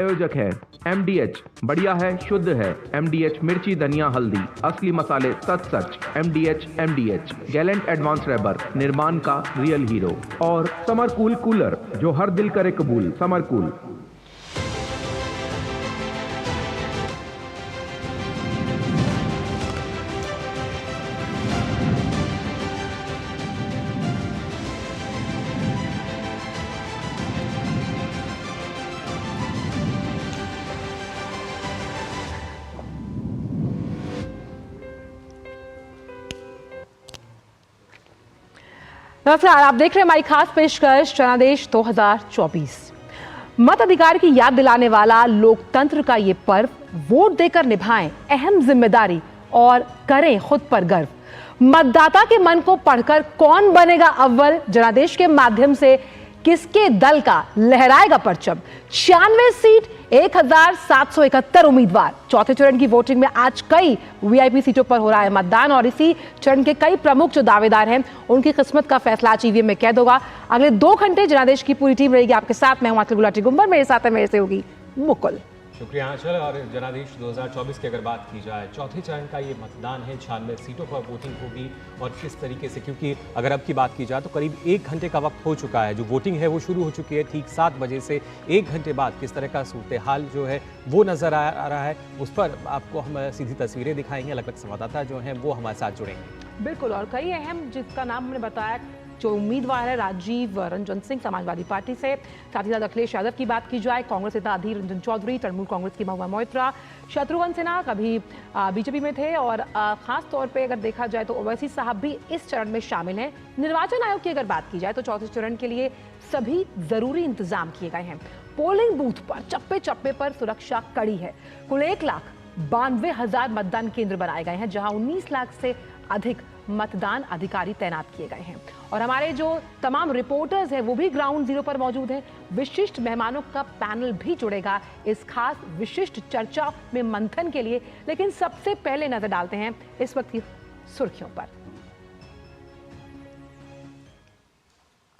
आयोजक है MDH, बढ़िया है, शुद्ध है। MDH मिर्ची, धनिया, हल्दी, असली मसाले, सच। MDH गैलेंट एडवांस रबर, निर्माण का रियल हीरो। और समर कूल कूलर, जो हर दिल करे कबूल। Summer cool. नमस्कार, आप देख रहे हैं हमारी खास पेशकश जनादेश 2024। मत अधिकार की याद दिलाने वाला लोकतंत्र का ये पर्व, वोट देकर निभाएं अहम जिम्मेदारी और करें खुद पर गर्व। मतदाता के मन को पढ़कर कौन बनेगा अव्वल, जनादेश के माध्यम से किसके दल का लहराएगा परचम। 96 सीट, 1771 उम्मीदवार। चौथे चरण की वोटिंग में आज कई VIP सीटों पर हो रहा है मतदान और इसी चरण के कई प्रमुख जो दावेदार हैं उनकी किस्मत का फैसला आज EVM में कैद होगा। अगले 2 घंटे जनादेश की पूरी टीम रहेगी आपके साथ। मैं हूं आंचल गुलाटी गुंबर, मेरे साथ है मेरे से होगी मुकुल। शुक्रिया आंचल। और जनादेश 2024 की अगर बात की जाए, चौथे चरण का ये मतदान है, 96 सीटों पर वोटिंग होगी और किस तरीके से, क्योंकि अगर अब की बात की जाए तो करीब 1 घंटे का वक्त हो चुका है। जो वोटिंग है वो शुरू हो चुकी है ठीक 7 बजे से। 1 घंटे बाद किस तरह का सूरत हाल जो है वो नजर आ रहा है, उस पर आपको हम सीधी तस्वीरें दिखाएंगे। अलग अलग संवाददाता जो हैं वो हमारे साथ जुड़ेंगे। बिल्कुल, और कई अहम जिसका नाम हमने बताया, जो उम्मीदवार है राजीव रंजन सिंह समाजवादी पार्टी से, साथ ही साथ अखिलेश यादव की बात की जाए, कांग्रेस नेता अधीर रंजन चौधरी, तृणमूल कांग्रेस की महुआ मोइत्रा, शत्रुघ्न सिन्हा कभी BJP में थे और खास तौर पे अगर देखा जाए तो ओवैसी साहब भी इस चरण में शामिल हैं। निर्वाचन आयोग की अगर बात की जाए तो चौथे चरण के लिए सभी जरूरी इंतजाम किए गए हैं। पोलिंग बूथ पर चप्पे चप्पे पर सुरक्षा कड़ी है। कुल 1,92,000 मतदान केंद्र बनाए गए हैं, जहां 19 लाख से अधिक मतदान अधिकारी तैनात किए गए हैं। और हमारे जो तमाम रिपोर्टर्स हैं वो भी ग्राउंड जीरो पर मौजूद हैं। विशिष्ट मेहमानों का पैनल भी जुड़ेगा इस खास विशिष्ट चर्चा में मंथन के लिए। लेकिन सबसे पहले नजर डालते हैं इस वक्त की सुर्खियों पर।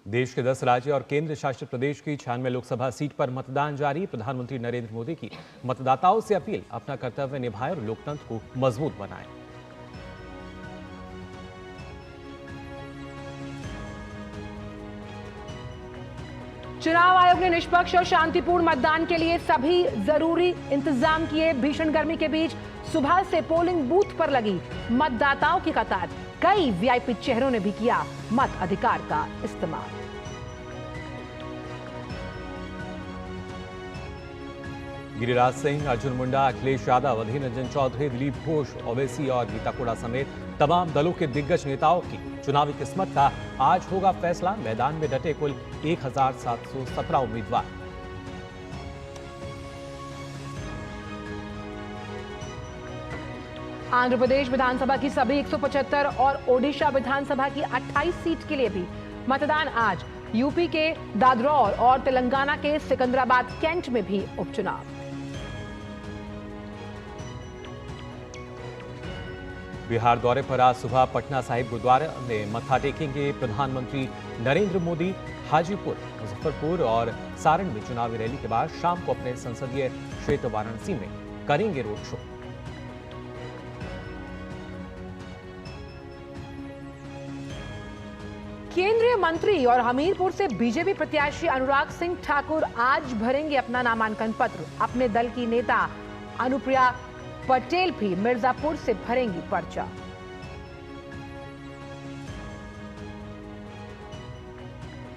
देश के 10 राज्य और केंद्र शासित प्रदेश की 96 लोकसभा सीट पर मतदान जारी। प्रधानमंत्री नरेंद्र मोदी की मतदाताओं से अपील, अपना कर्तव्य निभाएं और लोकतंत्र को मजबूत बनाएं। चुनाव आयोग ने निष्पक्ष और शांतिपूर्ण मतदान के लिए सभी जरूरी इंतजाम किए। भीषण गर्मी के बीच सुबह से पोलिंग बूथ पर लगी मतदाताओं की कतार। कई VIP चेहरों ने भी किया मत अधिकार का इस्तेमाल। गिरिराज सिंह, अर्जुन मुंडा, अखिलेश यादव, अधीर रंजन चौधरी, दिलीप घोष, ओवैसी और गीता कोड़ा समेत तमाम दलों के दिग्गज नेताओं की चुनावी किस्मत का आज होगा फैसला। मैदान में डटे कुल 1717 उम्मीदवार। आंध्र प्रदेश विधानसभा की सभी 175 और ओडिशा विधानसभा की 28 सीट के लिए भी मतदान आज। यूपी के दादरौर और तेलंगाना के सिकंदराबाद कैंट में भी उपचुनाव। बिहार दौरे पर आज सुबह पटना साहिब गुरुद्वारा में मत्था टेकेंगे प्रधानमंत्री नरेंद्र मोदी। हाजीपुर, मुजफ्फरपुर और सारण में चुनावी रैली के बाद शाम को अपने संसदीय क्षेत्र वाराणसी में करेंगे रोड शो। केंद्रीय मंत्री और हमीरपुर से BJP प्रत्याशी अनुराग सिंह ठाकुर आज भरेंगे अपना नामांकन पत्र। अपने दल की नेता अनुप्रिया पटेल भी मिर्जापुर से भरेंगी पर्चा।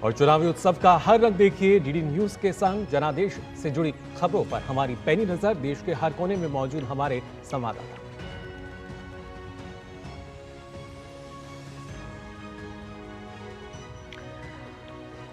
और चुनावी उत्सव का हर रंग देखिए DD न्यूज के संग। जनादेश से जुड़ी खबरों पर हमारी पैनी नजर। देश के हर कोने में मौजूद हमारे संवाददाता।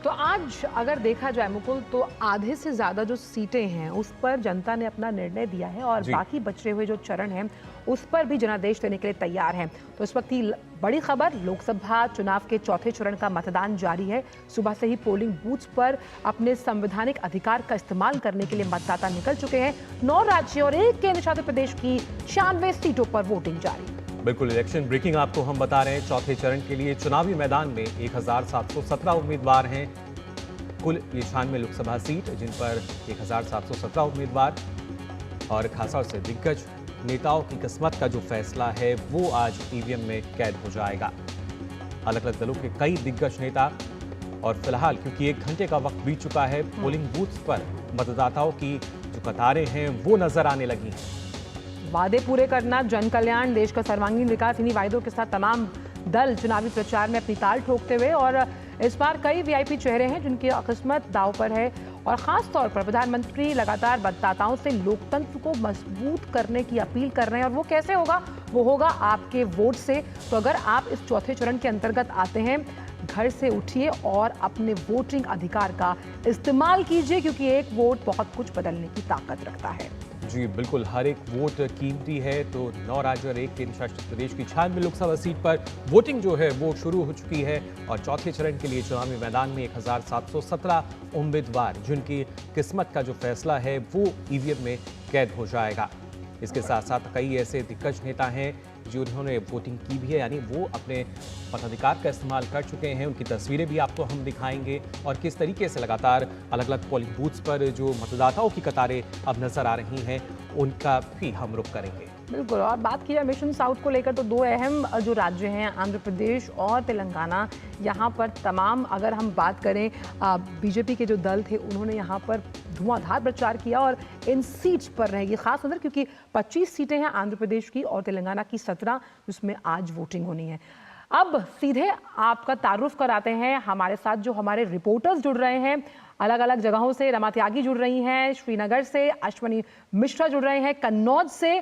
तो आज अगर देखा जाए मुकुल, तो आधे से ज्यादा जो सीटें हैं उस पर जनता ने अपना निर्णय दिया है और बाकी बचे हुए जो चरण हैं उस पर भी जनादेश देने के लिए तैयार हैं। तो इस वक्त की बड़ी खबर, लोकसभा चुनाव के चौथे चरण का मतदान जारी है। सुबह से ही पोलिंग बूथ पर अपने संवैधानिक अधिकार का इस्तेमाल करने के लिए मतदाता निकल चुके हैं। 9 राज्य और 1 केंद्र शासित प्रदेश की 96 सीटों पर वोटिंग जारी। बिल्कुल, इलेक्शन ब्रेकिंग आपको हम बता रहे हैं। चौथे चरण के लिए चुनावी मैदान में 1717 उम्मीदवार हैं। कुल ये 96 लोकसभा सीट, जिन पर 1717 उम्मीदवार और खासतौर से दिग्गज नेताओं की किस्मत का जो फैसला है वो आज ईवीएम में कैद हो जाएगा। अलग अलग दलों के कई दिग्गज नेता, और फिलहाल क्योंकि 1 घंटे का वक्त बीत चुका है, पोलिंग बूथ्स पर मतदाताओं की जो कतारें हैं वो नजर आने लगी हैं। वादे पूरे करना, जन कल्याण, देश का सर्वांगीण विकास, इन्हीं वायदों के साथ तमाम दल चुनावी प्रचार में अपनी ताल ठोकते हुए, और इस बार कई वीआईपी चेहरे हैं जिनकी किस्मत दांव पर है। और खास तौर पर प्रधानमंत्री लगातार मतदाताओं से लोकतंत्र को मजबूत करने की अपील कर रहे हैं, और वो कैसे होगा? वो होगा आपके वोट से। तो अगर आप इस चौथे चरण के अंतर्गत आते हैं, घर से उठिए और अपने वोटिंग अधिकार का इस्तेमाल कीजिए, क्योंकि एक वोट बहुत कुछ बदलने की ताकत रखता है। जी बिल्कुल, हर एक वोट कीमती है। तो 9 राज्य और 1 केंद्र शासित प्रदेश की 96 लोकसभा सीट पर वोटिंग जो है वो शुरू हो चुकी है, और चौथे चरण के लिए चुनावी मैदान में 1717 उम्मीदवार, जिनकी किस्मत का जो फैसला है वो ईवीएम में कैद हो जाएगा। इसके साथ साथ कई ऐसे दिग्गज नेता हैं जिन्होंने वोटिंग की भी है, यानी वो अपने मताधिकार का इस्तेमाल कर चुके हैं। उनकी तस्वीरें भी आपको हम दिखाएंगे, और किस तरीके से लगातार अलग अलग पोलिंग बूथ्स पर जो मतदाताओं की कतारें अब नजर आ रही हैं उनका भी हम रुख करेंगे। बिल्कुल, और बात की जाए मिशन साउथ को लेकर तो 2 अहम जो राज्य हैं, आंध्र प्रदेश और तेलंगाना, यहाँ पर तमाम, अगर हम बात करें बीजेपी के जो दल थे उन्होंने यहाँ पर धुआंधार प्रचार किया, और इन सीट्स पर रहेगी खास नजर, क्योंकि 25 सीटें हैं आंध्र प्रदेश की और तेलंगाना की 17, जिसमें आज वोटिंग होनी है। अब सीधे आपका तारुफ कराते हैं, हमारे साथ जो हमारे रिपोर्टर्स जुड़ रहे हैं अलग अलग जगहों से। रमा त्यागी जुड़ रही हैं श्रीनगर से, अश्वनी मिश्रा जुड़ रहे हैं कन्नौज से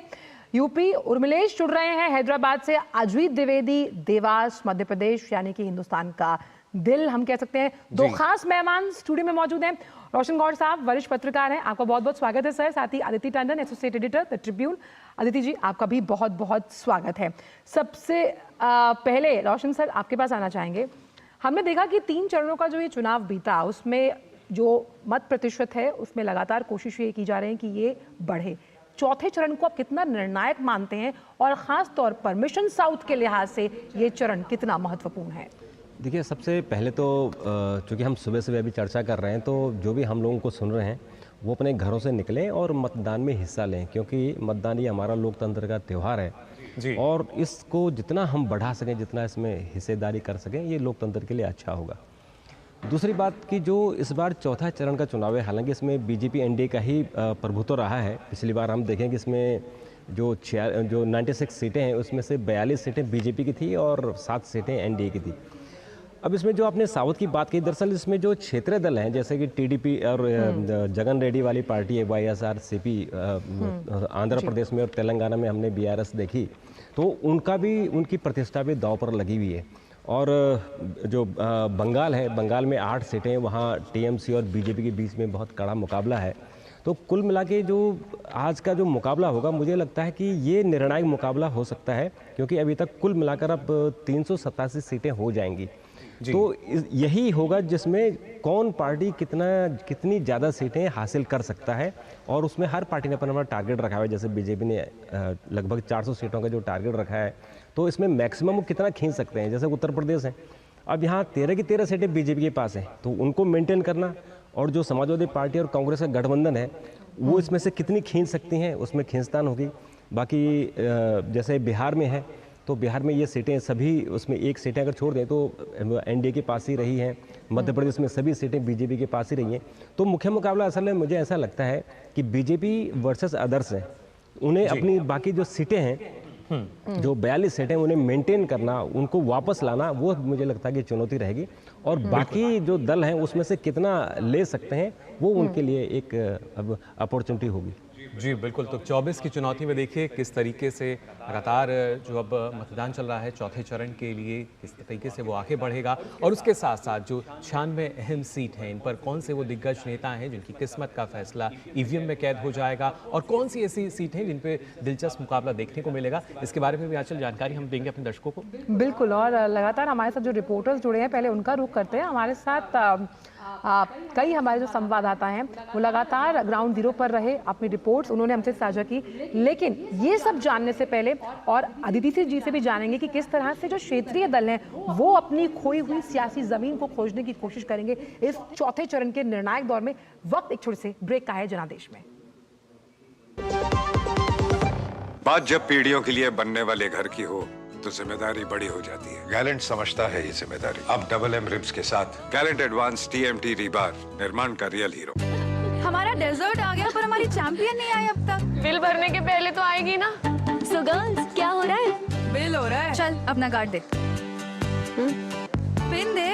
यूपी, उर्मिलेश जुड़ रहे हैं हैदराबाद से, अजीत द्विवेदी देवास मध्य प्रदेश, यानी कि हिंदुस्तान का दिल हम कह सकते हैं। 2 खास मेहमान स्टूडियो में मौजूद हैं। रोशन गौड़ साहब वरिष्ठ पत्रकार हैं, आपका बहुत बहुत स्वागत है सर। साथ ही Aditi Tandon, associate editor the Tribune. Aditi ji, आपका भी बहुत बहुत स्वागत है। सबसे पहले रोशन सर आपके पास आना चाहेंगे। हमने देखा कि 3 चरणों का जो ये चुनाव बीता, उसमें जो मत प्रतिशत है उसमें लगातार कोशिश ये की जा रही है कि ये बढ़े। चौथे चरण को आप कितना निर्णायक मानते हैं, और खास तौर पर मिशन साउथ के लिहाज से ये चरण कितना महत्वपूर्ण है? देखिए, सबसे पहले तो चूँकि हम सुबह सुबह अभी चर्चा कर रहे हैं, तो जो भी हम लोगों को सुन रहे हैं वो अपने घरों से निकलें और मतदान में हिस्सा लें, क्योंकि मतदान ये हमारा लोकतंत्र का त्यौहार है जी। और इसको जितना हम बढ़ा सकें, जितना इसमें हिस्सेदारी कर सकें, ये लोकतंत्र के लिए अच्छा होगा। दूसरी बात कि जो इस बार चौथा चरण का चुनाव है, हालांकि इसमें बीजेपी एनडीए का ही प्रभुत्व रहा है। पिछली बार हम देखें कि इसमें जो 96 सीटें हैं उसमें से 42 सीटें बीजेपी की थी और 7 सीटें एनडीए की थी। अब इसमें जो आपने साउथ की बात की, दरअसल इसमें जो क्षेत्रीय दल हैं जैसे कि टीडीपी और जगन रेड्डी वाली पार्टी है, वाईएसआरसीपी आंध्र प्रदेश में, और तेलंगाना में हमने बीआरएस देखी, तो उनका भी, उनकी प्रतिष्ठा भी दांव पर लगी हुई है। और जो बंगाल है, बंगाल में 8 सीटें, वहाँ टीएमसी और बीजेपी के बीच में बहुत कड़ा मुकाबला है। तो कुल मिला के जो आज का जो मुकाबला होगा, मुझे लगता है कि ये निर्णायक मुकाबला हो सकता है, क्योंकि अभी तक कुल मिलाकर अब 387 सीटें हो जाएंगी। तो यही होगा जिसमें कौन पार्टी कितनी ज़्यादा सीटें हासिल कर सकता है, और उसमें हर पार्टी ने अपना टारगेट रखा है। जैसे बीजेपी ने लगभग 400 सीटों का जो टारगेट रखा है, तो इसमें मैक्सिमम वो कितना खींच सकते हैं। जैसे उत्तर प्रदेश है, अब यहाँ 13 की 13 सीटें बीजेपी के पास हैं, तो उनको मेंटेन करना, और जो समाजवादी पार्टी और कांग्रेस का गठबंधन है वो इसमें से कितनी खींच सकती हैं, उसमें खींचतान होगी। बाकी जैसे बिहार में है, तो बिहार में ये सीटें सभी, उसमें 1 सीटें अगर छोड़ दें तो एनडीए के पास ही रही हैं। मध्य प्रदेश में सभी सीटें बीजेपी के पास ही रही हैं। तो मुख्य मुकाबला असल में मुझे ऐसा लगता है कि बीजेपी वर्सेस अदर्स है। उन्हें अपनी बाकी जो सीटें हैं, जो 42 सीटें, उन्हें मेंटेन करना, उनको वापस लाना, वो मुझे लगता है कि चुनौती रहेगी। और बाकी जो दल हैं उसमें से कितना ले सकते हैं, वो उनके लिए एक अब अपॉर्चुनिटी होगी। जी बिल्कुल, तो 24 की चुनौती में देखिए किस तरीके से लगातार जो अब मतदान चल रहा है चौथे चरण के लिए, किस तरीके से वो आगे बढ़ेगा, और उसके साथ साथ जो 96 अहम सीट हैं, इन पर कौन से वो दिग्गज नेता हैं जिनकी किस्मत का फैसला ईवीएम में कैद हो जाएगा, और कौन सी ऐसी सीट हैं जिन पे दिलचस्प मुकाबला देखने को मिलेगा, इसके बारे में भी आंचल जानकारी हम देंगे अपने दर्शकों को। बिल्कुल, और लगातार हमारे साथ जो रिपोर्टर्स जुड़े हैं, पहले उनका रुख रुख करते हैं। हमारे साथ कई हमारे जो संवाददाता हैं वो लगातार ग्राउंड जीरो पर रहे, अपनी रिपोर्ट्स उन्होंने हमसे साझा की। लेकिन ये सब जानने से पहले और अदिति जी से भी जानेंगे कि किस तरह से जो क्षेत्रीय दल हैं वो अपनी खोई हुई सियासी जमीन को खोजने की कोशिश करेंगे इस चौथे चरण के निर्णायक दौर में। वक्त एक छोटे से ब्रेक का है जनादेश में। बात जब पीढ़ियों के लिए बनने वाले घर की हो तो जिम्मेदारी बड़ी हो जाती है। गैलेंट समझता है ये जिम्मेदारी। अब डबल एम रिब्स के साथ गैलेंट एडवांस TMT रीबार, निर्माण का रियल हीरो। हमारा डेजर्ट आ गया पर हमारी चैंपियन नहीं आई अब तक। बिल भरने के पहले तो आएगी ना। सो गर्ल्स क्या हो रहा है? बिल हो रहा है। चल अपना कार्ड दे। पिन दे।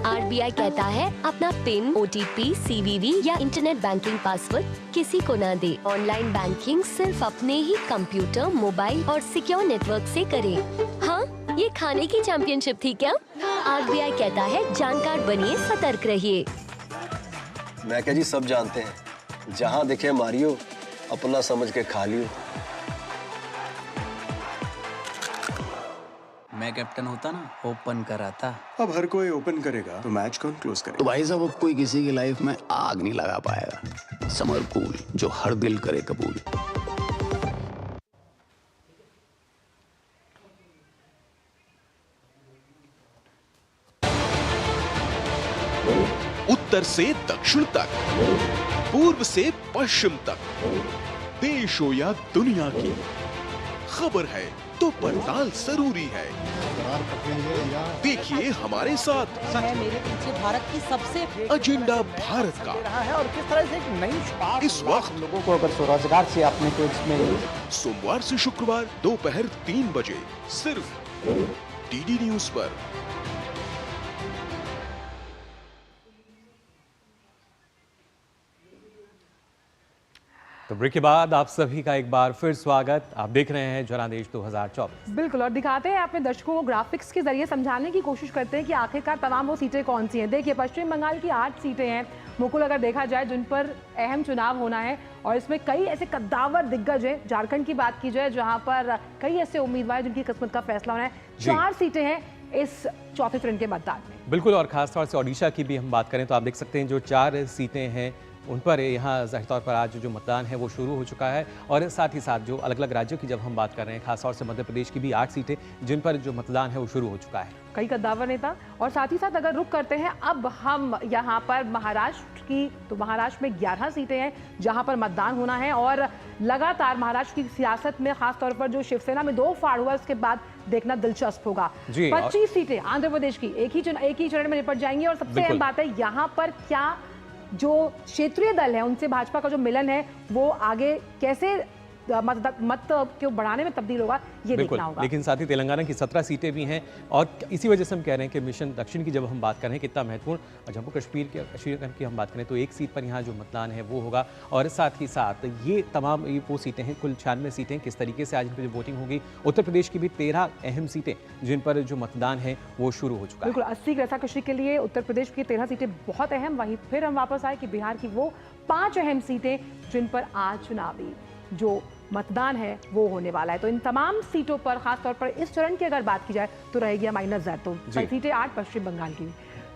RBI कहता है अपना पिन, OTP, CVV या इंटरनेट बैंकिंग पासवर्ड किसी को ना दे। ऑनलाइन बैंकिंग सिर्फ अपने ही कंप्यूटर, मोबाइल और सिक्योर नेटवर्क से करें। हाँ, ये खाने की चैंपियनशिप थी क्या? RBI कहता है जानकार बनिए, सतर्क रहिए। मैं क्या जी सब जानते हैं, जहाँ दिखे मारियो, अपना समझ के खा लियो। मैं कैप्टन होता ना, ओपन कराता। अब हर कोई ओपन करेगा तो मैच कौन क्लोज करेगा? तो भाई साहब अब कोई किसी की लाइफ में आग नहीं लगा पाएगा। समर कूल, जो हर दिल करे कबूल। उत्तर से दक्षिण तक, पूर्व से पश्चिम तक, देश हो या दुनिया की खबर है तो पड़ताल जरूरी है। देखिए हमारे साथ मेरे पीछे भारत की सबसे एजेंडा भारत का है और किस तरह से एक नई इस वक्त लोगों को अगर स्वरोजगार से आपने तो इसमें सोमवार से शुक्रवार दोपहर 3 बजे सिर्फ DD न्यूज पर। तो ब्रेक के बाद आप सभी का एक बार फिर स्वागत। आप देख रहे हैं जनादेश 2024। बिल्कुल, और दिखाते हैं अपने दर्शकों को ग्राफिक्स के जरिए समझाने की कोशिश करते हैं कि आखिरकार तमाम वो सीटें कौन सी हैं। देखिए, पश्चिम बंगाल की 8 सीटें हैं मुकुल, अगर देखा जाए, जिन पर अहम चुनाव होना है और इसमें कई ऐसे कद्दावर दिग्गज हैं। झारखंड की बात की जाए जहां पर कई ऐसे उम्मीदवार जिनकी किस्मत का फैसला होना है। 4 सीटें हैं इस चौथे चरण के मतदान में। बिल्कुल, और खासतौर से ओडिशा की भी हम बात करें तो आप देख सकते हैं जो 4 सीटें हैं उन पर यहाँ ज़ाहिर तौर पर आज जो मतदान है वो शुरू हो चुका है। और साथ ही साथ जो अलग अलग राज्यों की जब हम बात कर रहे हैं, खासतौर से मध्य प्रदेश की भी 8 सीटें जिन पर जो मतदान है वो शुरू हो चुका है। कई कद्दावर नेता। और साथ ही साथ अगर रुक करते हैं अब हम यहाँ पर महाराष्ट्र की, तो महाराष्ट्र में 11 सीटें हैं जहाँ पर मतदान होना है। और लगातार महाराष्ट्र की सियासत में खासतौर पर जो शिवसेना में 2 फाड़ हुआ, उसके बाद देखना दिलचस्प होगा। 25 सीटें आंध्र प्रदेश की एक ही चरण में निपट जाएंगी। और सबसे अहम बात है यहाँ पर क्या जो क्षेत्रीय दल है उनसे भाजपा का जो मिलन है वो आगे कैसे मत क्यों बढ़ाने में तब्दील होगा, ये देखना होगा। लेकिन साथ ही तेलंगाना की 17 सीटें भी हैं और इसी वजह से हम कह रहे हैं कि मिशन दक्षिण की जब हम बात कर रहे हैं कितना महत्वपूर्ण। जम्मू कश्मीर की हम बात करें तो 1 सीट पर यहाँ जो मतदान है वो होगा। और साथ ही साथ ये तमाम वो सीटें हैं, कुल 96 सीटें, किस तरीके से आज इन पर जो वोटिंग होगी। उत्तर प्रदेश की भी 13 अहम सीटें जिन पर जो मतदान है वो शुरू हो चुका है। बिल्कुल, 80 रसाकशी के लिए उत्तर प्रदेश की 13 सीटें बहुत अहम। वहीं फिर हम वापस आए कि बिहार की वो 5 अहम सीटें जिन पर आज चुनावी जो मतदान है वो होने वाला है। तो इन तमाम सीटों पर खासतौर पर इस चरण की अगर बात की जाए तो रहेगी हमारी नजर। तो सीटें 8 पश्चिम बंगाल की।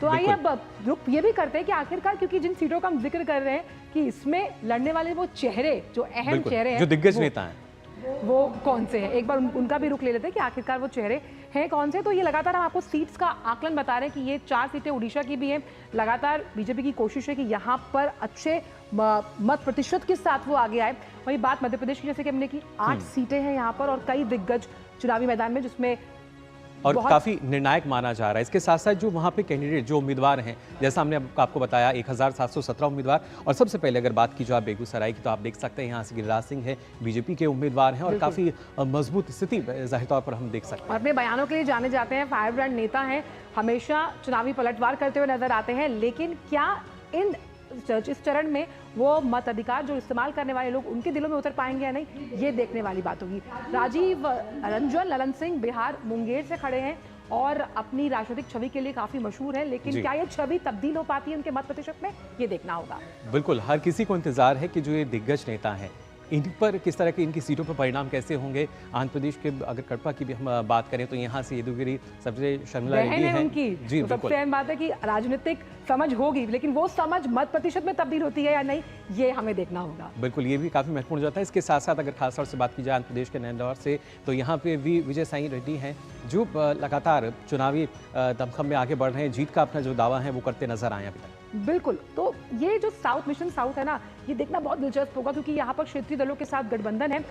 तो आइए अब रुक ये भी करते हैं कि आखिरकार, क्योंकि जिन सीटों का हम जिक्र कर रहे हैं कि इसमें लड़ने वाले वो चेहरे, जो अहम चेहरे हैं, जो दिग्गज नेता हैं, वो कौन से हैं, एक बार उनका भी रुख ले लेते हैं कि आखिरकार वो चेहरे हैं कौन से। तो ये लगातार हम आपको सीट्स का आकलन बता रहे हैं कि ये 4 सीटें उड़ीसा की भी हैं। लगातार बीजेपी की कोशिश है कि यहाँ पर अच्छे मत प्रतिशत के साथ वो आगे आए। वही बात मध्य प्रदेश की, जैसे कि हमने की 8 सीटें हैं यहाँ पर और कई दिग्गज चुनावी मैदान में, जिसमें और काफी निर्णायक माना जा रहा है। इसके साथ साथ जो वहाँ पे कैंडिडेट, जो उम्मीदवार हैं, जैसा हमने आपको बताया 1717 उम्मीदवार। और सबसे पहले अगर बात की जाए बेगूसराय की तो आप देख सकते हैं यहाँ से गिरिराज सिंह है, बीजेपी के उम्मीदवार हैं और काफी मजबूत स्थिति जाहिर तौर पर हम देख सकते हैं। अपने बयानों के लिए जाने जाते हैं, फायर ब्रांड नेता हैं, हमेशा चुनावी पलटवार करते हुए नजर आते हैं। लेकिन क्या इस चरण में वो मत अधिकार जो इस्तेमाल करने वाले लोग उनके दिलों में उतर पाएंगे या नहीं, ये देखने वाली बात होगी। राजीव रंजन ललन सिंह बिहार मुंगेर से खड़े हैं और अपनी राजनीतिक छवि के लिए काफी मशहूर है। लेकिन क्या ये छवि तब्दील हो पाती है उनके मत प्रतिशत में, ये देखना होगा। बिल्कुल, हर किसी को इंतजार है कि जो ये दिग्गज नेता हैं इन पर किस तरह के इनकी सीटों पर परिणाम कैसे होंगे। आंध्र प्रदेश के अगर कड़पा की भी हम बात करें तो यहाँ से येदुगिरी सबसे शर्मिला रेड्डी हैं उनकी। जी तो बिल्कुल। सबसे अहम बात है कि राजनीतिक समझ होगी, लेकिन वो समझ मत प्रतिशत में तब्दील होती है या नहीं, ये हमें देखना होगा। बिल्कुल, ये भी काफ़ी महत्वपूर्ण हो जाता है। इसके साथ साथ अगर खासतौर से बात की जाए आंध्र प्रदेश के नैंदौर से, तो यहाँ पे भी विजय साई रेड्डी हैं जो लगातार चुनावी दमखम में आगे बढ़ रहे हैं, जीत का अपना जो दावा है वो करते नजर आए अभी तक। बिल्कुल, तो ये जो साउथ मिशन साउथ है ना, ये देखना बहुत दिलचस्प होगा क्योंकि यहाँ पर क्षेत्रीय दलों के साथ गठबंधन है।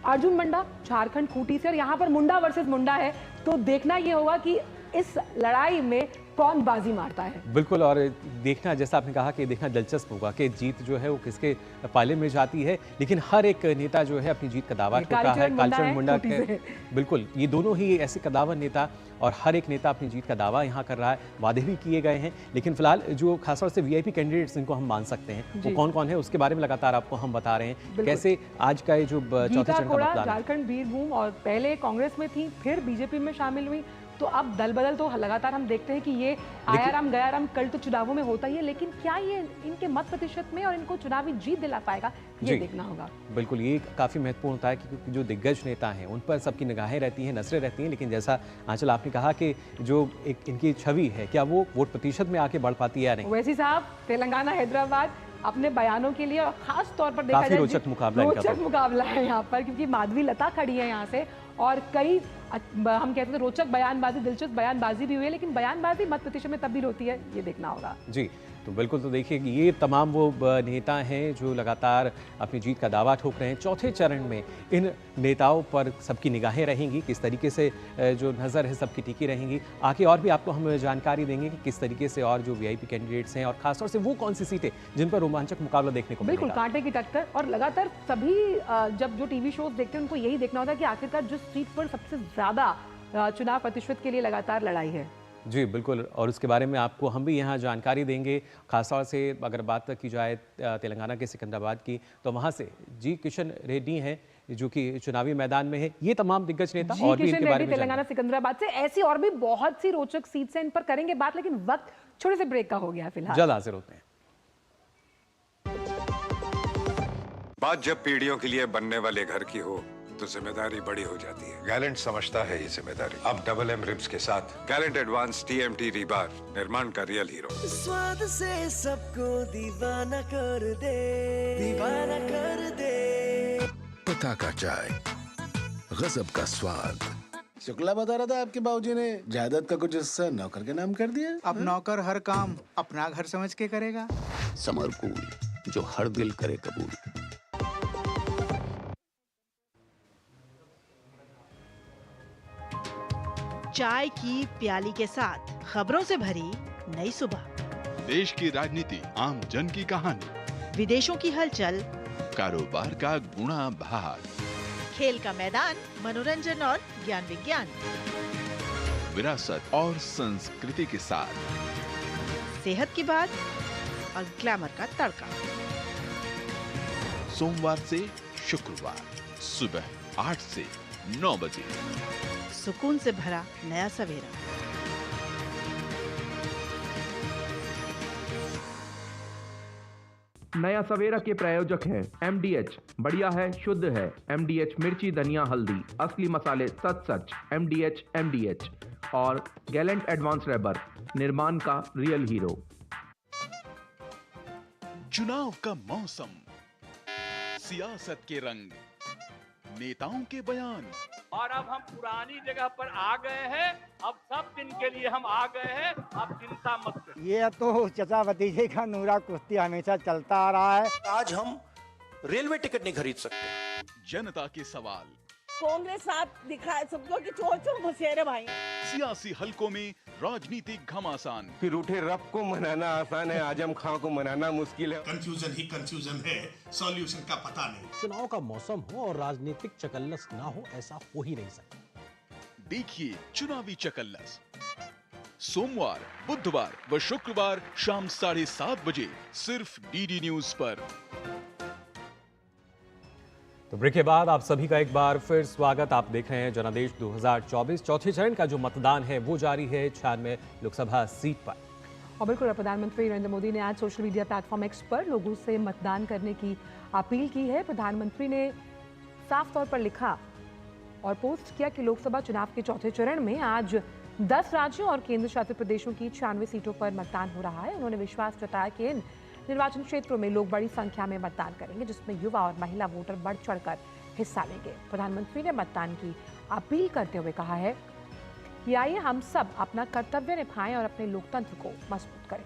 अर्जुन मुंडा झारखंड खूंटी से और यहाँ पर मुंडा वर्सेस मुंडा है, तो देखना ये होगा कि इस लड़ाई में कौन बाजी मारता है। बिल्कुल, और देखना, जैसा आपने कहा कि देखना दिलचस्प होगा कि जीत जो है वो किसके पाले में जाती है, लेकिन हर एक नेता जो है अपनी जीत का दावा ठोका है। कालीचरण मुंडा के बिल्कुल, ये दोनों ही ऐसे कदावर नेता और हर एक नेता अपनी जीत का दावा यहाँ कर रहा है, वादे भी किए गए हैं, लेकिन फिलहाल जो खासतौर से वीआईपी कैंडिडेट्स जिनको हम मान सकते हैं वो कौन कौन है उसके बारे में लगातार आपको हम बता रहे हैं। कैसे आज का ये जो चौथे चरण का मतदान, झारखंड बीरभूम और पहले कांग्रेस में थी, फिर बीजेपी में शामिल हुई, तो अब दल बदल तो लगातार हम देखते हैं कि ये आयाराम गयाराम कल तो चुनावों में होता ही है, लेकिन क्या ये इनके मत प्रतिशत में और इनको चुनावी जीत दिला पाएगा, ये देखना होगा। बिल्कुल, ये काफी महत्वपूर्ण होता है क्योंकि जो दिग्गज नेता हैं उन पर सबकी निगाहें रहती हैं, नजरें रहती हैं, लेकिन जैसा आंचल आपने कहा कि जो एक इनकी छवि है, क्या वो वोट प्रतिशत में आके बढ़ पाती है या नहीं। वैसी साहब तेलंगाना हैदराबाद अपने बयानों के लिए और खास तौर पर देखा जाए रोचक मुकाबला है यहाँ पर, क्योंकि माधवी लता खड़ी है यहाँ से और कई हम कहते हैं रोचक बयानबाजी, दिलचस्प बयानबाजी भी हुई है, लेकिन बयानबाजी मत प्रतिशत में तब्दील होती है, ये देखना होगा। जी, तो बिल्कुल, तो देखिए ये तमाम वो नेता हैं जो लगातार अपनी जीत का दावा ठोक रहे हैं। चौथे चरण में इन नेताओं पर सबकी निगाहें रहेंगी, किस तरीके से जो नज़र है सबकी टिकी रहेंगी। आगे और भी आपको हम जानकारी देंगे कि किस तरीके से और जो वीआईपी कैंडिडेट्स हैं और खासतौर से वो कौन सी सीटें जिन पर रोमांचक मुकाबला देखने को बिल्कुल कांटे की टक्कर। और लगातार सभी जब जो टीवी शोज देखते हैं उनको यही देखना होता है कि आखिरकार जिस सीट पर सबसे ज्यादा चुनाव प्रतिशत के लिए लगातार लड़ाई है। जी बिल्कुल, और उसके बारे में आपको हम भी यहाँ जानकारी देंगे। खासतौर से अगर बात की जाए तेलंगाना के सिकंदराबाद की, तो वहाँ से जी किशन रेड्डी हैं जो कि चुनावी मैदान में है। ये तमाम दिग्गज नेता और भी इनके बारे में तेलंगाना सिकंदराबाद से ऐसी और भी बहुत सी रोचक सीट्स हैं, इन पर करेंगे बात, लेकिन वक्त छोटे से ब्रेक का हो गया। फिलहाल जल्द हाजिर होते हैं। बात जब पीढ़ियों के लिए बनने वाले घर की हो तो जिम्मेदारी बड़ी हो जाती है। गैलेंट समझता है ये जिम्मेदारी। अब डबल एम रिब्स के साथ गैलेंट एडवांस टीएमटी रीबार, निर्माण का रियल हीरो। स्वाद से सबको दीवाना कर दे, दीवाना कर दे। पता का चाय, गजब का स्वाद। शुक्ला बता रहा था आपके बाबूजी ने जायदाद का कुछ हिस्सा नौकर के नाम कर दिया। अब नौकर हर काम अपना घर समझ के करेगा। समर कूल, जो हर दिल करे कबूल। चाय की प्याली के साथ खबरों से भरी नई सुबह, देश की राजनीति, आम जन की कहानी, विदेशों की हलचल, कारोबार का गुणा भाग, खेल का मैदान, मनोरंजन और ज्ञान विज्ञान, विरासत और संस्कृति के साथ सेहत की बात और ग्लैमर का तड़का। सोमवार से शुक्रवार सुबह 8 से 9 बजे, सुकून से भरा नया सवेरा। नया सवेरा के प्रायोजक हैं MDH, बढ़िया है, शुद्ध है। MDH मिर्ची, धनिया, हल्दी, असली मसाले सच सच। MDH और गैलेंट एडवांस रबर, निर्माण का रियल हीरो। चुनाव का मौसम, सियासत के रंग, नेताओं के बयान, और अब हम पुरानी जगह पर आ गए हैं। अब सब दिन के लिए हम आ गए हैं, अब चिंता मत करो। ये तो चचा भतीजे का नूरा कुश्ती हमेशा चलता आ रहा है। आज हम रेलवे टिकट नहीं खरीद सकते। जनता के सवाल, कांग्रेस साथ दिखाए सबको कि चोर चोर मुसेरे भाई। सियासी हलकों में राजनीतिक घमासान, फिर उठे रब को मनाना आसान है, आजम खां को मनाना मुश्किल है। कंफ्यूजन ही कंफ्यूजन है, सॉल्यूशन का पता नहीं। चुनाव का मौसम हो और राजनीतिक चकल्लस ना हो, ऐसा हो ही नहीं सकता। देखिए चुनावी चकल्लस सोमवार, बुधवार व शुक्रवार शाम 7:30 बजे सिर्फ डीडी न्यूज पर। तो ब्रेक के बाद आप सभी का एक बार फिर स्वागत। आप देख रहे हैं जनादेश 2024। चौथे चरण का जो मतदान है वो जारी है 96 लोकसभा सीट पर। और बिल्कुल प्रधानमंत्री नरेंद्र मोदी ने आज सोशल मीडिया प्लेटफॉर्म एक्स पर लोगों से मतदान करने की अपील की है। प्रधानमंत्री ने साफ तौर पर लिखा और पोस्ट किया कि लोकसभा चुनाव के चौथे चरण में आज 10 राज्यों और केंद्र शासित प्रदेशों की 96 सीटों पर मतदान हो रहा है। उन्होंने विश्वास जताया कि इन निर्वाचन क्षेत्रों में लोग बड़ी संख्या में मतदान करेंगे, जिसमें युवा और महिला वोटर बढ़ चढ़कर हिस्सा लेंगे। प्रधानमंत्री ने मतदान की अपील करते हुए कहा है कि आइए हम सब अपना कर्तव्य निभाएं और अपने लोकतंत्र को मजबूत करें।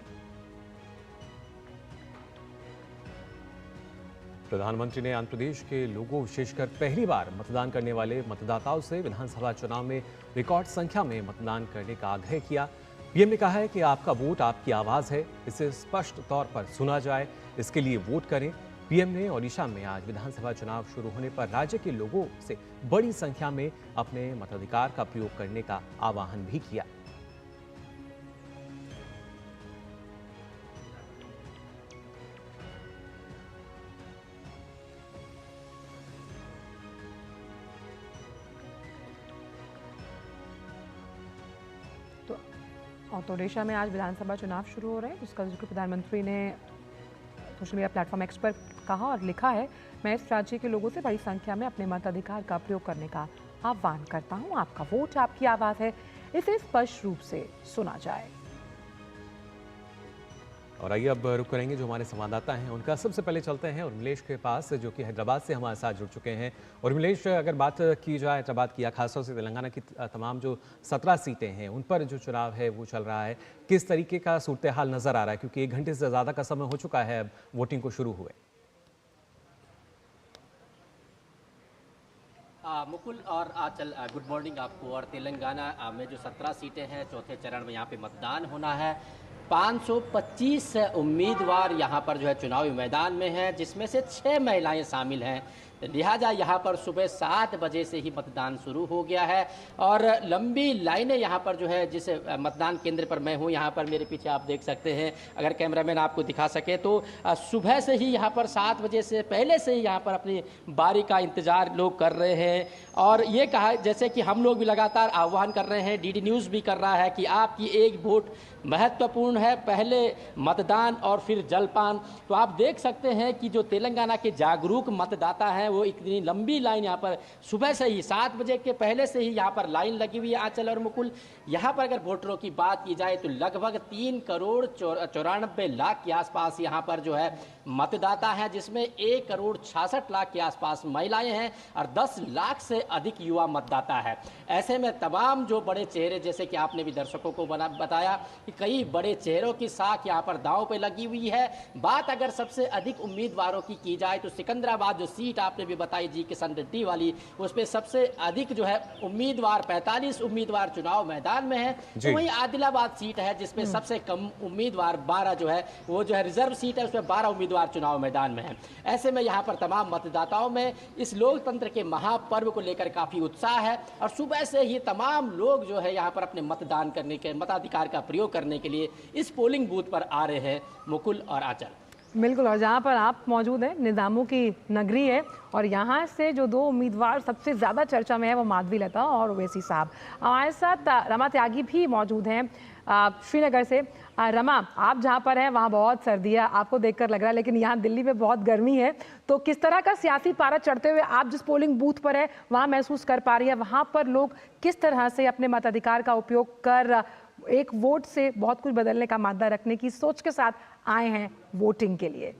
प्रधानमंत्री ने आंध्र प्रदेश के लोगों, विशेषकर पहली बार मतदान करने वाले मतदाताओं से विधानसभा चुनाव में रिकॉर्ड संख्या में मतदान करने का आग्रह किया। पीएम ने कहा है कि आपका वोट आपकी आवाज है, इसे स्पष्ट तौर पर सुना जाए, इसके लिए वोट करें। पीएम ने ओडिशा में आज विधानसभा चुनाव शुरू होने पर राज्य के लोगों से बड़ी संख्या में अपने मताधिकार का प्रयोग करने का आह्वान भी किया। और तो ओडिशा में आज विधानसभा चुनाव शुरू हो रहे हैं, जिसका जिक्र प्रधानमंत्री ने सोशल मीडिया प्लेटफॉर्म एक्स पर कहा और लिखा है, मैं इस राज्य के लोगों से बड़ी संख्या में अपने मताधिकार का प्रयोग करने का आह्वान करता हूं। आपका वोट आपकी आवाज है, इसे स्पष्ट रूप से सुना जाए। और आइए अब रुक करेंगे जो हमारे संवाददाता हैं उनका। सबसे पहले चलते हैं उर्मिलेश के पास, जो कि हैदराबाद से हमारे साथ जुड़ चुके हैं। उर्मिलेश, अगर बात की जाए हैदराबाद की या खासतौर से तेलंगाना की तमाम जो 17 सीटें हैं उन पर जो चुनाव है वो चल रहा है, किस तरीके का सूरत हाल नजर आ रहा है? क्योंकि 1 घंटे से ज़्यादा का समय हो चुका है अब वोटिंग को शुरू हुए। मुकुल और आंचल, गुड मॉर्निंग आपको। और तेलंगाना में जो 17 सीटें हैं, चौथे चरण में यहाँ पे मतदान होना है। 525 उम्मीदवार यहाँ पर जो है चुनावी मैदान में हैं, जिसमें से 6 महिलाएं शामिल हैं। लिहाजा यहाँ पर सुबह 7 बजे से ही मतदान शुरू हो गया है और लंबी लाइनें यहाँ पर जो है, जिस मतदान केंद्र पर मैं हूँ यहाँ पर मेरे पीछे आप देख सकते हैं, अगर कैमरामैन आपको दिखा सके तो सुबह से ही यहाँ पर 7 बजे से पहले से ही यहाँ पर अपनी बारी का इंतज़ार लोग कर रहे हैं। और ये कहा, जैसे कि हम लोग भी लगातार आह्वान कर रहे हैं, डीडी न्यूज़ भी कर रहा है कि आपकी एक वोट महत्वपूर्ण है, पहले मतदान और फिर जलपान। तो आप देख सकते हैं कि जो तेलंगाना के जागरूक मतदाता हैं वो इतनी लंबी लाइन यहाँ पर सुबह से ही 7 बजे के पहले से ही यहाँ पर लाइन लगी हुई है। आंचल और मुकुल, यहाँ पर अगर वोटरों की बात की जाए तो लगभग 3 करोड़ 94 लाख के आसपास यहाँ पर जो है मतदाता हैं, जिसमें 1 करोड़ 66 लाख के आसपास महिलाएं हैं और 10 लाख से अधिक युवा मतदाता है। ऐसे में तमाम जो बड़े चेहरे, जैसे कि आपने भी दर्शकों को बताया कि कई बड़े चेहरों की साख यहाँ पर दांव पे लगी हुई है। बात अगर सबसे अधिक उम्मीदवारों की जाए तो सिकंदराबाद जो सीट आपने भी बताई जी किशन रेड्डी वाली, उस पर सबसे अधिक जो है उम्मीदवार 45 उम्मीदवार चुनाव मैदान में है। तो वहीं आदिलाबाद सीट है जिसमें सबसे कम उम्मीदवार 12 जो है वो जो है रिजर्व सीट है, उसमें 12 उम्मीदवार चुनाव मैदान में है। ऐसे में यहाँ पर तमाम मतदाताओं में इस लोकतंत्र के महापर्व को लेकर काफी उत्साह है और सुबह से ही तमाम लोग जो है यहाँ पर अपने मतदान करने के मताधिकार का प्रयोग करने के लिए इस पोलिंग बूथ पर आ रहे हैं। मुकुल और आंचल। बिल्कुल, और जहाँ पर आप मौजूद हैं निज़ामों की नगरी है और यहाँ से जो 2 उम्मीदवार सबसे ज़्यादा चर्चा में है वो माधवी लता और ओवैसी साहब। हमारे साथ रमा त्यागी भी मौजूद हैं श्रीनगर से। रमा, आप जहाँ पर हैं वहाँ बहुत सर्दी है, आपको देखकर लग रहा है, लेकिन यहाँ दिल्ली में बहुत गर्मी है। तो किस तरह का सियासी पारा चढ़ते हुए आप जिस पोलिंग बूथ पर है वहाँ महसूस कर पा रही है? वहाँ पर लोग किस तरह से अपने मताधिकार का उपयोग कर एक वोट से बहुत कुछ बदलने का मादा रखने की सोच के साथ आए हैं वोटिंग के लिए?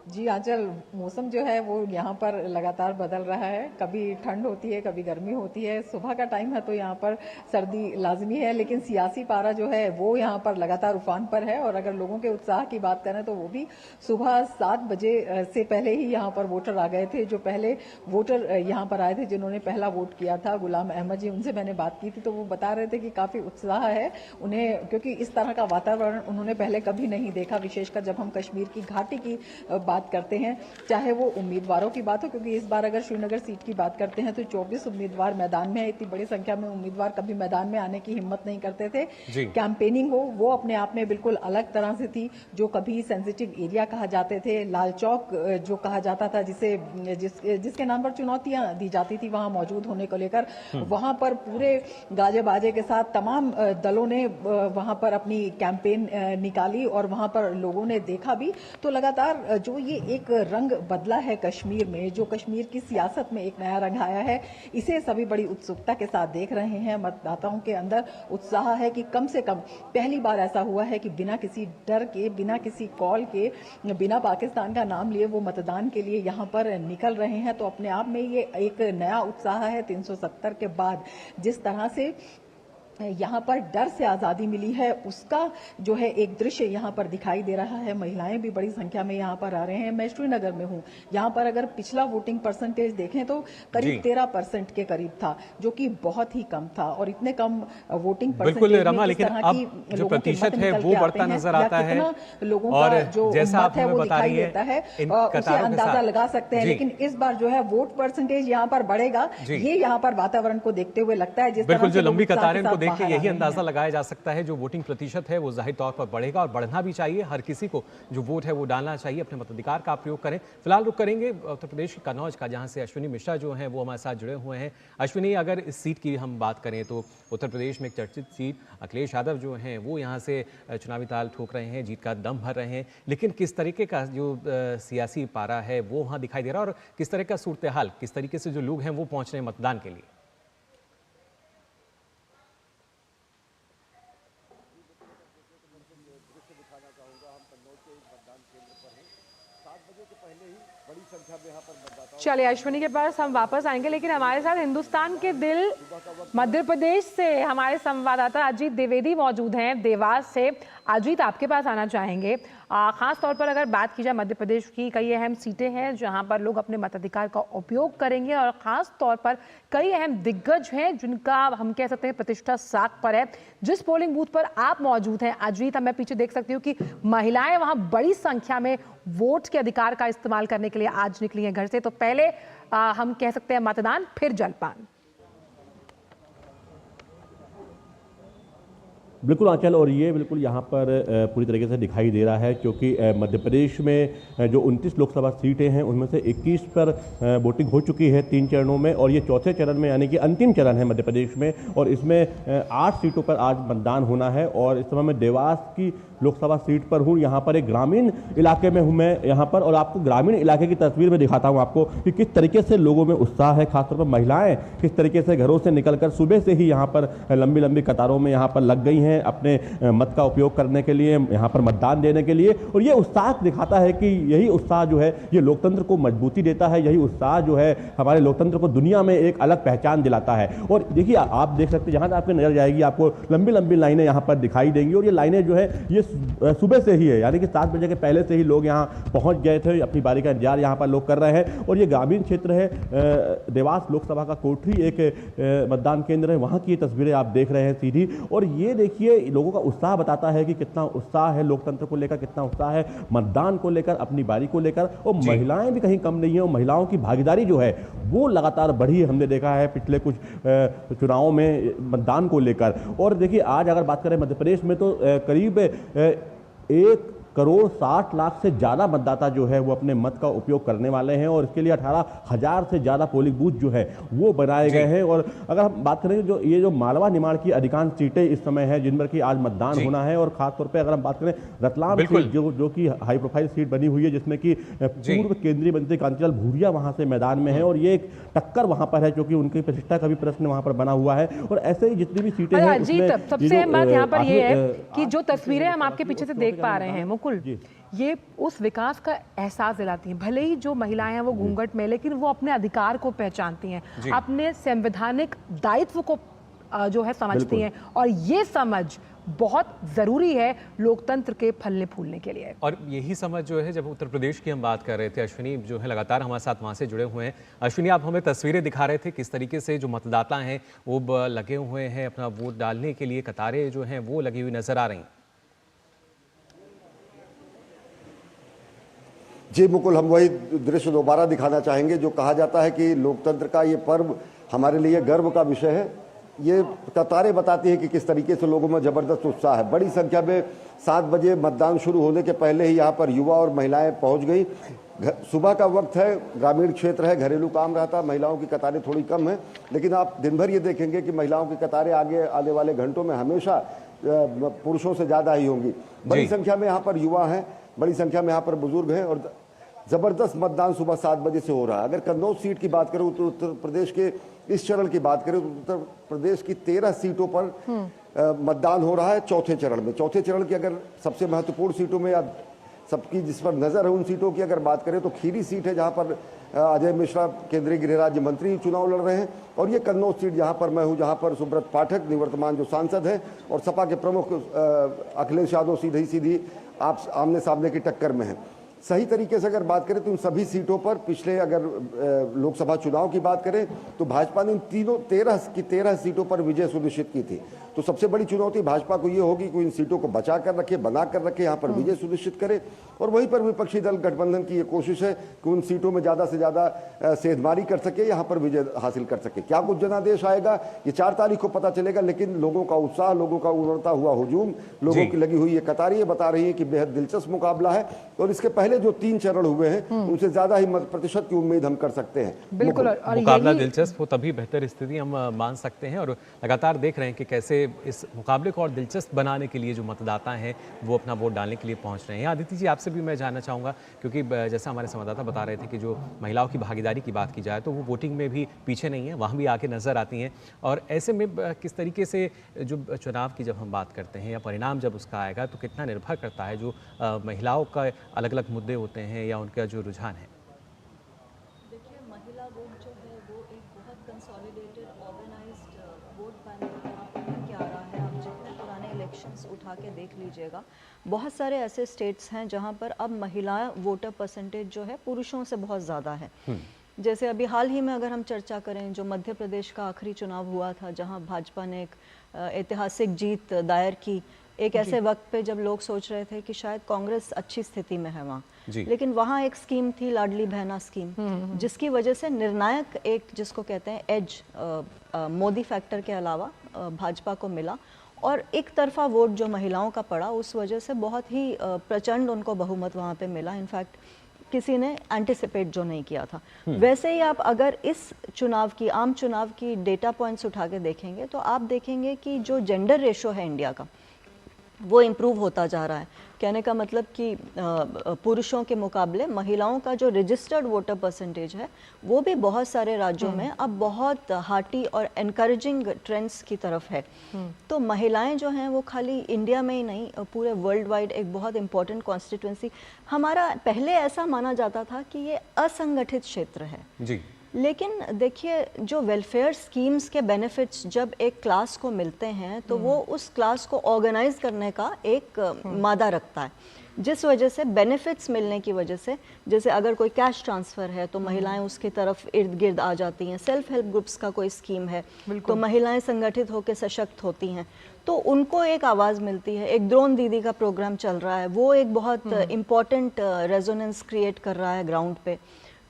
जी आंचल, मौसम जो है वो यहाँ पर लगातार बदल रहा है, कभी ठंड होती है कभी गर्मी होती है। सुबह का टाइम है तो यहाँ पर सर्दी लाजमी है, लेकिन सियासी पारा जो है वो यहाँ पर लगातार उफान पर है। और अगर लोगों के उत्साह की बात करें तो वो भी सुबह 7 बजे से पहले ही यहाँ पर वोटर आ गए थे। जो पहले वोटर यहाँ पर आए थे जिन्होंने पहला वोट किया था, गुलाम अहमद जी, उनसे मैंने बात की थी तो वो बता रहे थे कि काफ़ी उत्साह है उन्हें, क्योंकि इस तरह का वातावरण उन्होंने पहले कभी नहीं देखा, विशेषकर जब हम कश्मीर की घाटी की बात बात करते हैं, चाहे वो उम्मीदवारों की बात हो, क्योंकि इस बार अगर श्रीनगर सीट की बात करते हैं तो 24 उम्मीदवार मैदान में है। इतनी बड़ी संख्या में उम्मीदवार कभी मैदान में आने की हिम्मत नहीं करते थे। कैंपेनिंग हो वो अपने आप में बिल्कुल अलग तरह से थी। जो कभी सेंसिटिव एरिया कहा जाते थे, लाल चौक जो कहा जाता था, जिसके नाम पर चुनौतियां दी जाती थी वहां मौजूद होने को लेकर, वहां पर पूरे गाजे बाजे के साथ तमाम दलों ने वहां पर अपनी कैंपेन निकाली और वहां पर लोगों ने देखा भी। तो लगातार जो ये एक रंग बदला है कश्मीर में, जो कश्मीर की सियासत में एक नया रंग आया है, इसे सभी बड़ी उत्सुकता के साथ देख रहे हैं। मतदाताओं के अंदर उत्साह है कि कम से कम पहली बार ऐसा हुआ है कि बिना किसी डर के, बिना किसी कॉल के, बिना पाकिस्तान का नाम लिए वो मतदान के लिए यहाँ पर निकल रहे हैं। तो अपने आप में ये एक नया उत्साह है। 370 के बाद जिस तरह से यहाँ पर डर से आज़ादी मिली है, उसका जो है एक दृश्य यहाँ पर दिखाई दे रहा है। महिलाएं भी बड़ी संख्या में यहाँ पर आ रहे हैं। मैं श्रीनगर में हूँ, यहाँ पर अगर पिछला वोटिंग परसेंटेज देखें तो करीब 13% के करीब था, जो कि बहुत ही कम था। और इतने कम वोटिंग बिल्कुल रमा, लेकिन अब जो प्रतिशत है वो बढ़ता नजर आता है। लोगों का जो मत है वो दिखाई देता है, उसे अंदाजा लगा सकते हैं। लेकिन इस बार जो है वोट परसेंटेज यहाँ पर बढ़ेगा, ये यहाँ पर वातावरण को देखते हुए लगता है। जिस तरह से लंबी कतारें देखिए यही अंदाजा लगाया जा सकता है, जो वोटिंग प्रतिशत है वो जाहिर तौर पर बढ़ेगा और बढ़ना भी चाहिए। हर किसी को जो वोट है वो डालना चाहिए, अपने मताधिकार का प्रयोग करें। फिलहाल रुक करेंगे उत्तर प्रदेश के कन्नौज का, जहां से अश्विनी मिश्रा जो हैं वो हमारे साथ जुड़े हुए हैं। अश्विनी, अगर इस सीट की हम बात करें तो उत्तर प्रदेश में एक चर्चित सीट, अखिलेश यादव जो हैं वो यहाँ से चुनावी ताल ठोक रहे हैं, जीत का दम भर रहे हैं, लेकिन किस तरीके का जो सियासी पारा है वो वहाँ दिखाई दे रहा है और किस तरह का सूरत हाल, किस तरीके से जो लोग हैं वो पहुँच रहे हैं मतदान के लिए? चलिए अश्विनी के पास हम वापस आएंगे, लेकिन हमारे साथ हिंदुस्तान के दिल मध्य प्रदेश से हमारे संवाददाता अजीत द्विवेदी मौजूद हैं देवास से। अजीत, आपके पास आना चाहेंगे। खास तौर पर अगर बात की जाए मध्य प्रदेश की, कई अहम सीटें हैं जहां पर लोग अपने मताधिकार का उपयोग करेंगे और खास तौर पर कई अहम दिग्गज हैं जिनका हम कह सकते हैं प्रतिष्ठा साख पर है। जिस पोलिंग बूथ पर आप मौजूद हैं अजीत, मैं पीछे देख सकती हूँ कि महिलाएं वहां बड़ी संख्या में वोट के अधिकार का इस्तेमाल करने के लिए आज निकली हैं घर से। तो पहले हम कह सकते हैं मतदान, फिर जलपान। बिल्कुल आंचल, और ये बिल्कुल यहाँ पर पूरी तरीके से दिखाई दे रहा है, क्योंकि मध्य प्रदेश में जो 29 लोकसभा सीटें हैं उनमें से 21 पर वोटिंग हो चुकी है 3 चरणों में, और ये चौथे चरण में यानी कि अंतिम चरण है मध्य प्रदेश में, और इसमें 8 सीटों पर आज मतदान होना है। और इस समय मैं देवास की लोकसभा सीट पर हूँ, यहाँ पर एक ग्रामीण इलाके में हूँ मैं यहाँ पर, और आपको ग्रामीण इलाके की तस्वीर में दिखाता हूँ आपको कि किस तरीके से लोगों में उत्साह है। खासतौर पर महिलाएं किस तरीके से घरों से निकलकर सुबह से ही यहाँ पर लंबी लंबी कतारों में यहाँ पर लग गई हैं अपने मत का उपयोग करने के लिए, यहाँ पर मतदान देने के लिए। और ये उत्साह दिखाता है कि यही उत्साह जो है ये लोकतंत्र को मजबूती देता है, यही उत्साह जो है हमारे लोकतंत्र को दुनिया में एक अलग पहचान दिलाता है। और देखिए आप देख सकते हैं, जहाँ आपकी नजर जाएगी आपको लंबी लंबी लाइनें यहाँ पर दिखाई देंगी, और ये लाइनें जो है ये सुबह से ही है, यानी कि 7 बजे के पहले से ही लोग यहाँ पहुँच गए थे, अपनी बारी का इंतजार यहाँ पर लोग कर रहे हैं। और ये ग्रामीण क्षेत्र है, देवास लोकसभा का कोठरी एक मतदान केंद्र है, वहाँ की तस्वीरें आप देख रहे हैं सीधी। और ये देखिए लोगों का उत्साह बताता है कि कितना उत्साह है लोकतंत्र को लेकर, कितना उत्साह है मतदान को लेकर, अपनी बारी को लेकर। और महिलाएं भी कहीं कम नहीं है, और महिलाओं की भागीदारी जो है वो लगातार बढ़ी है, हमने देखा है पिछले कुछ चुनावों में मतदान को लेकर। और देखिए आज अगर बात करें मध्य प्रदेश में तो करीब 1,60,00,000 से ज़्यादा मतदाता जो है वो अपने मत का उपयोग करने वाले हैं, और इसके लिए 18,000 से ज़्यादा पोलिंग बूथ जो है वो बनाए गए हैं। और अगर हम बात करें जो ये जो मालवा निमाड़ की अधिकांश सीटें इस समय है जिन पर कि आज मतदान होना है, और खासतौर पे अगर हम बात करें रतलाम सीट जो कि हाई प्रोफाइल सीट बनी हुई है, जिसमें कि पूर्व केंद्रीय मंत्री कांतिलाल भूरिया वहाँ से मैदान में है, और ये एक टक्कर वहाँ पर है क्योंकि उनकी प्रतिष्ठा का भी प्रश्न वहाँ पर बना हुआ है। और ऐसे ही जितनी भी सीटें हैं सबसे अहम बात यहाँ पर ये है कि जो तस्वीरें हम आपके पीछे से देख पा रहे हैं मुकुल, ये उस विकास का एहसास दिलाती हैं। भले ही जो महिलाएं हैं वो घूंघट में, लेकिन वो अपने अधिकार को पहचानती हैं, अपने संवैधानिक दायित्व को जो है समझती हैं, और ये समझ बहुत जरूरी है लोकतंत्र के फलने फूलने के लिए। और यही समझ जो है, जब उत्तर प्रदेश की हम बात कर रहे थे, अश्विनी जो है लगातार हमारे साथ वहाँ से जुड़े हुए हैं। अश्विनी, आप हमें तस्वीरें दिखा रहे थे किस तरीके से जो मतदाता हैं वो लगे हुए हैं अपना वोट डालने के लिए, कतारें जो हैं वो लगी हुई नजर आ रही हैं। जी मुकुल, हम वही दृश्य दोबारा दिखाना चाहेंगे जो कहा जाता है कि लोकतंत्र का ये पर्व हमारे लिए गर्व का विषय है। ये कतारें बताती हैं कि किस तरीके से लोगों में ज़बरदस्त उत्साह है। बड़ी संख्या में 7 बजे मतदान शुरू होने के पहले ही यहाँ पर युवा और महिलाएं पहुँच गई। सुबह का वक्त है, ग्रामीण क्षेत्र है, घरेलू काम रहता, महिलाओं की कतारें थोड़ी कम हैं, लेकिन आप दिन भर ये देखेंगे कि महिलाओं की कतारें आगे आने वाले घंटों में हमेशा पुरुषों से ज़्यादा ही होंगी। बड़ी संख्या में यहाँ पर युवा हैं, बड़ी संख्या में यहाँ पर बुजुर्ग हैं और ज़बरदस्त मतदान सुबह 7 बजे से हो रहा है। अगर कन्नौज सीट की बात करें तो उत्तर प्रदेश के इस चरण की बात करें तो उत्तर प्रदेश की 13 सीटों पर मतदान हो रहा है चौथे चरण में। चौथे चरण की अगर सबसे महत्वपूर्ण सीटों में या सबकी जिस पर नज़र है उन सीटों की अगर बात करें तो खीरी सीट है जहां पर अजय मिश्रा केंद्रीय गृह राज्य मंत्री चुनाव लड़ रहे हैं, और ये कन्नौज सीट जहां पर मैं हूं, जहां पर सुब्रत पाठक निवर्तमान जो सांसद हैं और सपा के प्रमुख अखिलेश यादव सीधी आप आमने सामने की टक्कर में हैं। सही तरीके से अगर बात करें तो इन सभी सीटों पर पिछले अगर लोकसभा चुनाव की बात करें तो भाजपा ने इन 13 सीटों पर विजय सुनिश्चित की थी। तो सबसे बड़ी चुनौती भाजपा को ये होगी कि इन सीटों को बचा कर रखे, बना कर रखे, यहाँ पर विजय सुनिश्चित करे। और वहीं पर विपक्षी दल गठबंधन की ये कोशिश है कि उन सीटों में ज़्यादा से ज़्यादा सेंधमारी कर सके, यहाँ पर विजय हासिल कर सके। क्या कुछ जनादेश आएगा ये 4 तारीख को पता चलेगा, लेकिन लोगों का उत्साह, लोगों का उमड़ता हुआ हुजूम, लोगों की लगी हुई ये कतारें ये बता रही है कि बेहद दिलचस्प मुकाबला है और इसके पहले जो 3 चरण हुए हैं उनसे ज्यादा ही प्रतिशत की उम्मीद हम कर सकते हैं। बिल्कुल, मुकाबला दिलचस्प हो तभी बेहतर स्थिति हम मान सकते हैं और लगातार देख रहे हैं कि कैसे इस मुकाबले को और दिलचस्प बनाने के लिए जो मतदाता हैं वो अपना वोट डालने के लिए पहुंच रहे हैं। आदित्य जी, आपसे भी मैं जानना चाहूँगा, क्योंकि जैसा हमारे संवाददाता बता रहे थे कि जो महिलाओं की भागीदारी की बात की जाए तो वो वोटिंग में भी पीछे नहीं है, वहाँ भी आके नजर आती हैं। और ऐसे में किस तरीके से जो चुनाव की जब हम बात करते हैं या परिणाम जब उसका आएगा तो कितना निर्भर करता है जो महिलाओं का अलग अलग मुद्दे होते हैं या उनका जो रुझान है? देखिए, महिला वोट जो है वो एक बहुत कंसोलिडेटेड ऑर्गेनाइज्ड वोट बैंक के आ रहा है। आप जितने पुराने इलेक्शंस उठा के देख लीजिएगा, बहुत सारे ऐसे स्टेट्स हैं जहां पर अब महिला वोटर परसेंटेज जो है पुरुषों से बहुत ज़्यादा है। जैसे अभी हाल ही में अगर हम चर्चा करें, जो मध्य प्रदेश का आखिरी चुनाव हुआ था जहां भाजपा ने एक ऐतिहासिक जीत दायर की, एक ऐसे वक्त पे जब लोग सोच रहे थे कि शायद कांग्रेस अच्छी स्थिति में है वहाँ, लेकिन वहाँ एक स्कीम थी लाडली बहना स्कीम, जिसकी वजह से निर्णायक एक जिसको कहते हैं एज मोदी फैक्टर के अलावा भाजपा को मिला और एक तरफा वोट जो महिलाओं का पड़ा उस वजह से बहुत ही प्रचंड उनको बहुमत वहाँ पे मिला। इनफैक्ट किसी ने एंटिसिपेट जो नहीं किया था। वैसे ही आप अगर इस चुनाव की आम चुनाव की डेटा पॉइंट्स उठा के देखेंगे तो आप देखेंगे कि जो जेंडर रेशो है इंडिया का वो इम्प्रूव होता जा रहा है। कहने का मतलब कि पुरुषों के मुकाबले महिलाओं का जो रजिस्टर्ड वोटर परसेंटेज है वो भी बहुत सारे राज्यों में अब बहुत हार्टी और एनकरेजिंग ट्रेंड्स की तरफ है। तो महिलाएं जो हैं वो खाली इंडिया में ही नहीं, पूरे वर्ल्ड वाइड एक बहुत इंपॉर्टेंट कॉन्स्टिट्यूंसी। हमारा पहले ऐसा माना जाता था कि ये असंगठित क्षेत्र है जी, लेकिन देखिए जो वेलफेयर स्कीम्स के बेनिफिट्स जब एक क्लास को मिलते हैं तो वो उस क्लास को ऑर्गेनाइज करने का एक मादा रखता है, जिस वजह से बेनिफिट्स मिलने की वजह से, जैसे अगर कोई कैश ट्रांसफ़र है तो महिलाएं उसकी तरफ इर्द गिर्द आ जाती हैं। सेल्फ हेल्प ग्रुप्स का कोई स्कीम है तो महिलाएं संगठित होकर सशक्त होती हैं तो उनको एक आवाज़ मिलती है। एक ड्रोन दीदी का प्रोग्राम चल रहा है, वो एक बहुत इम्पॉर्टेंट रेजोनेंस क्रिएट कर रहा है ग्राउंड पे।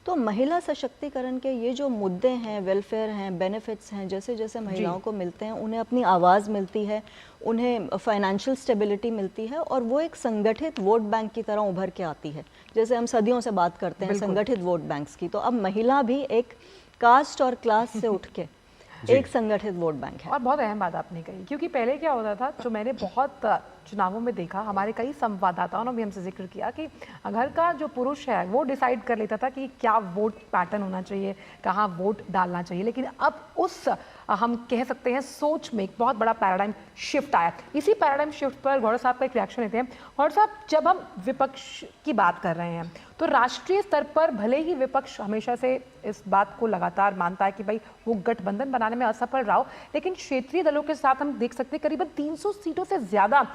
तो महिला सशक्तिकरण के ये जो मुद्दे हैं, वेलफेयर हैं, बेनिफिट्स हैं, जैसे जैसे महिलाओं को मिलते हैं उन्हें अपनी आवाज़ मिलती है, उन्हें फाइनेंशियल स्टेबिलिटी मिलती है और वो एक संगठित वोट बैंक की तरह उभर के आती है। जैसे हम सदियों से बात करते हैं संगठित वोट बैंक्स की, तो अब महिला भी एक कास्ट और क्लास से उठ के एक संगठित वोट बैंक है। और बहुत अहम बात आपने कही, क्योंकि पहले क्या होता था, जो मैंने बहुत चुनावों में देखा, हमारे कई संवाददाताओं ने भी हमसे जिक्र किया कि घर का जो पुरुष है वो डिसाइड कर लेता था कि क्या वोट पैटर्न होना चाहिए, कहाँ वोट डालना चाहिए। लेकिन अब उस हम कह सकते हैं सोच में एक बहुत बड़ा पैराडाइम शिफ्ट आया। इसी पैराडाइम शिफ्ट पर गौरव साहब का एक रिएक्शन लेते हैं। गौरव साहब, जब हम विपक्ष की बात कर रहे हैं तो राष्ट्रीय स्तर पर भले ही विपक्ष हमेशा से इस बात को लगातार मानता है कि भाई वो गठबंधन बनाने में असफल रहा हो, लेकिन क्षेत्रीय दलों के साथ हम देख सकते हैं करीबन 300 सीटों से ज़्यादा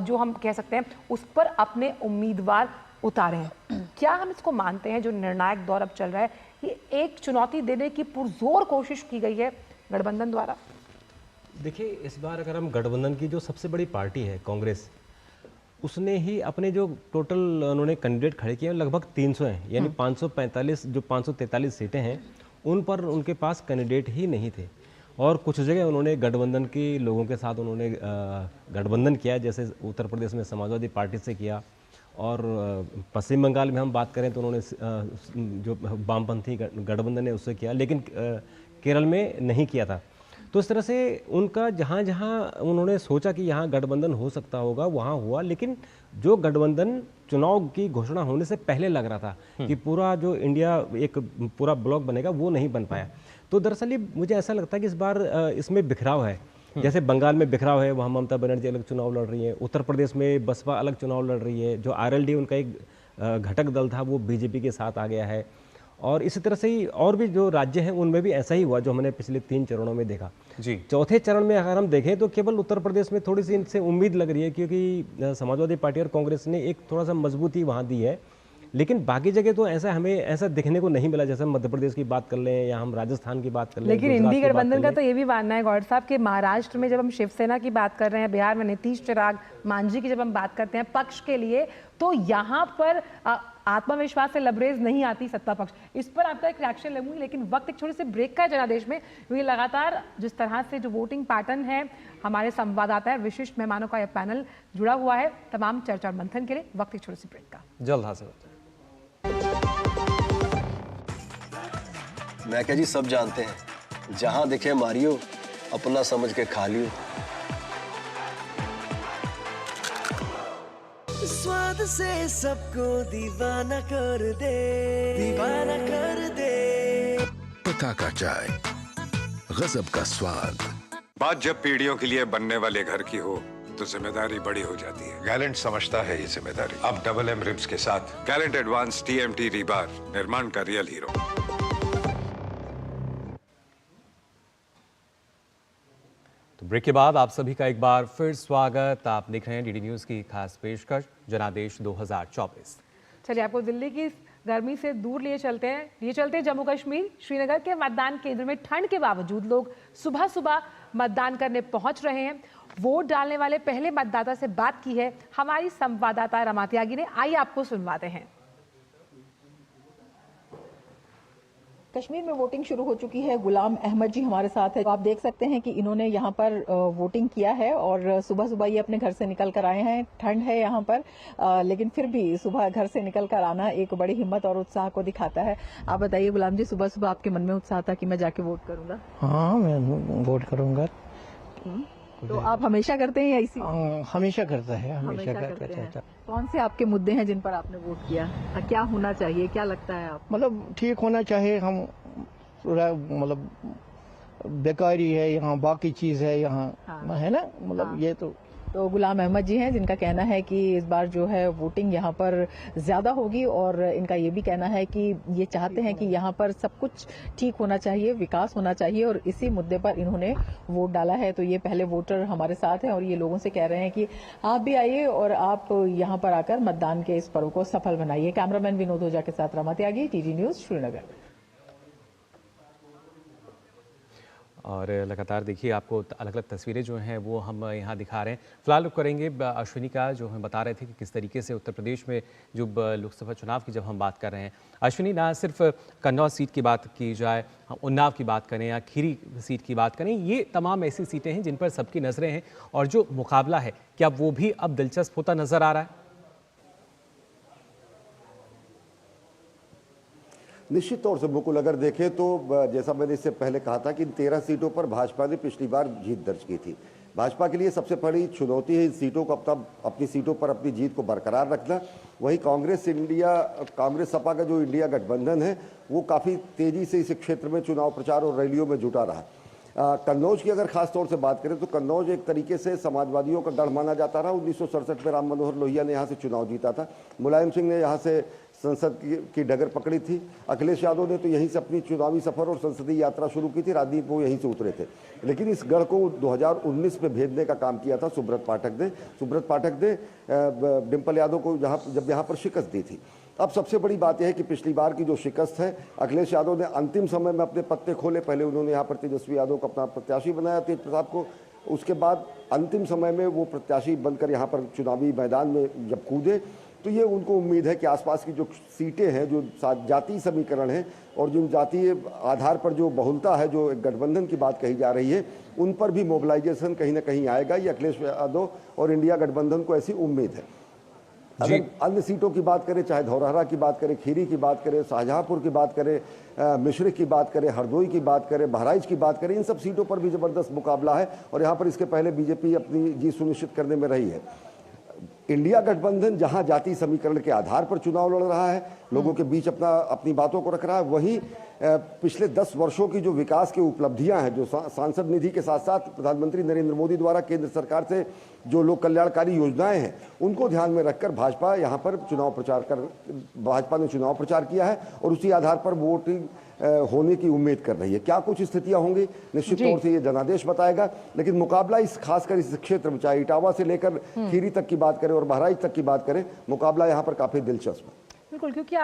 जो हम कह सकते हैं उस पर अपने उम्मीदवार उतारे हैं। क्या हम इसको मानते हैं जो निर्णायक दौर अब चल रहा है, ये एक चुनौती देने की पुरजोर कोशिश की गई है गठबंधन द्वारा? देखिए, इस बार अगर हम गठबंधन की जो सबसे बड़ी पार्टी है कांग्रेस, उसने ही अपने जो टोटल उन्होंने कैंडिडेट खड़े किए लगभग 300 हैं, यानी 545 जो 543 सीटें हैं उन पर उनके पास कैंडिडेट ही नहीं थे। और कुछ जगह उन्होंने गठबंधन के लोगों के साथ उन्होंने गठबंधन किया, जैसे उत्तर प्रदेश में समाजवादी पार्टी से किया, और पश्चिम बंगाल में हम बात करें तो उन्होंने जो वामपंथी गठबंधन है उससे किया, लेकिन केरल में नहीं किया था। तो इस तरह से उनका जहाँ जहाँ उन्होंने सोचा कि यहाँ गठबंधन हो सकता होगा वहाँ हुआ, लेकिन जो गठबंधन चुनाव की घोषणा होने से पहले लग रहा था कि पूरा जो इंडिया एक पूरा ब्लॉक बनेगा वो नहीं बन पाया। तो दरअसल ये मुझे ऐसा लगता है कि इस बार इसमें बिखराव है। जैसे बंगाल में बिखराव है, वहाँ ममता बनर्जी अलग चुनाव लड़ रही है, उत्तर प्रदेश में बसपा अलग चुनाव लड़ रही है, जो आरएलडी उनका एक घटक दल था वो बीजेपी के साथ आ गया है, और इसी तरह से ही और भी जो राज्य हैं उनमें भी ऐसा ही हुआ जो हमने पिछले 3 चरणों में देखा। जी चौथे चरण में अगर हम देखें तो केवल उत्तर प्रदेश में थोड़ी सी इनसे उम्मीद लग रही है, क्योंकि समाजवादी पार्टी और कांग्रेस ने एक थोड़ा सा मजबूती वहाँ दी है, लेकिन बाकी जगह तो ऐसा हमें ऐसा दिखने को नहीं मिला। जैसे मध्य प्रदेश की बात कर लें या हम राजस्थान की बात कर लें, लेकिन इंडी गठबंधन का तो ये भी मानना है गौड़ साहब कि महाराष्ट्र में जब हम शिवसेना की बात कर रहे हैं, बिहार में नीतीश चिराग मांझी की जब हम बात करते हैं पक्ष के लिए, तो यहाँ पर आत्मविश्वास से लबरेज नहीं आती सत्ता पक्ष। इस पर आपका एक रिएक्शन लगूंगी, लेकिन वक्त एक छोटे से ब्रेक का है जनादेश में, क्योंकि लगातार जिस तरह से जो वोटिंग पैटर्न है, हमारे संवाददाता है, विशिष्ट मेहमानों का यह पैनल जुड़ा हुआ है तमाम चर्चा और मंथन के लिए। वक्त एक छोटे से ब्रेक का, जल्द हासिल होता है। मैं क्या जी, सब जानते हैं जहां दिखे मारियो, अपना समझ के खा लियो। स्वाद से सबको दीवाना कर दे, दीवाना कर दे। पता का चाय, गजब का स्वाद। बात जब पीढ़ियों के लिए बनने वाले घर की हो तो जिम्मेदारी बड़ी हो जाती है। गैलेंट समझता है ये जिम्मेदारी। अब डबल एम रिब्स के साथ गैलेंट एडवांस टीएमटी रीबार, निर्माण का रियल हीरो। तो ब्रेक के बाद आप सभी का एक बार फिर स्वागत। आप देख रहे हैं डीडी न्यूज की खास पेशकश जनादेश 2024। चलिए आपको दिल्ली की गर्मी से दूर लिए चलते हैं जम्मू कश्मीर श्रीनगर के मतदान केंद्र में ठंड के बावजूद लोग सुबह सुबह मतदान करने पहुंच रहे हैं। वोट डालने वाले पहले मतदाता से बात की है हमारी संवाददाता रमा त्यागी ने। आइए आपको सुनवाते हैं। कश्मीर में वोटिंग शुरू हो चुकी है। गुलाम अहमद जी हमारे साथ है। आप देख सकते हैं कि इन्होंने यहाँ पर वोटिंग किया है और सुबह सुबह ये अपने घर से निकल कर आए हैं। ठंड है यहाँ पर, लेकिन फिर भी सुबह घर से निकल कर आना एक बड़ी हिम्मत और उत्साह को दिखाता है। आप बताइए गुलाम जी, सुबह सुबह आपके मन में उत्साह था कि मैं जाके वोट करूंगा? हाँ, मैं वोट करूंगा। तो आप हमेशा करते हैं या इसी? हमेशा करता है, हमेशा करते हैं। कौन से आपके मुद्दे हैं जिन पर आपने वोट किया? क्या होना चाहिए, क्या लगता है आप? मतलब ठीक होना चाहिए। हम मतलब बेकारी है यहाँ, बाकी चीज है यहाँ, है ना, मतलब ये तो गुलाम अहमद जी हैं जिनका कहना है कि इस बार जो है वोटिंग यहाँ पर ज्यादा होगी और इनका ये भी कहना है कि ये चाहते हैं कि यहाँ पर सब कुछ ठीक होना चाहिए, विकास होना चाहिए और इसी मुद्दे पर इन्होंने वोट डाला है। तो ये पहले वोटर हमारे साथ हैं और ये लोगों से कह रहे हैं कि आप भी आइए और आप यहाँ पर आकर मतदान के इस पर्व को सफल बनाइए। कैमरामैन विनोद ओझा के साथ रमा त्यागी, टीडी न्यूज श्रीनगर। और लगातार देखिए आपको अलग अलग तस्वीरें जो हैं वो हम यहाँ दिखा रहे हैं। फिलहाल रुक करेंगे अश्विनी का, जो हम बता रहे थे कि किस तरीके से उत्तर प्रदेश में जो लोकसभा चुनाव की जब हम बात कर रहे हैं, अश्विनी, ना सिर्फ कन्नौज सीट की बात की जाए, उन्नाव की बात करें या खीरी सीट की बात करें, ये तमाम ऐसी सीटें हैं जिन पर सबकी नज़रें हैं और जो मुकाबला है क्या वो भी अब दिलचस्प होता नजर आ रहा है? निश्चित तौर से मुकुल, अगर देखें तो जैसा मैंने इससे पहले कहा था कि इन 13 सीटों पर भाजपा ने पिछली बार जीत दर्ज की थी। भाजपा के लिए सबसे बड़ी चुनौती है इन सीटों को अपनी सीटों पर अपनी जीत को बरकरार रखना। वहीं कांग्रेस सपा का जो इंडिया गठबंधन है वो काफ़ी तेज़ी से इस क्षेत्र में चुनाव प्रचार और रैलियों में जुटा रहा। कन्नौज की अगर खास तौर से बात करें तो कन्नौज एक तरीके से समाजवादियों का गढ़ माना जाता रहा। 1967 में राम मनोहर लोहिया ने यहाँ से चुनाव जीता था। मुलायम सिंह ने यहाँ से संसद की डगर पकड़ी थी। अखिलेश यादव ने तो यहीं से अपनी चुनावी सफर और संसदीय यात्रा शुरू की थी। राजनीति वो यहीं से उतरे थे, लेकिन इस गढ़ को 2019 में भेदने का काम किया था सुब्रत पाठक ने डिम्पल यादव को जब यहाँ पर शिकस्त दी थी। अब सबसे बड़ी बात यह है कि पिछली बार की जो शिकस्त है, अखिलेश यादव ने अंतिम समय में अपने पत्ते खोले। पहले उन्होंने यहाँ पर तेजस्वी यादव को अपना प्रत्याशी बनाया, तेज प्रताप को, उसके बाद अंतिम समय में वो प्रत्याशी बनकर यहाँ पर चुनावी मैदान में जब कूदे तो ये उनको उम्मीद है कि आसपास की जो सीटें हैं, जो जातीय समीकरण है और जो जातीय आधार पर जो बहुलता है, जो एक गठबंधन की बात कही जा रही है, उन पर भी मोबिलाइजेशन कहीं ना कहीं आएगा। ये अखिलेश यादव और इंडिया गठबंधन को ऐसी उम्मीद है। अगर अन्य सीटों की बात करें, चाहे धौरहरा की बात करें, खीरी की बात करें, शाहजहांपुर की बात करें, मिश्रिख की बात करें, हरदोई की बात करें, बहराइच की बात करें, इन सब सीटों पर भी जबरदस्त मुकाबला है और यहाँ पर इसके पहले बीजेपी अपनी जीत सुनिश्चित करने में रही है। इंडिया गठबंधन जहां जातीय समीकरण के आधार पर चुनाव लड़ रहा है, लोगों के बीच अपनी बातों को रख रहा है, वहीं पिछले 10 वर्षों की जो विकास की उपलब्धियां हैं, जो सांसद निधि के साथ साथ प्रधानमंत्री नरेंद्र मोदी द्वारा केंद्र सरकार से जो लोक कल्याणकारी योजनाएं हैं, उनको ध्यान में रखकर भाजपा यहां पर भाजपा ने चुनाव प्रचार किया है और उसी आधार पर वोटिंग होने की उम्मीद कर रही है। क्या कुछ स्थितियां होंगी निश्चित तौर से ये जनादेश बताएगा, लेकिन मुकाबला खासकर इस क्षेत्र में, चाहे इटावा से लेकर खीरी तक की बात करें और बहराइच तक की बात करें, मुकाबला यहाँ पर काफी दिलचस्प है। बिल्कुल, क्योंकि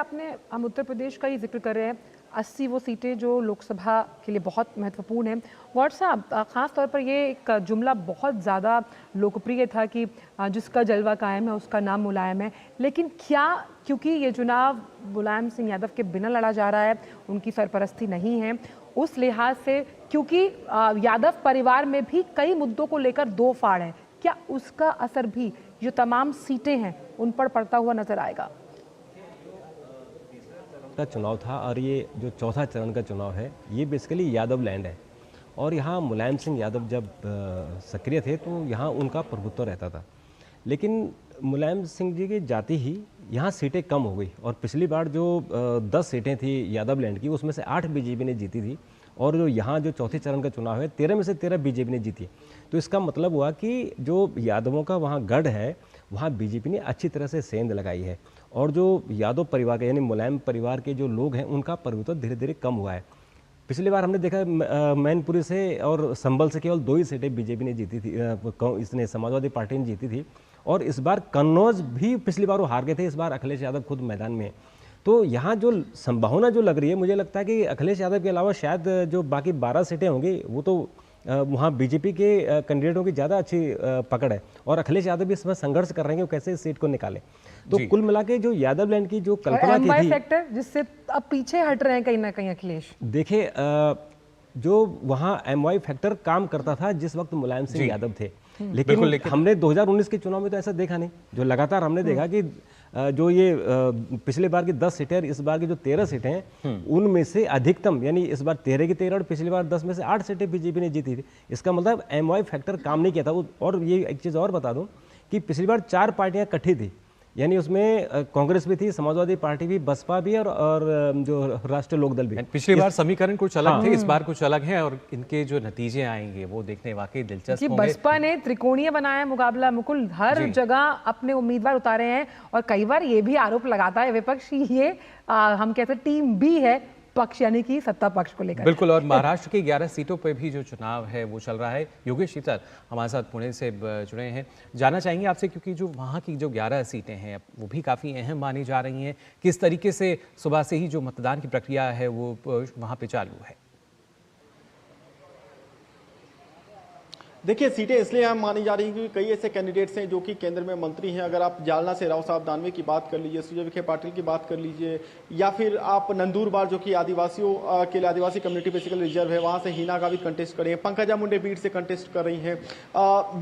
हम उत्तर प्रदेश का ही जिक्र कर रहे हैं, 80 वो सीटें जो लोकसभा के लिए बहुत महत्वपूर्ण हैं। गौर साहब, ख़ास तौर पर ये एक जुमला बहुत ज़्यादा लोकप्रिय था कि जिसका जलवा कायम है उसका नाम मुलायम है, लेकिन क्या क्योंकि ये चुनाव मुलायम सिंह यादव के बिना लड़ा जा रहा है, उनकी सरपरस्ती नहीं है, उस लिहाज से क्योंकि यादव परिवार में भी कई मुद्दों को लेकर दो फाड़ है, क्या उसका असर भी जो तमाम सीटें हैं उन पर पड़ता हुआ नजर आएगा? का चुनाव था और ये जो चौथा चरण का चुनाव है, ये बेसिकली यादव लैंड है और यहाँ मुलायम सिंह यादव जब सक्रिय थे तो यहाँ उनका प्रभुत्व रहता था, लेकिन मुलायम सिंह जी की जाति ही यहाँ सीटें कम हो गई और पिछली बार जो 10 सीटें थी यादव लैंड की, उसमें से 8 बीजेपी ने जीती थी और जो यहाँ जो चौथे चरण का चुनाव है 13 में से 13 बीजेपी ने जीती। तो इसका मतलब हुआ कि जो यादवों का वहाँ गढ़ है, वहाँ बीजेपी ने अच्छी तरह से सेंध लगाई है और जो यादव परिवार के यानी मुलायम परिवार के जो लोग हैं उनका प्रभुत्व धीरे धीरे कम हुआ है। पिछली बार हमने देखा मैनपुरी से और संभल से केवल 2 ही सीटें बीजेपी ने जीती थी, इसने समाजवादी पार्टी ने जीती थी और इस बार कन्नौज भी पिछली बार वो हार गए थे, इस बार अखिलेश यादव खुद मैदान में। तो यहाँ जो संभावना जो लग रही है, मुझे लगता है कि अखिलेश यादव के अलावा शायद जो बाकी 12 सीटें होंगी वो तो वहाँ बीजेपी के कैंडिडेटों की ज़्यादा अच्छी पकड़ है और अखिलेश यादव भी इसमें संघर्ष कर रहे हैं कि कैसे इस सीट को निकालें। तो कुल मिला के जो यादव लैंड की जो कल्पना की थी, फैक्टर जिससे अब पीछे हट रहे हैं कहीं ना कहीं अखिलेश। देखिए, जो वहाँ MY फैक्टर काम करता था जिस वक्त मुलायम सिंह यादव थे, लेकिन हमने 2019 के चुनाव में तो ऐसा देखा नहीं। जो लगातार हमने देखा कि जो ये पिछले बार की 10 सीटें और इस बार की जो 13 सीटें हैं, उनमें से अधिकतम यानी इस बार 13 की 13 और पिछली बार 10 में से 8 सीटें बीजेपी ने जीती थी। इसका मतलब MY फैक्टर काम नहीं किया था। और ये एक चीज़ और बता दूं कि पिछली बार 4 पार्टियां इकट्ठी थी, यानी उसमें कांग्रेस भी थी, समाजवादी पार्टी भी, बसपा भी और जो राष्ट्रीय लोकदल भी। पिछली बार समीकरण कुछ अलग थे, इस बार कुछ अलग है और इनके जो नतीजे आएंगे वो देखने वाकई दिलचस्प होंगे। बसपा ने त्रिकोणीय बनाया मुकाबला, मुकुल हर जगह अपने उम्मीदवार उतारे हैं और कई बार ये भी आरोप लगाता है विपक्ष की ये हम कहते हैं टीम बी है पक्ष, यानी कि सत्ता पक्ष को लेकर। बिल्कुल, और महाराष्ट्र की 11 सीटों पर भी जो चुनाव है वो चल रहा है। योगेश शीतल हमारे साथ पुणे से जुड़े हैं, जानना चाहेंगे आपसे क्योंकि जो वहाँ की जो 11 सीटें हैं वो भी काफ़ी अहम मानी जा रही हैं, किस तरीके से सुबह से ही जो मतदान की प्रक्रिया है वो वहाँ पे चालू है? देखिए, सीटें इसलिए अहम मानी जा रही हैं क्योंकि कई ऐसे कैंडिडेट्स हैं जो कि केंद्र में मंत्री हैं। अगर आप जालना से राव साहब दानवे की बात कर लीजिए, सुजय विखे पाटिल की बात कर लीजिए, या फिर आप नंदुरबार जो कि आदिवासियों के लिए आदिवासी कम्युनिटी बेसिकली रिजर्व है, वहाँ से हिना गावित कंटेस्ट कर रही हैं, पंकजा मुंडे बीट से कंटेस्ट कर रही हैं,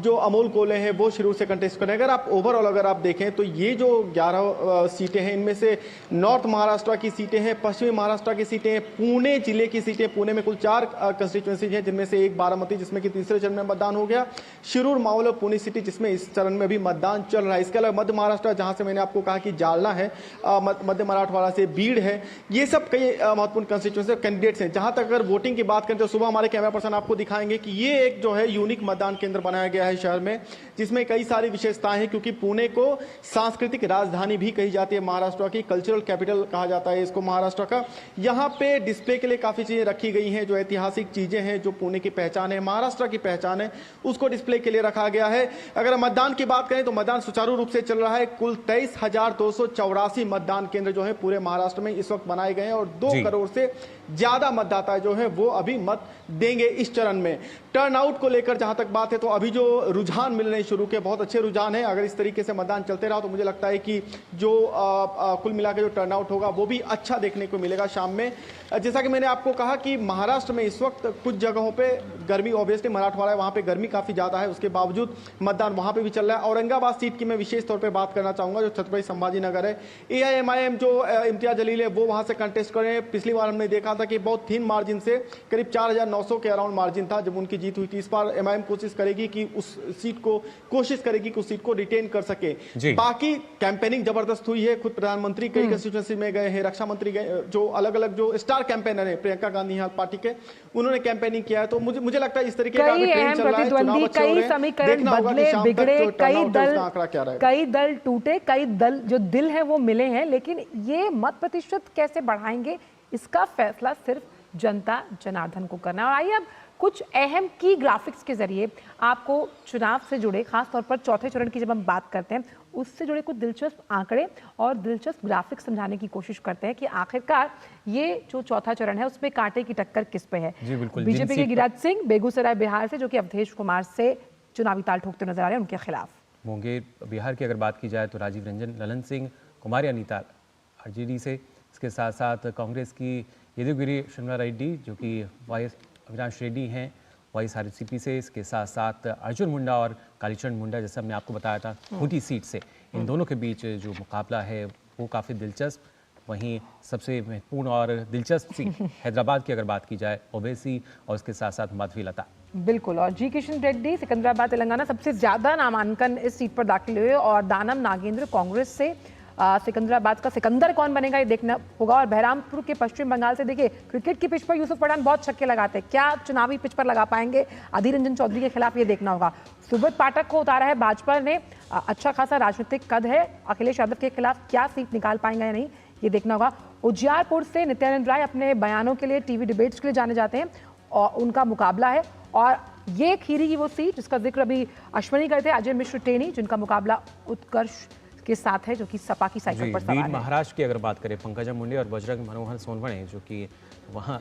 जो अमोल कोले हैं वो शिरूर से कंटेस्ट कर रहे हैं। अगर आप ओवरऑल अगर आप देखें तो ये जो 11 सीटें हैं, इनमें से नॉर्थ महाराष्ट्र की सीटें हैं, पश्चिमी महाराष्ट्र की सीटें हैं, पुणे जिले की सीटें, पुणे में कुल 4 कंस्टिट्यूएंसी हैं जिनमें से एक बारामती जिसमें कि तीसरे चरण में मतदान हो गया, शिरूर, मावल और पुणे सिटी जिसमें इस चरण में भी मतदान चल रहा है। इसके अलावा मध्य महाराष्ट्र जहां से मैंने आपको कहा कि जालना है, मध्य मराठवाड़ा से बीड़ है, ये सब कई महत्वपूर्ण कंस्टिट्यूएंसी कैंडिडेट्स हैं। जहां तक अगर वोटिंग की बात करें तो सुबह हमारे कैमरा पर्सन आपको दिखाएंगे कि ये एक जो है यूनिक मतदान केंद्र बनाया गया है शहर में, जिसमें कई सारी विशेषताएं हैं क्योंकि पुणे को सांस्कृतिक राजधानी भी कही जाती है महाराष्ट्र की, कल्चरल कैपिटल कहा जाता है इसको महाराष्ट्र का। यहाँ पे डिस्प्ले के लिए काफी चीजें रखी गई हैं, जो ऐतिहासिक चीजें हैं, जो पुणे की पहचान है, महाराष्ट्र की पहचान है, उसको डिस्प्ले के लिए रखा गया है। अगर मतदान की बात करें तो मतदान सुचारू रूप से चल रहा है। कुल 23,284 मतदान केंद्र जो है पूरे महाराष्ट्र में इस वक्त बनाए गए हैं और 2 करोड़ से ज्यादा मतदाता जो है वो अभी मत देंगे इस चरण में। टर्नआउट को लेकर जहां तक बात है तो अभी जो रुझान मिलने शुरू के, बहुत अच्छे रुझान है। अगर इस तरीके से मतदान चलते रहा तो मुझे लगता है कि जो कुल मिलाकर जो टर्नआउट होगा वो भी अच्छा देखने को मिलेगा शाम में। जैसा कि मैंने आपको कहा कि महाराष्ट्र में इस वक्त कुछ जगहों पे गर्मी, ऑब्वियसली मराठवाड़ा है, वहां पे गर्मी काफी ज्यादा है, उसके बावजूद मतदान वहां पे भी चल रहा है। औरंगाबाद सीट की मैं विशेष तौर पे बात करना चाहूंगा, जो छत्रपति संभाजी नगर है। AIMIM जो इम्तियाज जलील है वो वहां से कंटेस्ट कर रहे हैं। पिछली बार हमने देखा था कि बहुत थिन मार्जिन से, करीब 4,900 के अराउंड मार्जिन था जब उनकी जीत हुई थी। इस बार MIM कोशिश करेगी कि उस सीट को रिटेन कर सके। बाकी कैंपेनिंग जबरदस्त हुई है। खुद प्रधानमंत्री कई कंस्टिट्यूएंसी में गए हैं, रक्षा मंत्री गए, जो अलग अलग जो स्टार कैंपेनर है प्रियंका गांधी पार्टी के, उन्होंने कैंपेनिंग किया है। तो मुझे लगता है इस तरीके का ट्रेंड चल रहा है। चुनाव अच्छे हो रहे हैं, देखना होगा कि शाम तक जो टर्नआउट है उसका आंकड़ा क्या रहेगा। कई दल टूटे, कई दल जो दिल है वो मिले हैं, लेकिन ये मत प्रतिशत कैसे बढ़ाएंगे इसका फैसला सिर्फ जनता जनार्दन को करना है। और आइए अब कुछ अहम की ग्राफिक्स के जरिए आपको चुनाव से जुड़े, खास तौर पर चौथे चरण की जब हम बात करते हैं उससे जुड़े कुछ दिलचस्प आंकड़े और दिलचस्प ग्राफिक्स समझाने की कोशिश करते हैं कि आखिरकार ये जो चौथा चरण है उसमें कांटे की टक्कर किस पे है। बीजेपी के गिरिराज सिंह बेगूसराय बिहार से, जो कि अवधेश कुमार से चुनावी ताल ठोकते नजर आ रहे हैं, उनके खिलाफ। मुंगेर बिहार की अगर बात की जाए तो राजीव रंजन, ललन सिंह, कुमारी अनीता RJD से। इसके साथ साथ कांग्रेस की येदुगिरी शिवना रेड्डी, जो कि वाई अविनाश रेड्डी हैं YSRCP से। इसके साथ साथ अर्जुन मुंडा और कालीचरण मुंडा, जैसे हमने आपको बताया था खूंटी सीट से। इन दोनों के बीच जो मुकाबला है वो काफ़ी दिलचस्प। वहीं सबसे महत्वपूर्ण और दिलचस्प सीट हैदराबाद की अगर बात की जाए, ओवैसी और उसके साथ साथ माधवी लता। बिल्कुल, और जी किशन रेड्डी सिकंदराबाद तेलंगाना सबसे ज़्यादा नामांकन इस सीट पर दाखिल हुए और दानम नागेंद्र कांग्रेस से। सिकंदराबाद का सिकंदर कौन बनेगा ये देखना होगा। और बहरामपुर के पश्चिम बंगाल से देखिए, क्रिकेट की पिच पर यूसुफ पठान बहुत छक्के लगाते हैं, क्या चुनावी पिच पर लगा पाएंगे अधीर रंजन चौधरी के खिलाफ, ये देखना होगा। सुब्रत पाठक को उतारा है भाजपा ने, अच्छा खासा राजनीतिक कद है, अखिलेश यादव के खिलाफ क्या सीट निकाल पाएंगे या नहीं ये देखना होगा। उजियारपुर से नित्यानंद राय अपने बयानों के लिए, टीवी डिबेट्स के लिए जाने जाते हैं और उनका मुकाबला है। और ये खीरी की वो सीट जिसका जिक्र अभी अश्वनी करते हैं, अजय मिश्र टेनी, जिनका मुकाबला उत्कर्ष के साथ है, जो कि सपा की साइकिल पर सवार है। महाराष्ट्र की अगर बात करें, पंकजा मुंडे और बजरंग मनोहर सोनवणे, जो कि वहाँ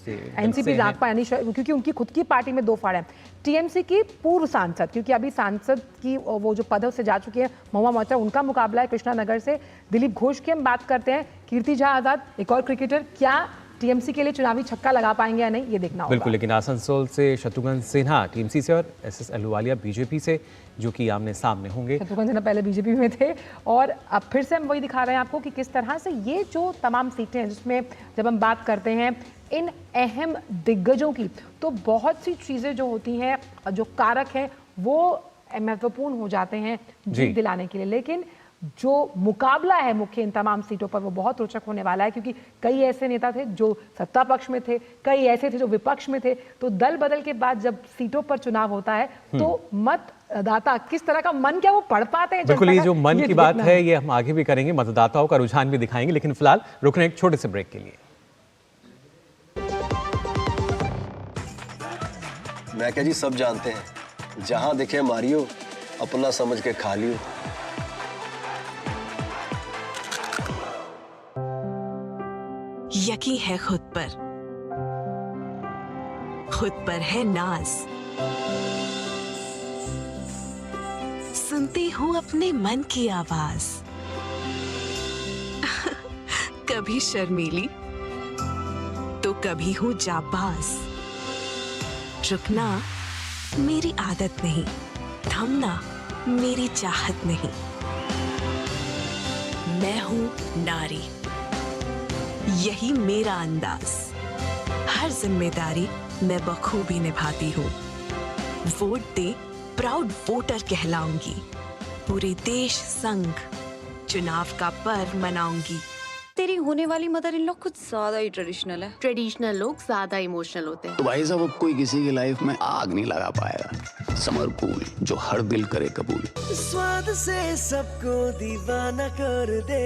से एनसीपी रागपा, यानी क्योंकि उनकी खुद की पार्टी में 2 फाड़ हैं। टीएमसी की पूर्व सांसद, क्योंकि अभी सांसद की वो जो पद से जा चुके हैं, महुआ मोइत्रा, उनका मुकाबला है कृष्णानगर से। दिलीप घोष की हम बात करते हैं, कीर्ति झा आजाद, एक और क्रिकेटर, क्या टीएमसी के लिए चुनावी छक्का लगा पाएंगे या नहीं ये देखना होगा। बिल्कुल, लेकिन आसनसोल से शत्रुघ्न सिन्हा टीएमसी से और SS अहलूवालिया बीजेपी से, जो कि आमने सामने होंगे। शत्रुघ्न सिन्हा पहले बीजेपी में थे और अब फिर से हम वही दिखा रहे हैं आपको कि किस तरह से ये जो तमाम सीटें हैं, जिसमें जब हम बात करते हैं इन अहम दिग्गजों की, तो बहुत सी चीज़ें जो होती हैं, जो कारक हैं, वो महत्वपूर्ण हो जाते हैं जीत दिलाने के लिए। लेकिन जो मुकाबला है मुख्य इन तमाम सीटों पर वो बहुत रोचक होने वाला है, क्योंकि कई ऐसे नेता थे जो सत्ता पक्ष में थे, कई ऐसे थे जो विपक्ष में थे। तो दल बदल के बाद जब सीटों पर चुनाव होता है तो मतदाता किस तरह का मन, क्या वो पढ़ पाते हैं? बिल्कुल, ये जो मन की बात है ये हम आगे भी करेंगे, मतदाताओं का रुझान भी दिखाएंगे, लेकिन फिलहाल रुकने एक छोटे से ब्रेक के लिए। मैं क्या जी, सब जानते हैं, जहां दिखे मारियो, अपना समझ के खा लियो। यकीन है खुद पर है नाज, सुनती हूँ अपने मन की आवाज। कभी शर्मीली तो कभी हूँ जाबाज, रुकना मेरी आदत नहीं, थमना मेरी चाहत नहीं। मैं हूँ नारी, यही मेरा अंदाज, हर जिम्मेदारी मैं बखूबी निभाती हूँ। वोट दे, प्राउड वोटर कहलाऊंगी, पूरे देश संग चुनाव का पर्व मनाऊंगी। तेरी होने वाली मदर इन लॉ कुछ ज्यादा ही ट्रेडिशनल है। ट्रेडिशनल लोग ज्यादा इमोशनल होते हैं। तो भाई साहब, अब कोई किसी की लाइफ में आग नहीं लगा पाएगा। समर कूल, जो हर दिल करे कबूल। स्वाद से सबको दीवाना कर दे,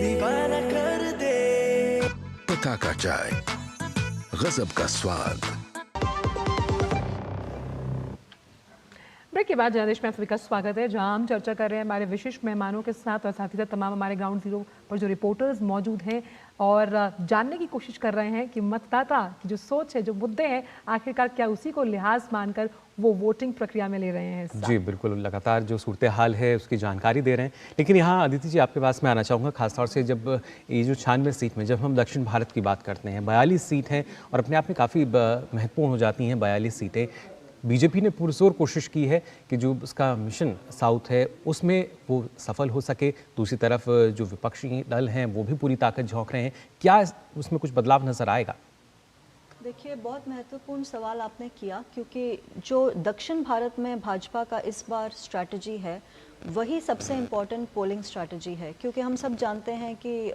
दीवाना कर दे। पता का चाय, गजब का स्वाद। ब्रेक के बाद जनादेश में आप सभी का स्वागत है, जहां हम चर्चा कर रहे हैं हमारे विशिष्ट मेहमानों के साथ और साथ ही साथ तमाम हमारे ग्राउंड जीरो पर जो रिपोर्टर्स मौजूद हैं और जानने की कोशिश कर रहे हैं कि मतदाता की जो सोच है, जो मुद्दे हैं, आखिरकार क्या उसी को लिहाज मानकर वो वोटिंग प्रक्रिया में ले रहे हैं हिस्सा। जी बिल्कुल, लगातार जो सूरत हाल है उसकी जानकारी दे रहे हैं। लेकिन यहाँ अदिति जी आपके पास मैं आना चाहूँगा, खासतौर से जब ये जो 96 सीट में जब हम दक्षिण भारत की बात करते हैं, 42 सीट हैं और अपने आप में काफ़ी महत्वपूर्ण हो जाती हैं 42 सीटें। बीजेपी ने पुरजोर कोशिश की है कि जो उसका मिशन साउथ है उसमें वो सफल हो सके। दूसरी तरफ जो विपक्षी दल हैं वो भी पूरी ताकत झोंक रहे हैं। क्या उसमें कुछ बदलाव नजर आएगा? देखिए, बहुत महत्वपूर्ण सवाल आपने किया, क्योंकि जो दक्षिण भारत में भाजपा का इस बार स्ट्रैटेजी है वही सबसे इम्पोर्टेंट पोलिंग स्ट्रैटेजी है। क्योंकि हम सब जानते हैं कि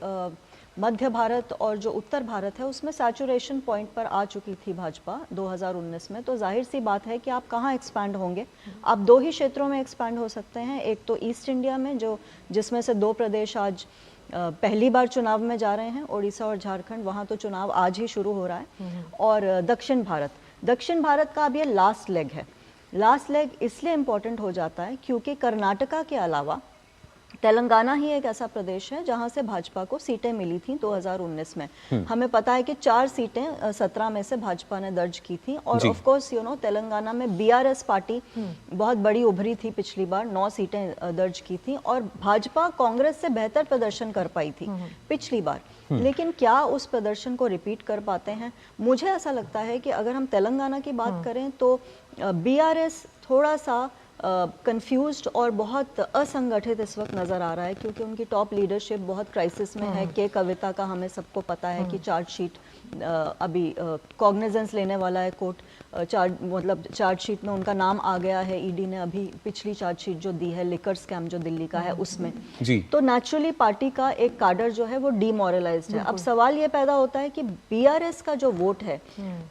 मध्य भारत और जो उत्तर भारत है उसमें सैचुरेशन पॉइंट पर आ चुकी थी भाजपा 2019 में। तो जाहिर सी बात है कि आप कहाँ एक्सपैंड होंगे। आप दो ही क्षेत्रों में एक्सपैंड हो सकते हैं, एक तो ईस्ट इंडिया में जिसमें से 2 प्रदेश आज पहली बार चुनाव में जा रहे हैं, ओडिशा और झारखंड, वहाँ तो चुनाव आज ही शुरू हो रहा है। और दक्षिण भारत का अब ये लास्ट लेग है। लास्ट लेग इसलिए इम्पोर्टेंट हो जाता है क्योंकि कर्नाटका के अलावा तेलंगाना ही एक ऐसा प्रदेश है जहां से भाजपा को सीटें मिली थी 2019 में। हमें पता है कि 4 सीटें 17 में से भाजपा ने दर्ज की थी। और ऑफ कोर्स तेलंगाना में बीआरएस पार्टी बहुत बड़ी उभरी थी, पिछली बार 9 सीटें दर्ज की थी और भाजपा कांग्रेस से बेहतर प्रदर्शन कर पाई थी पिछली बार। लेकिन क्या उस प्रदर्शन को रिपीट कर पाते हैं? मुझे ऐसा लगता है कि अगर हम तेलंगाना की बात करें तो बीआरएस थोड़ा सा कंफ्यूज्ड और बहुत असंगठित इस वक्त नज़र आ रहा है, क्योंकि उनकी टॉप लीडरशिप बहुत क्राइसिस में है। के कविता का हमें सबको पता है कि चार्जशीट अभी कॉग्निजेंस लेने वाला है कोर्ट। चार्जशीट में उनका नाम आ गया है। ईडी ने अभी पिछली चार्जशीट जो दी है लिकर स्कैम जो दिल्ली का है उसमें तो नेचुरली पार्टी का एक काडर जो है वो डीमोरलाइज्ड है। अब सवाल ये पैदा होता है कि बीआरएस का जो वोट है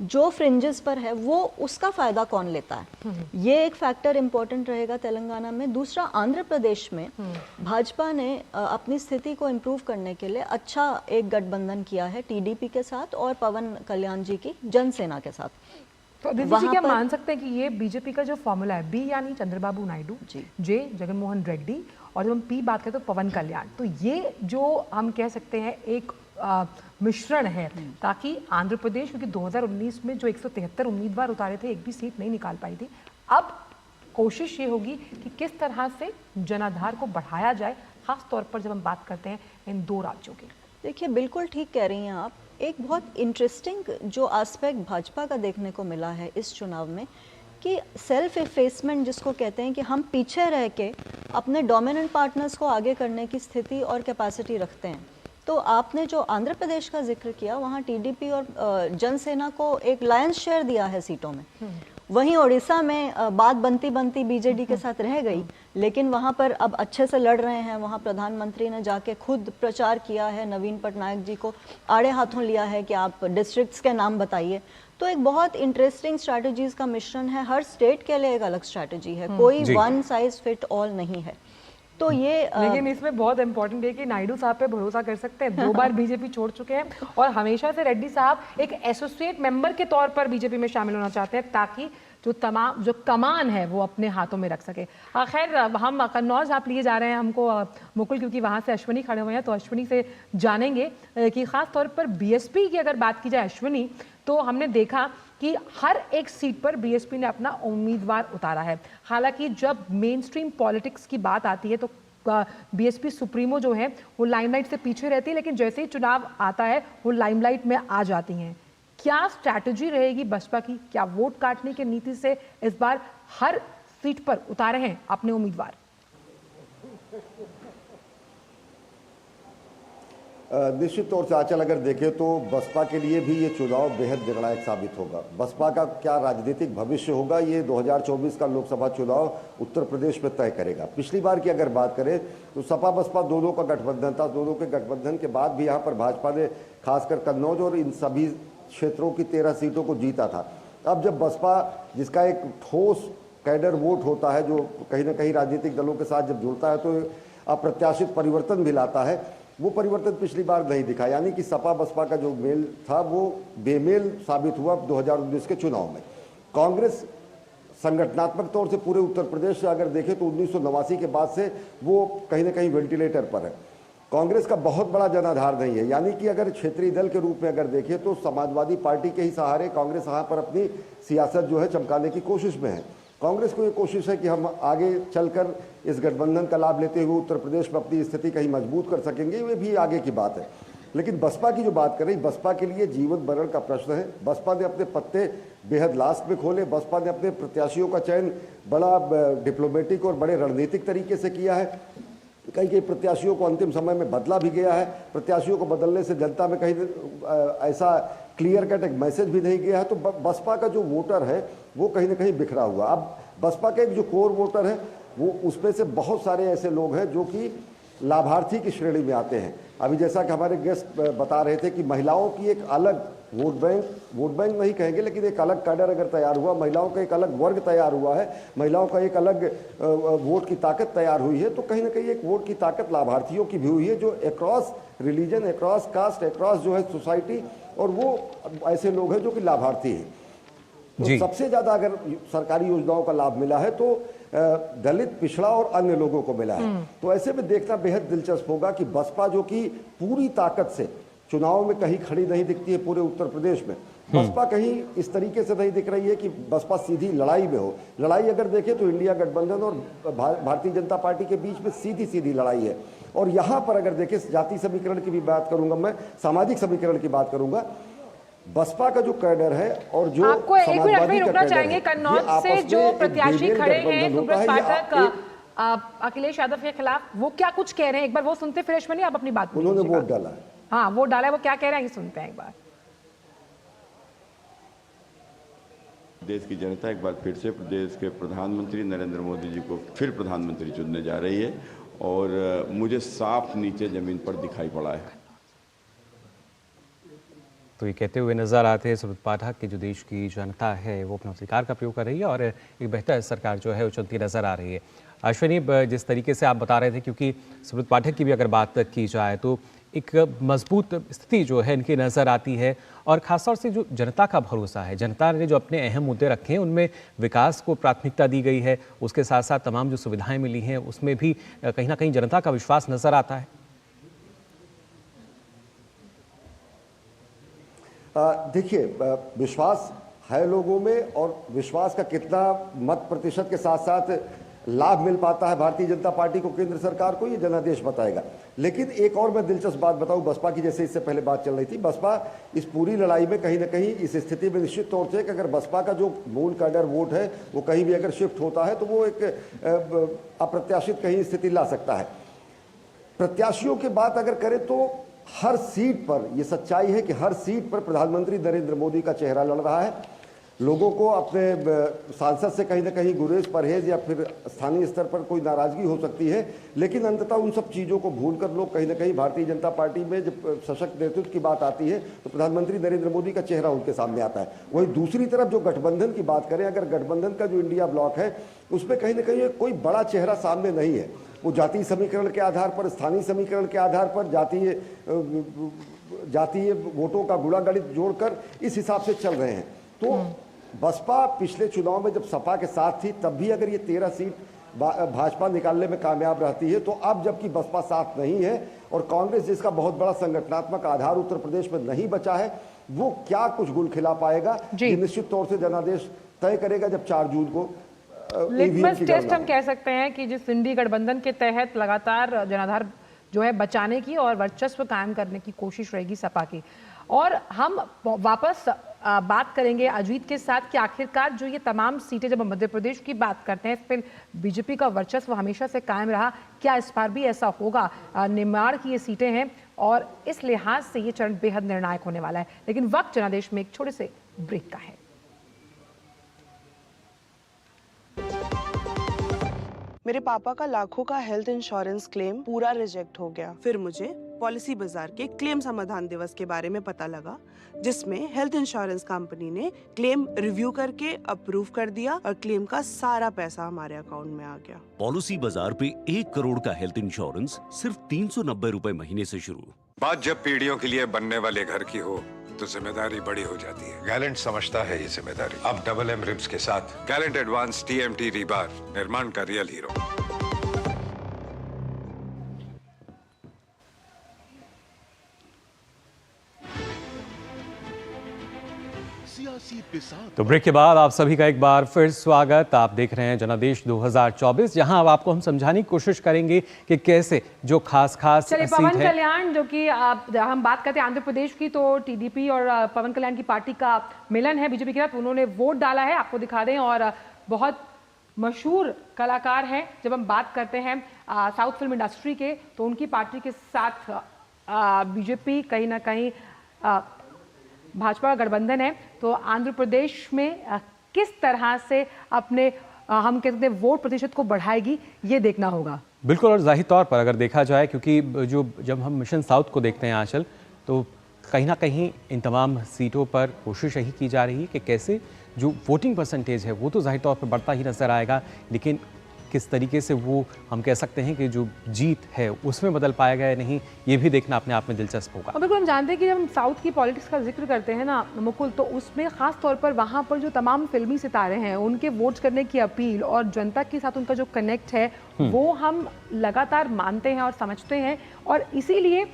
जो फ्रिंजेस पर है वो उसका फायदा कौन लेता है, ये एक फैक्टर इंपॉर्टेंट रहेगा तेलंगाना में। दूसरा, आंध्र प्रदेश में भाजपा ने अपनी स्थिति को इम्प्रूव करने के लिए अच्छा एक गठबंधन किया है टीडीपी के साथ और पवन कल्याण जी की जनसेना के साथ। तो दीदी जी क्या मान सकते हैं कि ये बीजेपी का जो फॉर्मूला है, बी यानी चंद्रबाबू नायडू, जे जगनमोहन रेड्डी और जब हम पी बात करें तो पवन कल्याण, तो ये जो हम कह सकते हैं एक मिश्रण है ताकि आंध्र प्रदेश, क्योंकि 2019 में जो 173 उम्मीदवार उतारे थे एक भी सीट नहीं निकाल पाई थी, अब कोशिश ये होगी कि किस तरह से जनाधार को बढ़ाया जाए, खास तौर पर जब हम बात करते हैं इन 2 राज्यों की। देखिए, बिल्कुल ठीक कह रही हैं आप। एक बहुत इंटरेस्टिंग जो एस्पेक्ट भाजपा का देखने को मिला है इस चुनाव में कि सेल्फ इफेसमेंट जिसको कहते हैं कि हम पीछे रह के अपने डोमिनेंट पार्टनर्स को आगे करने की स्थिति और कैपेसिटी रखते हैं। तो आपने जो आंध्र प्रदेश का जिक्र किया, वहाँ टीडीपी और जनसेना को एक लायंस शेयर दिया है सीटों में। वहीं ओडिशा में बात बनती बनती बीजेडी के साथ रह गई, लेकिन वहाँ पर अब अच्छे से लड़ रहे हैं। वहाँ प्रधानमंत्री ने जाके खुद प्रचार किया है, नवीन पटनायक जी को आड़े हाथों लिया है कि आप डिस्ट्रिक्ट्स के नाम बताइए। तो एक बहुत इंटरेस्टिंग स्ट्रैटेजीज का मिश्रण है। हर स्टेट के लिए एक अलग स्ट्रैटेजी है, कोई वन साइज फिट ऑल नहीं है। तो ये लेकिन इसमें बहुत इंपॉर्टेंट है कि नायडू साहब पे भरोसा कर सकते हैं। 2 बार बीजेपी छोड़ चुके हैं और हमेशा से रेड्डी साहब एक एसोसिएट मेंबर के तौर पर बीजेपी में शामिल होना चाहते हैं ताकि जो कमान है वो अपने हाथों में रख सके। खैर, हम कन्नौज आप लिए जा रहे हैं हमको मुकुल, क्योंकि वहाँ से अश्विनी खड़े हुए हैं, तो अश्विनी से जानेंगे कि खास तौर पर बीएसपी की अगर बात की जाए अश्विनी, तो हमने देखा कि हर एक सीट पर बीएसपी ने अपना उम्मीदवार उतारा है। हालांकि जब मेन स्ट्रीम पॉलिटिक्स की बात आती है तो बीएसपी सुप्रीमो जो है वो लाइमलाइट से पीछे रहती है, लेकिन जैसे ही चुनाव आता है वो लाइमलाइट में आ जाती हैं। क्या स्ट्रैटेजी रहेगी बसपा की? क्या वोट काटने की नीति से इस बार हर सीट पर उतारे हैं अपने उम्मीदवार? निश्चित तौर से आंचल अगर देखें तो बसपा के लिए भी ये चुनाव बेहद निर्णायक साबित होगा। बसपा का क्या राजनीतिक भविष्य होगा ये 2024 का लोकसभा चुनाव उत्तर प्रदेश में तय करेगा। पिछली बार की अगर बात करें तो सपा बसपा दोनों का गठबंधन था। दोनों के गठबंधन के बाद भी यहाँ पर भाजपा ने खासकर कन्नौज और इन सभी क्षेत्रों की 13 सीटों को जीता था। अब जब बसपा, जिसका एक ठोस कैडर वोट होता है जो कहीं ना कहीं राजनीतिक दलों के साथ जब जुड़ता है तो अप्रत्याशित परिवर्तन भी लाता है, वो परिवर्तन पिछली बार नहीं दिखा। यानी कि सपा बसपा का जो मेल था वो बेमेल साबित हुआ 2019 के चुनाव में। कांग्रेस संगठनात्मक तौर से पूरे उत्तर प्रदेश से अगर देखें तो 1989 के बाद से वो कहीं ना कहीं वेंटिलेटर पर है। कांग्रेस का बहुत बड़ा जनाधार नहीं है, यानी कि अगर क्षेत्रीय दल के रूप में अगर देखें तो समाजवादी पार्टी के ही सहारे कांग्रेस यहाँ पर अपनी सियासत जो है चमकाने की कोशिश में है। कांग्रेस को ये कोशिश है कि हम आगे चलकर इस गठबंधन का लाभ लेते हुए उत्तर प्रदेश में अपनी स्थिति कहीं मजबूत कर सकेंगे, ये भी आगे की बात है। लेकिन बसपा की जो बात कर रही, बसपा के लिए जीवन मरण का प्रश्न है। बसपा ने अपने पत्ते बेहद लास्ट में खोले। बसपा ने अपने प्रत्याशियों का चयन बड़ा डिप्लोमेटिक और बड़े रणनीतिक तरीके से किया है। कई प्रत्याशियों को अंतिम समय में बदला भी गया है। प्रत्याशियों को बदलने से जनता में कहीं ऐसा क्लियर कट एक मैसेज भी नहीं गया है। तो बसपा का जो वोटर है वो कहीं ना कहीं बिखरा हुआ। अब बसपा का एक जो कोर वोटर है वो उसमें से बहुत सारे ऐसे लोग हैं जो कि लाभार्थी की श्रेणी में आते हैं। अभी जैसा कि हमारे गेस्ट बता रहे थे कि महिलाओं की एक अलग वोट बैंक नहीं कहेंगे, लेकिन एक अलग कैडर अगर तैयार हुआ, महिलाओं का एक अलग वर्ग तैयार हुआ है, महिलाओं का एक अलग वोट की ताकत तैयार हुई है, तो कहीं ना कहीं एक वोट की ताकत लाभार्थियों की भी हुई है जो across religion, across cast, across जो है सोसाइटी, और वो ऐसे लोग हैं जो कि लाभार्थी हैं। तो सबसे ज्यादा अगर सरकारी योजनाओं का लाभ मिला है तो दलित, पिछड़ा और अन्य लोगों को मिला है। तो ऐसे में देखना बेहद दिलचस्प होगा कि बसपा जो कि पूरी ताकत से चुनाव में कहीं खड़ी नहीं दिखती है पूरे उत्तर प्रदेश में, बसपा कहीं इस तरीके से नहीं दिख रही है कि बसपा सीधी लड़ाई में हो। लड़ाई अगर देखें तो इंडिया गठबंधन और भारतीय जनता पार्टी के बीच में सीधी लड़ाई है। और यहाँ पर अगर देखें, जाति समीकरण की भी बात करूंगा मैं, सामाजिक समीकरण की बात करूंगा, बसपा का जो कैडर है और जो आपको एक मिनट में रुकना चाहेंगे। कन्नौज से जो प्रत्याशी खड़े हैं सुब्रत पाठक अखिलेश यादव के खिलाफ, वो क्या कुछ कह रहे हैं, एक बार वो सुनते फिर अश्विनी आप अपनी बात। उन्होंने वोट डाला है। हाँ, वोट डाला है, वो क्या कह रहे हैं सुनते हैं एक बार। देश की जनता एक बार फिर से प्रदेश के प्रधानमंत्री नरेंद्र मोदी जी को फिर प्रधानमंत्री चुनने जा रही है और मुझे साफ नीचे जमीन पर दिखाई पड़ा है। तो ये कहते हुए नजर आते हैं सुब्रत पाठक कि जो देश की जनता है वो अपना अधिकार का प्रयोग कर रही है और एक बेहतर सरकार जो है वो चलती नजर आ रही है। अश्विनी, जिस तरीके से आप बता रहे थे, क्योंकि सुब्रत पाठक की भी अगर बात की जाए तो एक मजबूत स्थिति जो है इनकी नज़र आती है और ख़ासतौर से जो जनता का भरोसा है, जनता ने जो अपने अहम मुद्दे रखे हैं उनमें विकास को प्राथमिकता दी गई है, उसके साथ साथ तमाम जो सुविधाएं मिली हैं उसमें भी कहीं ना कहीं जनता का विश्वास नज़र आता है। देखिए, विश्वास है लोगों में और विश्वास का कितना मत प्रतिशत के साथ साथ लाभ मिल पाता है भारतीय जनता पार्टी को, केंद्र सरकार को, ये जनादेश बताएगा। लेकिन एक और मैं दिलचस्प बात बताऊं, बसपा की जैसे इससे पहले बात चल रही थी, बसपा इस पूरी लड़ाई में कहीं ना कहीं इस स्थिति में निश्चित तौर से कि अगर बसपा का जो मूल कैडर वोट है वो कहीं भी अगर शिफ्ट होता है तो वो एक अप्रत्याशित कहीं स्थिति ला सकता है। प्रत्याशियों की बात अगर करें तो हर सीट पर यह सच्चाई है कि हर सीट पर प्रधानमंत्री नरेंद्र मोदी का चेहरा लड़ रहा है। लोगों को अपने सांसद से कहीं ना कहीं गुरेज, परहेज या फिर स्थानीय स्तर पर कोई नाराजगी हो सकती है, लेकिन अंततः उन सब चीज़ों को भूलकर लोग कहीं ना कहीं भारतीय जनता पार्टी में जब सशक्त नेतृत्व की बात आती है तो प्रधानमंत्री नरेंद्र मोदी का चेहरा उनके सामने आता है। वहीं दूसरी तरफ जो गठबंधन की बात करें, अगर गठबंधन का जो इंडिया ब्लॉक है उसमें कहीं ना कहीं कोई बड़ा चेहरा सामने नहीं है। वो जातीय समीकरण के आधार पर, स्थानीय समीकरण के आधार पर, जातीय वोटों का गुणा गणित जोड़कर इस हिसाब से चल रहे हैं। तो बसपा पिछले चुनाव में जब सपा के साथ थी तब भी अगर ये 13 सीट भाजपा निकालने में कामयाब रहती है, तो अब जबकि बसपा साथ नहीं है और कांग्रेस जिसका बहुत बड़ा संगठनात्मक आधार उत्तर प्रदेश में नहीं बचा है, वो क्या कुछ गुल खिला पाएगा, ये निश्चित तौर से जनादेश तय करेगा जब 4 जून को लिटमस टेस्ट हम कह सकते हैं कि जिस इंडी गठबंधन के तहत लगातार जनाधार जो है बचाने की और वर्चस्व कायम करने की कोशिश रहेगी सपा की। और हम वापस बात करेंगे अजीत के साथ कि आखिरकार जो ये तमाम सीटें, जब हम मध्य प्रदेश की बात करते हैं, इस पर बीजेपी का वर्चस्व हमेशा से कायम रहा, क्या इस बार भी ऐसा होगा? निमाड़ की ये सीटें हैं और इस लिहाज से ये चरण बेहद निर्णायक होने वाला है। लेकिन वक्त जनादेश में एक छोटे से ब्रेक का है। मेरे पापा का लाखों का हेल्थ इंश्योरेंस क्लेम पूरा रिजेक्ट हो गया। फिर मुझे पॉलिसी बाजार के क्लेम समाधान दिवस के बारे में पता लगा, जिसमें हेल्थ इंश्योरेंस कंपनी ने क्लेम रिव्यू करके अप्रूव कर दिया और क्लेम का सारा पैसा हमारे अकाउंट में आ गया। पॉलिसी बाजार पे 1 करोड़ का हेल्थ इंश्योरेंस सिर्फ 390 रुपए महीने से शुरू। बात जब पीढ़ियों के लिए बनने वाले घर की हो तो जिम्मेदारी बड़ी हो जाती है। गैलेंट समझता है ये जिम्मेदारी। अब डबल एम रिब्स के साथ गैलेंट एडवांस TMT रीबार, निर्माण का रियल हीरो। तो ब्रेक के बाद आप सभी का एक बार फिर स्वागत। आप देख रहे हैं जनादेश 2024, जहां अब आपको हम समझाने की कोशिश करेंगे कि कैसे जो खास सीट पवन है। कल्याण, जो कि हम बात करते हैं आंध्र प्रदेश की, तो TDP और पवन कल्याण की पार्टी का मिलन है बीजेपी के साथ। उन्होंने वोट डाला है, आपको दिखा दें, और बहुत मशहूर कलाकार हैं। जब हम बात करते हैं साउथ फिल्म इंडस्ट्री के, तो उनकी पार्टी के साथ बीजेपी कहीं ना कहीं भाजपा का गठबंधन है। तो आंध्र प्रदेश में किस तरह से अपने हम कहते हैं वोट प्रतिशत को बढ़ाएगी, ये देखना होगा। बिल्कुल, और जाहिर तौर पर अगर देखा जाए, क्योंकि जब हम मिशन साउथ को देखते हैं आंचल, तो कहीं ना कहीं इन तमाम सीटों पर कोशिश यही की जा रही है कि कैसे जो वोटिंग परसेंटेज है वो तो जाहिर तौर पर बढ़ता ही नजर आएगा, लेकिन किस तरीके से वो हम कह सकते हैं कि जो जीत है उसमें बदल पाएगा या नहीं, ये भी देखना अपने आप में दिलचस्प होगा। और बिल्कुल हम जानते हैं कि जब हम साउथ की पॉलिटिक्स का जिक्र करते हैं ना मुकुल, तो उसमें खास तौर पर वहाँ पर जो तमाम फिल्मी सितारे हैं उनके वोट करने की अपील और जनता के साथ उनका जो कनेक्ट है वो हम लगातार मानते हैं और समझते हैं, और इसीलिए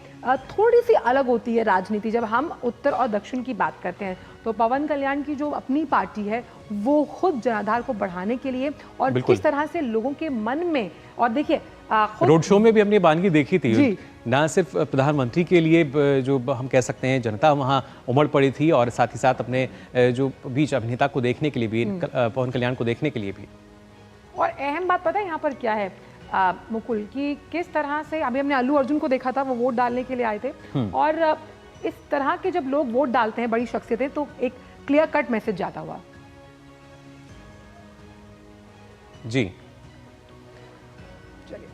थोड़ी सी अलग होती है राजनीति जब हम उत्तर और दक्षिण की बात करते हैं। तो पवन कल्याण की जो अपनी पार्टी है वो खुद जनाधार को बढ़ाने के लिए और किस तरह से लोगों के मन में, और देखिए रोड शो में भी हमने बानगी देखी थी, ना सिर्फ प्रधानमंत्री के लिए जो हम कह सकते हैं जनता वहाँ उमड़ पड़ी थी, और साथ ही साथ अपने जो बीच अभिनेता को देखने के लिए भी, पवन कल्याण को देखने के लिए भी। और अहम बात पता है यहाँ पर क्या है मुकुल, कि किस तरह से अभी हमने अल्लू अर्जुन को देखा था, वो वोट डालने के लिए आए थे, और इस तरह के जब लोग वोट डालते हैं, बड़ी शख्सियतें, तो एक क्लियर कट मैसेज जाता हुआ। जी चलिए,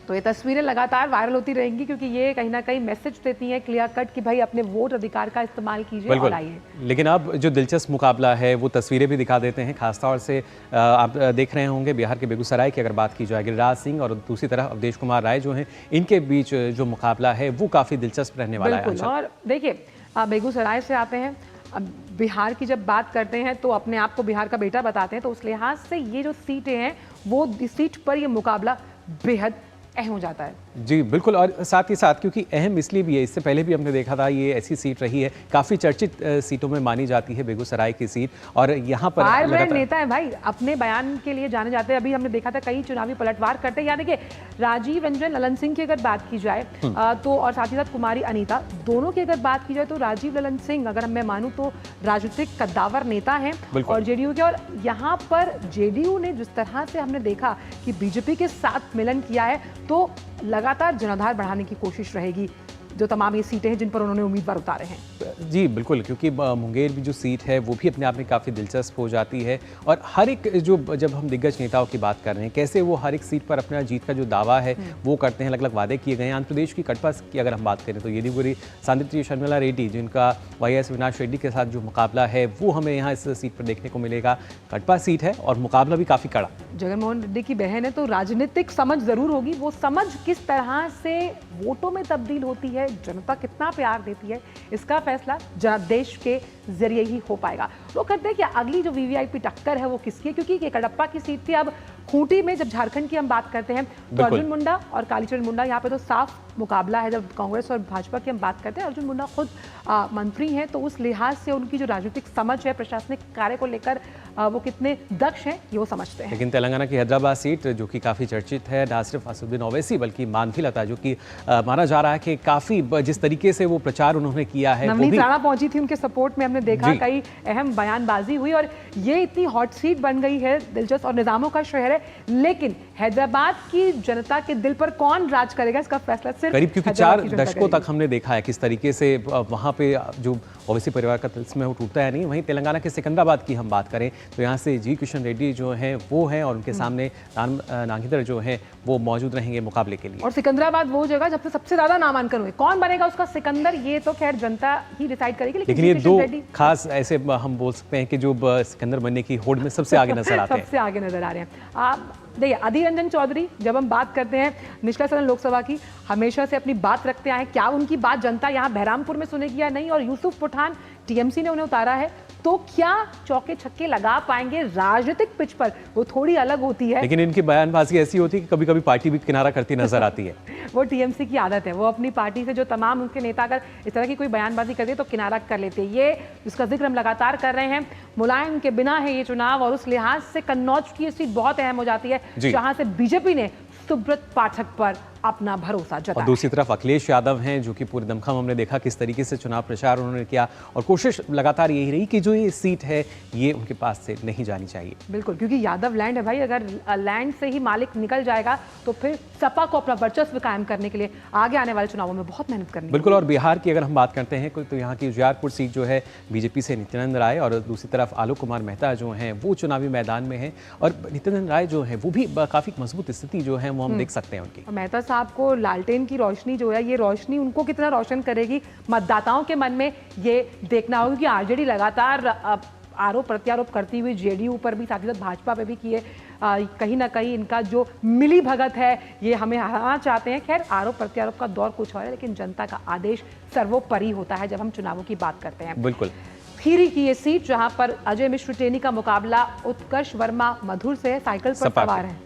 तो ये तस्वीरें लगातार वायरल होती रहेंगी, क्योंकि ये कहीं ना कहीं मैसेज देती हैं क्लियर कट कि भाई अपने वोट अधिकार का इस्तेमाल कीजिए और आइए। लेकिन अब जो दिलचस्प मुकाबला है वो तस्वीरें भी दिखा देते हैं। खासतौर से आप देख रहे होंगे बिहार के बेगूसराय की अगर बात की जाए, गिरिराज सिंह और दूसरी तरफ अवधेश कुमार राय जो हैं, इनके बीच जो मुकाबला है वो काफ़ी दिलचस्प रहने वाला है। और देखिए बेगूसराय से आते हैं, अब बिहार की जब बात करते हैं तो अपने आप को बिहार का बेटा बताते हैं, तो उस लिहाज से ये जो सीटें हैं वो इस सीट पर ये मुकाबला बेहद अहम हो जाता है। जी बिल्कुल, और साथ ही साथ क्योंकि अहम इसलिए भी है, इससे पहले भी हमने देखा था ये ऐसी सीट रही है, काफ़ी चर्चित सीटों में मानी जाती है बेगूसराय की सीट, और यहाँ पर नेता है भाई, अपने बयान के लिए जाने जाते हैं। अभी हमने देखा था कई चुनावी पलटवार करते हैं, या देखिए राजीव रंजन ललन सिंह की अगर बात की जाए तो, और साथ ही साथ कुमारी अनीता, दोनों की अगर बात की जाए तो राजीव ललन सिंह अगर मैं मानूं तो राजनीतिक कद्दावर नेता हैं और जेडीयू के, और यहाँ पर जेडीयू ने जिस तरह से हमने देखा कि बीजेपी के साथ मिलन किया है, तो लगातार जनाधार बढ़ाने की कोशिश रहेगी जो तमाम ये सीटें हैं जिन पर उन्होंने उम्मीदवार उतारे हैं। जी बिल्कुल, क्योंकि मुंगेर की जो सीट है वो भी अपने आप में काफ़ी दिलचस्प हो जाती है, और हर एक जो जब हम दिग्गज नेताओं की बात कर रहे हैं, कैसे वो हर एक सीट पर अपना जीत का जो दावा है वो करते हैं, अलग अलग वादे किए गए हैं। आंध्र प्रदेश की कटपा की अगर हम बात करें तो येदियुरप्पा सांदिप्ती शर्मिला रेड्डी, जिनका YS अविनाश रेड्डी के साथ जो मुकाबला है वो हमें यहाँ इस सीट पर देखने को मिलेगा। कटपा सीट है और मुकाबला भी काफ़ी कड़ा। जगनमोहन रेड्डी की बहन है, तो राजनीतिक समझ जरूर होगी, वो समझ किस तरह से वोटों में तब्दील होती है, जनता कितना प्यार देती है, इसका फैसला जनादेश के जरिए ही हो पाएगा। लोग कहते हैं कि अगली जो VVIP टक्कर है वो किसकी है, क्योंकि ये कडप्पा की सीट थी। अब खूंटी में जब झारखंड की हम बात करते हैं तो अर्जुन मुंडा और कालीचरण मुंडा, यहाँ पे तो साफ मुकाबला है। जब कांग्रेस और भाजपा की हम बात करते हैं, अर्जुन मुंडा खुद मंत्री हैं, तो उस लिहाज से उनकी जो राजनीतिक समझ है, प्रशासनिक कार्य को लेकर वो कितने दक्ष हैं ये वो समझते हैं। लेकिन तेलंगाना की हैदराबाद सीट जो कि काफ़ी चर्चित है, ना सिर्फ असदुद्दीन ओवैसी बल्कि मानवी लता, जो कि माना जा रहा है कि काफ़ी जिस तरीके से वो प्रचार उन्होंने किया है, नवनीत राणा पहुंची थी उनके सपोर्ट में, हमने देखा कई अहम बयानबाजी हुई, और ये इतनी हॉट सीट बन गई है, दिलचस्प और निजामों का शहर है। लेकिन हैदराबाद की जनता के दिल पर कौन राज करेगा, इसका फैसला सिर्फ करीब, क्योंकि 4 दशकों तक हमने देखा है किस तरीके से वहाँ पे जो ओवैसी परिवार का तिल्स्म है वो टूटता है नहीं। वहीं तेलंगाना के सिकंदराबाद की हम बात करें तो यहाँ से जी किशन रेड्डी जो हैं वो हैं, और उनके सामने राम नागेंद्र जो हैं वो मौजूद रहेंगे मुकाबले के लिए। और सिकंदराबाद वो जगह जब से सबसे ज्यादा नामांकन हुए, कौन बनेगा उसका सिकंदर, ये तो खैर जनता ही डिसाइड करेगी। लेकिन ये दो खास ऐसे हम बोल सकते हैं कि जो सिकंदर बनने की होड़ में सबसे आगे नजर आते हैं, सबसे आगे नजर आ रहे हैं। देखिए अधीर रंजन चौधरी, जब हम बात करते हैं निचला सदन लोकसभा की, हमेशा से अपनी बात रखते आए, क्या उनकी बात जनता यहाँ बहरामपुर में सुनेगी या नहीं, और यूसुफ पठान टीएमसी ने उन्हें उतारा है, तो क्या चौके छक्के लगा पाएंगे? राजनीतिक पिच पर वो थोड़ी अलग होती है, लेकिन इनकी बयानबाजी ऐसी होती है कि कभी कभी पार्टी भी किनारा करती नजर आती है। वो टीएमसी की आदत है, वो अपनी पार्टी से जो तमाम उनके नेता अगर इस तरह की कोई बयानबाजी करते तो किनारा कर लेते हैं। ये जिसका जिक्र हम लगातार कर रहे हैं, मुलायम के बिना है ये चुनाव, और उस लिहाज से कन्नौज की सीट बहुत अहम हो जाती है, जहां से बीजेपी ने सुब्रत पाठक पर अपना भरोसा जताया। और दूसरी तरफ अखिलेश यादव हैं, जो कि पूरे दमखम हमने देखा किस तरीके से चुनाव प्रचार उन्होंने किया, और कोशिश लगातार यही रही कि जो ये सीट है ये उनके पास से नहीं जानी चाहिए। बिल्कुल, क्योंकि यादव लैंड है भाई, अगर लैंड से ही मालिक निकल जाएगा तो फिर सपा को अपना वर्चस्व कायम करने के लिए आगे आने वाले चुनावों में बहुत मेहनत करनी। बिल्कुल, और बिहार की अगर हम बात करते हैं तो यहाँ की उजियारपुर सीट जो है बीजेपी से नित्यानंद राय, और दूसरी तरफ आलोक कुमार मेहता जो हैं वो चुनावी मैदान में हैं, और नित्यानंद राय जो है वो भी काफी मजबूत स्थिति जो है वो हम देख सकते हैं उनकी। मेहता साहब को लालटेन की रोशनी जो है, ये रोशनी उनको कितना रोशन करेगी मतदाताओं के मन में, ये देखना होगा, क्योंकि आरजेडी लगातार आरोप प्रत्यारोप करती हुई जेडीयू पर भी, साथ ही साथ भाजपा पे भी किए, कहीं ना कहीं इनका जो मिली भगत है ये हमें हराना चाहते हैं। खैर, आरोप प्रत्यारोप का दौर कुछ और है, लेकिन जनता का आदेश सर्वोपरि होता है जब हम चुनावों की बात करते हैं। बिल्कुल, खीरी की ये सीट जहां पर अजय मिश्र टेनी का मुकाबला उत्कर्ष वर्मा मधुर से है, साइकिल पर सवार हैं,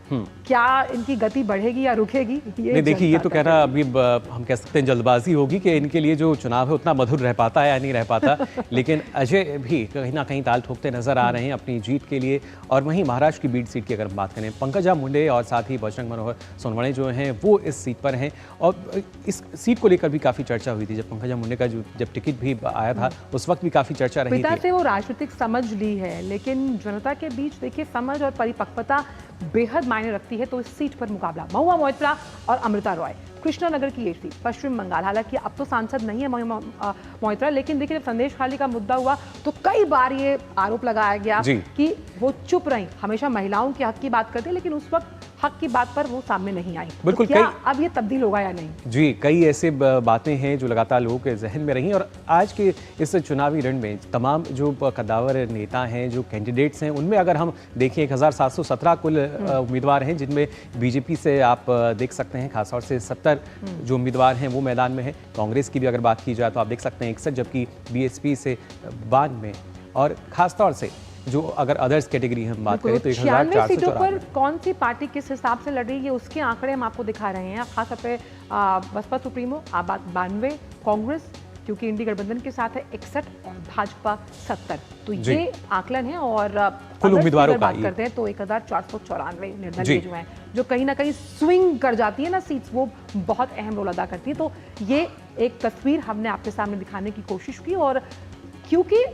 क्या इनकी गति बढ़ेगी या रुकेगी? नहीं, देखिए ये तो कहना अभी हम कह सकते हैं जल्दबाजी होगी कि इनके लिए जो चुनाव है उतना मधुर रह पाता है या नहीं रह पाता। लेकिन अजय भी कहीं ना कहीं ताल ठोकते नजर आ रहे हैं अपनी जीत के लिए। और वहीं महाराष्ट्र की बीड सीट की अगर हम बात करें, पंकजा मुंडे और साथ ही बजरंग मनोहर सोनवणे जो हैं वो इस सीट पर हैं, और इस सीट को लेकर भी काफ़ी चर्चा हुई थी। जब पंकजा मुंडे का जब टिकट भी आया था उस वक्त भी काफ़ी चर्चा रही पिता थी। से वो राजनीतिक समझ ली है, लेकिन जनता के बीच देखिए समझ और परिपक्वता बेहद मायने रखती है। तो इस सीट पर मुकाबला महुआ मोइत्रा और अमृता रॉय, कृष्णानगर की ये सीट पश्चिम बंगाल। हालांकि अब तो सांसद नहीं है मोइत्रा, लेकिन देखिए जब संदेश खाली का मुद्दा हुआ तो कई बार ये आरोप लगाया गया कि वो चुप रही, हमेशा महिलाओं के हक की बात करती है, लेकिन उस वक्त हक की बात पर वो सामने नहीं आई। बिल्कुल, तो क्या अब ये तब्दील होगा या नहीं? जी, कई ऐसे बातें हैं जो लगातार लोगों के जहन में रही, और आज के इस चुनावी रण में तमाम जो कद्दावर नेता हैं, जो कैंडिडेट्स हैं, उनमें अगर हम देखें 1717 कुल उम्मीदवार हैं, जिनमें बीजेपी से आप देख सकते हैं खासतौर से 70 जो उम्मीदवार हैं वो मैदान में हैं। कांग्रेस की भी अगर बात की जाए तो आप देख सकते हैं 61, जबकि बीएसपी से 92, और खासतौर से जो अगर अदर्स कैटेगरी हम बात करें तो 96 सीटों पर कौन सी पार्टी किस हिसाब से लड़ रही है उसके आंकड़े हम आपको दिखा रहे हैं। खासतौर पे बसपा सुप्रीमो 92, कांग्रेस क्योंकि इंडी गठबंधन के साथ है 61 और भाजपा 70। तो ये आकलन है, और कुल उम्मीदवारों का बात करते हैं तो 1494 निर्दलीय जो हैं, जो कहीं ना कहीं स्विंग कर जाती है ना सीट्स, वो बहुत अहम रोल अदा करती है। तो ये एक तस्वीर हमने आपके सामने दिखाने की कोशिश की, और क्योंकि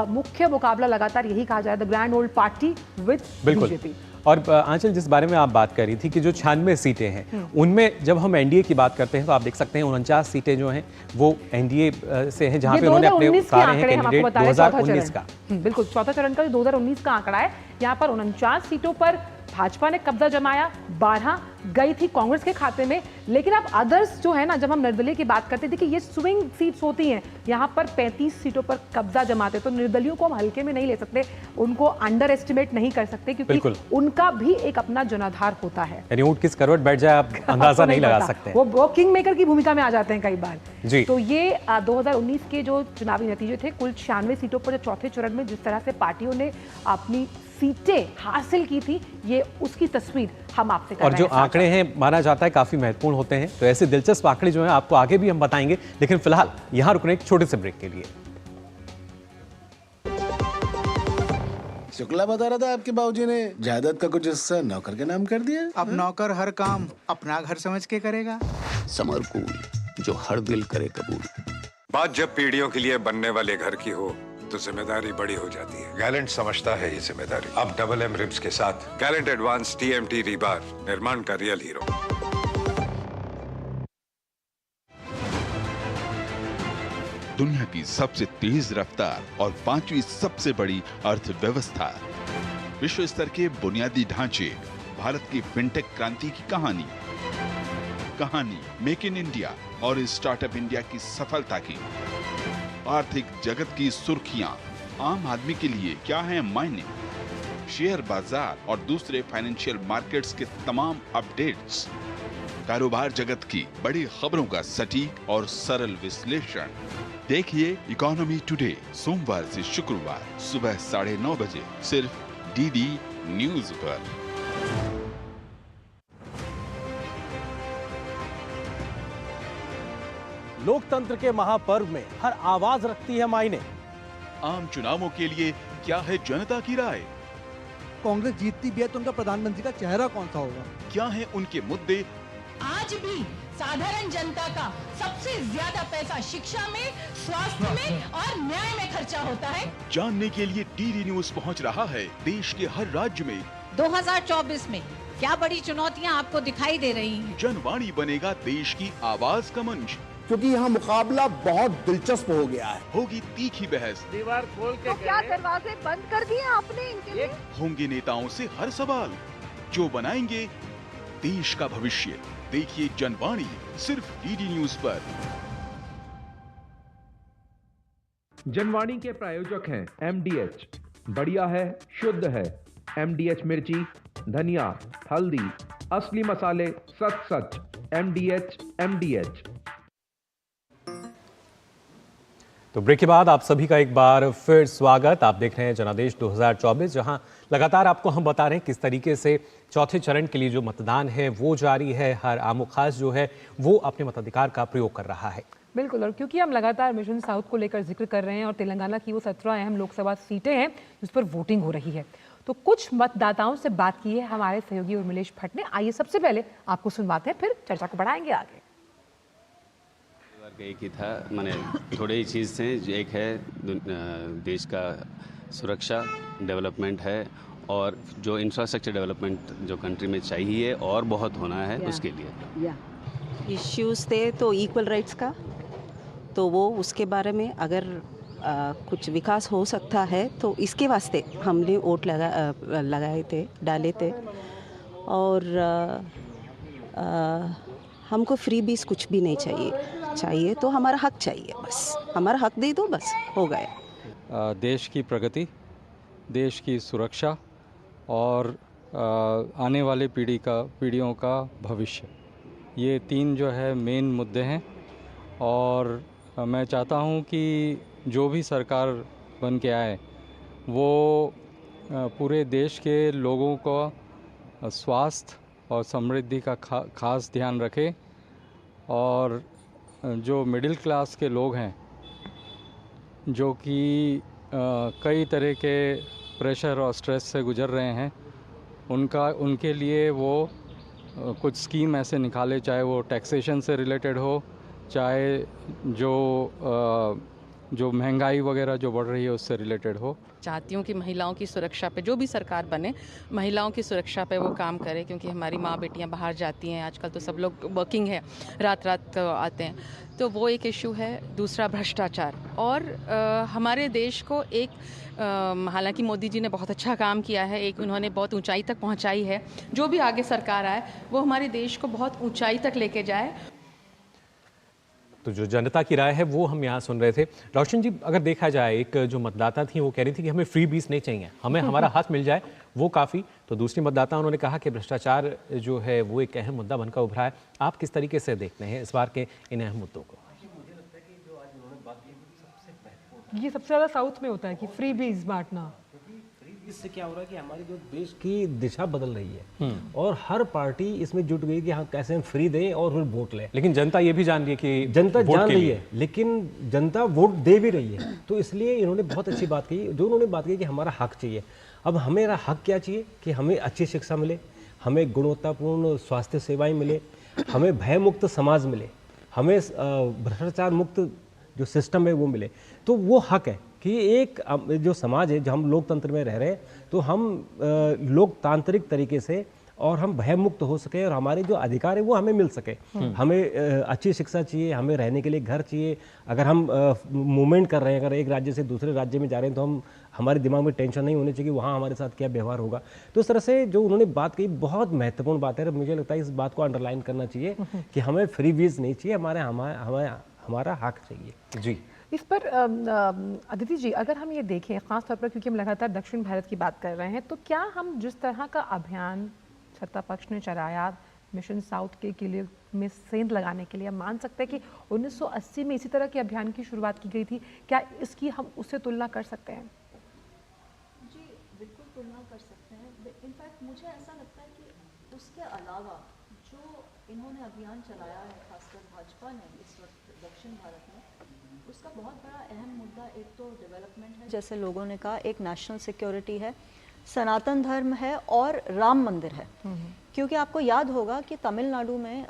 मुख्य मुकाबला लगातार यही कहा जाए, the grand old party with BJP. और आंचल, जिस बारे में आप बात कर रही थी कि जो 96 सीटें हैं उनमें जब हम एनडीए की बात करते हैं तो आप देख सकते हैं 49 सीटें जो हैं वो एनडीए से हैं, जहां पे उन्होंने अपने उतारे हैं कैंडिडेट 2019 का। बिल्कुल, चौथा चरण का जो 2019 का आंकड़ा है, यहाँ पर 49 सीटों पर भाजपा ने कब्जा जमाया, 12 गई थी कांग्रेस के खाते में। लेकिन अब अदर्स जो है ना, जब हम निर्दलीय की बात करते थे कि ये स्विंग सीट्स होती हैं, यहाँ पर 35 सीटों पर कब्जा जमाते, तो निर्दलियों को हम हल्के में नहीं ले सकते, उनको अंडर एस्टिमेट नहीं कर सकते, क्योंकि उनका भी एक अपना जनाधार होता है। यानी ऊंट किस करवट बैठ जाए आप अंदाजा नहीं लगा सकते, वो किंग मेकर की भूमिका में आ जाते हैं कई बार जी। तो ये 2019 के जो चुनावी नतीजे थे, कुल 96 सीटों पर जो चौथे चरण में जिस तरह से पार्टियों ने अपनी सीटें हासिल की थी, ये उसकी तस्वीर हम आपसे कर रहे हैं। और जो आंकड़े हैं माना जाता है काफी महत्वपूर्ण होते हैं, तो ऐसे दिलचस्प आंकड़े जो हैं आपको आगे भी हम बताएंगे, लेकिन फिलहाल यहां रुकने एक छोटे से ब्रेक के लिए। शुक्ला बता रहा था आपके बाबूजी ने जायदाद का कुछ हिस्सा नौकर के नाम कर दिया। अब नौकर हर काम अपना घर समझ के करेगा। समरकूल, जो हर दिल करे कबूल। बात जब पीढ़ियों के लिए बनने वाले घर की हो तो जिम्मेदारी बड़ी हो जाती है। गैलेंट समझता है ये जिम्मेदारी। अब डबल एम रिब्स के साथ गैलेंट एडवांस TMT रीबार, निर्माण का रियल हीरो। दुनिया की सबसे तेज रफ्तार और 5वीं सबसे बड़ी अर्थव्यवस्था, विश्व स्तर के बुनियादी ढांचे, भारत की फिनटेक क्रांति की कहानी मेक इन इंडिया और स्टार्टअप इंडिया की सफलता की। आर्थिक जगत की सुर्खियां आम आदमी के लिए क्या है मायने, शेयर बाजार और दूसरे फाइनेंशियल मार्केट्स के तमाम अपडेट्स, कारोबार जगत की बड़ी खबरों का सटीक और सरल विश्लेषण। देखिए इकोनॉमी टुडे सोमवार से शुक्रवार सुबह 9:30 बजे सिर्फ डीडी न्यूज पर। लोकतंत्र के महापर्व में हर आवाज रखती है मायने। आम चुनावों के लिए क्या है जनता की राय? कांग्रेस जीतती भी है तो उनका प्रधानमंत्री का चेहरा कौन सा होगा? क्या है उनके मुद्दे? आज भी साधारण जनता का सबसे ज्यादा पैसा शिक्षा में, स्वास्थ्य में और न्याय में खर्चा होता है। जानने के लिए डीडी न्यूज पहुंच रहा है देश के हर राज्य में। 2024 में क्या बड़ी चुनौतियां आपको दिखाई दे रही हैं? जनवाणी बनेगा देश की आवाज का मंच, क्योंकि यहाँ मुकाबला बहुत दिलचस्प हो गया है। होगी तीखी बहस, दीवार खोल के तो क्या दरवाजे बंद कर दिए आपने इनके लिए? होंगे नेताओं से हर सवाल जो बनाएंगे देश का भविष्य। देखिए जनवाणी सिर्फ डीडी न्यूज पर। जनवाणी के प्रायोजक हैं MDH, बढ़िया है, शुद्ध है। MDH मिर्ची, धनिया, हल्दी, असली मसाले, सच सच। MDH। तो ब्रेक के बाद आप सभी का एक बार फिर स्वागत। आप देख रहे हैं जनादेश 2024, जहां लगातार आपको हम बता रहे हैं किस तरीके से चौथे चरण के लिए जो मतदान है वो जारी है। हर आम खास जो है वो अपने मताधिकार का प्रयोग कर रहा है। बिल्कुल, और क्योंकि हम लगातार मिशन साउथ को लेकर जिक्र कर रहे हैं और तेलंगाना की वो 17 अहम लोकसभा सीटें हैं जिस पर वोटिंग हो रही है, तो कुछ मतदाताओं से बात की है हमारे सहयोगी उर्मिलेश भट्ट ने। आइए सबसे पहले आपको सुनवाते हैं, फिर चर्चा को बढ़ाएंगे आगे। एक ही था, माने थोड़े ही चीज़ थे। एक है देश का सुरक्षा डेवलपमेंट है, और जो इंफ्रास्ट्रक्चर डेवलपमेंट जो कंट्री में चाहिए और बहुत होना है उसके लिए इश्यूज थे। तो इक्वल राइट्स का, तो वो उसके बारे में अगर कुछ विकास हो सकता है तो इसके वास्ते हमने वोट लगाए थे, डाले थे। और हमको फ्री बीस कुछ भी नहीं चाहिए तो हमारा हक चाहिए, बस हमारा हक दे दो, बस हो गया। देश की प्रगति, देश की सुरक्षा और आने वाले पीढ़ियों का भविष्य, ये तीन जो है मेन मुद्दे हैं। और मैं चाहता हूँ कि जो भी सरकार बन के आए वो पूरे देश के लोगों को स्वास्थ्य और समृद्धि का खास ध्यान रखे। और जो मिडिल क्लास के लोग हैं जो कि कई तरह के प्रेशर और स्ट्रेस से गुजर रहे हैं, उनके लिए वो कुछ स्कीम ऐसे निकाले, चाहे वो टैक्सेशन से रिलेटेड हो, चाहे जो महंगाई वगैरह जो बढ़ रही है उससे रिलेटेड हो। चाहती हूँ कि महिलाओं की सुरक्षा पे जो भी सरकार बने, महिलाओं की सुरक्षा पे वो काम करे, क्योंकि हमारी माँ बेटियाँ बाहर जाती हैं, आजकल तो सब लोग वर्किंग है, रात आते हैं, तो वो एक इशू है। दूसरा भ्रष्टाचार, और हमारे देश को एक हालांकि मोदी जी ने बहुत अच्छा काम किया है, एक उन्होंने बहुत ऊंचाई तक पहुंचाई है। जो भी आगे सरकार आए वो हमारे देश को बहुत ऊंचाई तक लेके जाए। तो जो जनता की राय है वो हम यहाँ सुन रहे थे। रोशन जी, अगर देखा जाए, एक जो मतदाता थी वो कह रही थी कि हमें फ्री बीस नहीं चाहिए, हमें हमारा हक मिल जाए वो काफ़ी। तो दूसरी मतदाता उन्होंने कहा कि भ्रष्टाचार जो है वो एक अहम मुद्दा बनकर उभरा है। आप किस तरीके से देखते हैं इस बार के इन अहम मुद्दों को? ये सबसे ज़्यादा साउथ में होता है कि फ्री बीज बांटना। इससे क्या हो रहा है कि हमारी जो देश की दिशा बदल रही है और हर पार्टी इसमें जुट गई कि हाँ कैसे हम फ्री दें और फिर वोट लें। लेकिन जनता ये भी जान रही है कि जनता जान रही है, लेकिन जनता वोट दे भी रही है। तो इसलिए इन्होंने बहुत अच्छी बात कही, जो उन्होंने बात कही कि हमारा हक चाहिए। अब हमें हक क्या चाहिए कि हमें अच्छी शिक्षा मिले, हमें गुणवत्तापूर्ण स्वास्थ्य सेवाएं मिले, हमें भयमुक्त समाज मिले, हमें भ्रष्टाचार मुक्त जो सिस्टम है वो मिले। तो वो हक है कि एक जो समाज है, जो हम लोकतंत्र में रह रहे हैं, तो हम लोकतांत्रिक तरीके से और हम भयमुक्त हो सके और हमारे जो अधिकार है वो हमें मिल सके। हमें अच्छी शिक्षा चाहिए, हमें रहने के लिए घर चाहिए। अगर हम मूवमेंट कर रहे हैं, अगर एक राज्य से दूसरे राज्य में जा रहे हैं, तो हमारे दिमाग में टेंशन नहीं होनी चाहिए कि वहाँ हमारे साथ क्या व्यवहार होगा। तो इस तरह से जो उन्होंने बात कही बहुत महत्वपूर्ण बात है। मुझे लगता है इस बात को अंडरलाइन करना चाहिए कि हमें फ्री वीज नहीं चाहिए, हमारा हक चाहिए। जी, इस पर अदिति जी, अगर हम ये देखें ख़ास तौर पर क्योंकि हम लगातार दक्षिण भारत की बात कर रहे हैं, तो क्या हम जिस तरह का अभियान सत्ता पक्ष ने चलाया मिशन साउथ के किले में सेंध लगाने के लिए, हम मान सकते हैं कि 1980 में इसी तरह के अभियान की शुरुआत की गई थी, क्या इसकी हम उससे तुलना कर सकते हैं? जी बिल्कुल तुलना कर सकते हैं। इनफैक्ट मुझे ऐसा लगता है कि उसके अलावा जो इन्होंने अभियान चलाया है खासकर भाजपा ने इस वक्त दक्षिण भारत में, उसका बहुत बड़ा अहम मुद्दा एक तो डेवलपमेंट है, जैसे लोगों ने कहा, एक नेशनल सिक्योरिटी है, सनातन धर्म है और राम मंदिर है। क्योंकि आपको याद होगा कि तमिलनाडु में